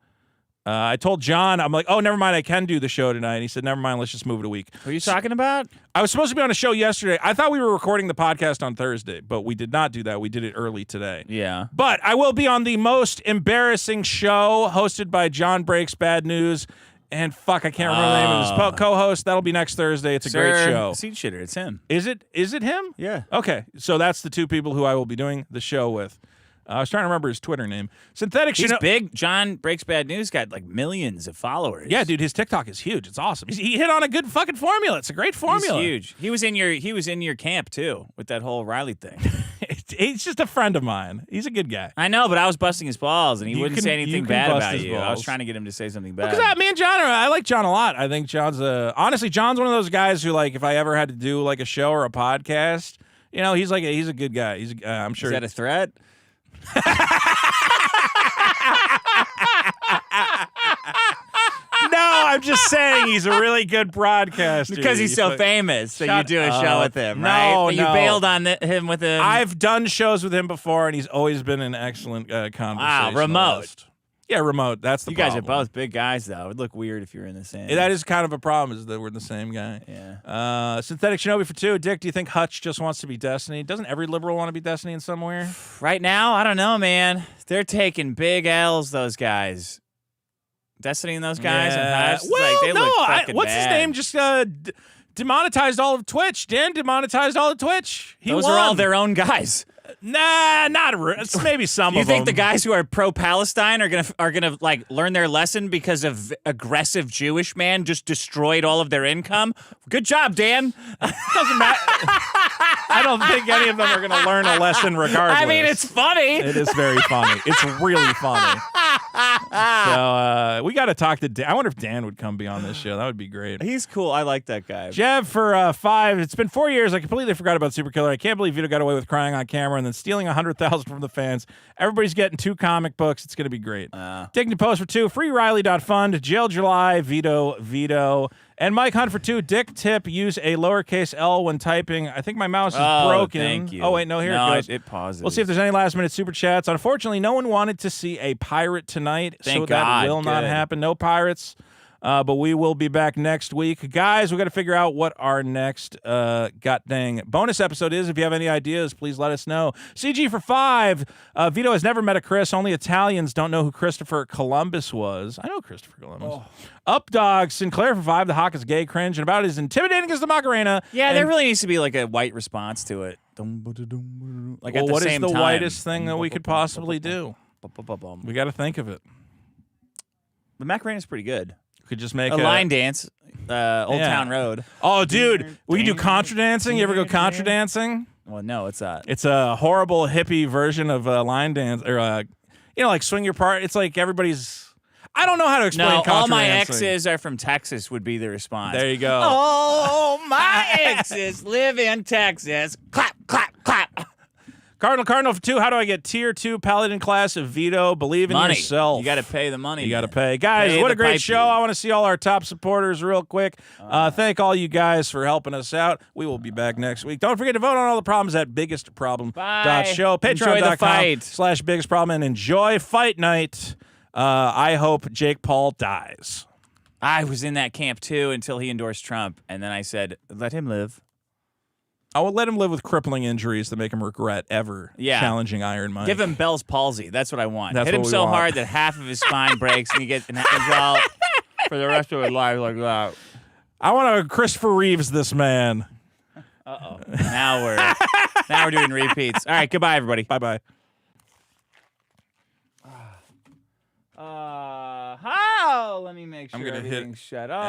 I told John, I'm like, oh, never mind, I can do the show tonight. And he said, never mind, let's just move it a week. What are you talking about? I was supposed to be on a show yesterday. I thought we were recording the podcast on Thursday, but we did not do that. We did it early today. Yeah. But I will be on the most embarrassing show hosted by John Breaks Bad News. And fuck, I can't remember the name of his co-host. That'll be next Thursday. It's a great show. Seat Shitter, it's him. Is it him? Yeah. Okay, so that's the 2 people who I will be doing the show with. I was trying to remember his Twitter name. Synthetic. He's big. John Breaks Bad News got like millions of followers. Yeah, dude, his TikTok is huge. It's awesome. He hit on a good fucking formula. It's a great formula. He's huge. He was in your camp too with that whole Riley thing. He's just a friend of mine. He's a good guy. I know, but I was busting his balls, and he wouldn't say anything bad about you. I was trying to get him to say something bad. Because me and John, I like John a lot. I think John's honestly, John's one of those guys who, like, if I ever had to do like a show or a podcast, he's a good guy. I'm sure. Is that a threat? No, I'm just saying he's a really good broadcaster. Because he's so famous that you do a show with him, right? No, but you bailed on him with him. I've done shows with him before, and he's always been an excellent conversationalist. Wow, remote. Yeah, remote. That's the problem. You guys are both big guys, though. It would look weird if you were in the same. That is kind of a problem, is that we're the same guy. Yeah. Synthetic Shinobi for 2. Dick, do you think Hutch just wants to be Destiny? Doesn't every liberal want to be Destiny in somewhere? Right now, I don't know, man. They're taking big L's, those guys. Destiny and those guys. Yeah. And Hutch, they look fucking what's bad. his name? Just demonetized all of Twitch. Dan demonetized all of Twitch. Those are all their own guys. Nah, maybe some of them. Do you think the guys who are pro-Palestine are gonna like learn their lesson because of aggressive Jewish man just destroyed all of their income? Good job, Dan. Doesn't matter. I don't think any of them are going to learn a lesson regardless. I mean, it's funny. It is very funny. It's really funny. So we got to talk to Dan. I wonder if Dan would come be on this show. That would be great. He's cool. I like that guy. Jeff for 5. It's been 4 years. I completely forgot about Super Killer. I can't believe Vito got away with crying on camera and then stealing $100,000 from the fans. Everybody's getting 2 comic books. It's going to be great. Taking the post for 2. FreeRiley.fund. Jail July. Vito. And Mike Hunt for 2. Dick tip, use a lowercase L when typing. I think my mouse is broken. Thank you. Oh, wait, no, here it goes. It pauses. We'll see if there's any last-minute super chats. Unfortunately, no one wanted to see a pirate tonight, Thank so God. that will not happen. No pirates. But we will be back next week. Guys, we got to figure out what our next dang bonus episode is. If you have any ideas, please let us know. CG for 5. Vito has never met a Chris. Only Italians don't know who Christopher Columbus was. I know Christopher Columbus. Updog Sinclair for 5. The Hawk is gay, cringe, and about as intimidating as the Macarena. Yeah, there really needs to be like a white response to it. Like at the what same is the time. whitest thing that we could possibly do? We got to think of it. The Macarena's pretty good. Could just make a line dance, Old Town Road. Oh, dude, we can do contra dancing. You ever go contra dancing? Well, no, it's that. It's a horrible hippie version of line dance, or like swing your part. It's like everybody's. I don't know how to explain. No, contra all my dancing. exes are from Texas. Would be the response. There you go. Oh, my exes live in Texas. Clap, clap, clap. Cardinal for 2. How do I get tier 2 Paladin class of Vito? Believe in Money. yourself. You got to pay the money. You got to man. pay. Guys, Pay what the a great pipe show. dude. I want to see all our top supporters real quick. Thank all you guys for helping us out. We will be back next week. Don't forget to vote on all the problems at biggestproblem.show. Enjoy the fight. Patreon.com/biggestproblem and enjoy fight night. I hope Jake Paul dies. I was in that camp too until he endorsed Trump, and then I said, "Let him live." I will let him live with crippling injuries that make him regret ever challenging Iron Mike. Give him Bell's palsy. That's what I want. That's Hit him what we so want. hard that half of his spine breaks, and he gets and he's out for the rest of his life like that. I want to Christopher Reeves this man. Uh-oh. Now we're doing repeats. All right, goodbye, everybody. Bye-bye. How? Let me make sure I'm gonna hit everything's shut up.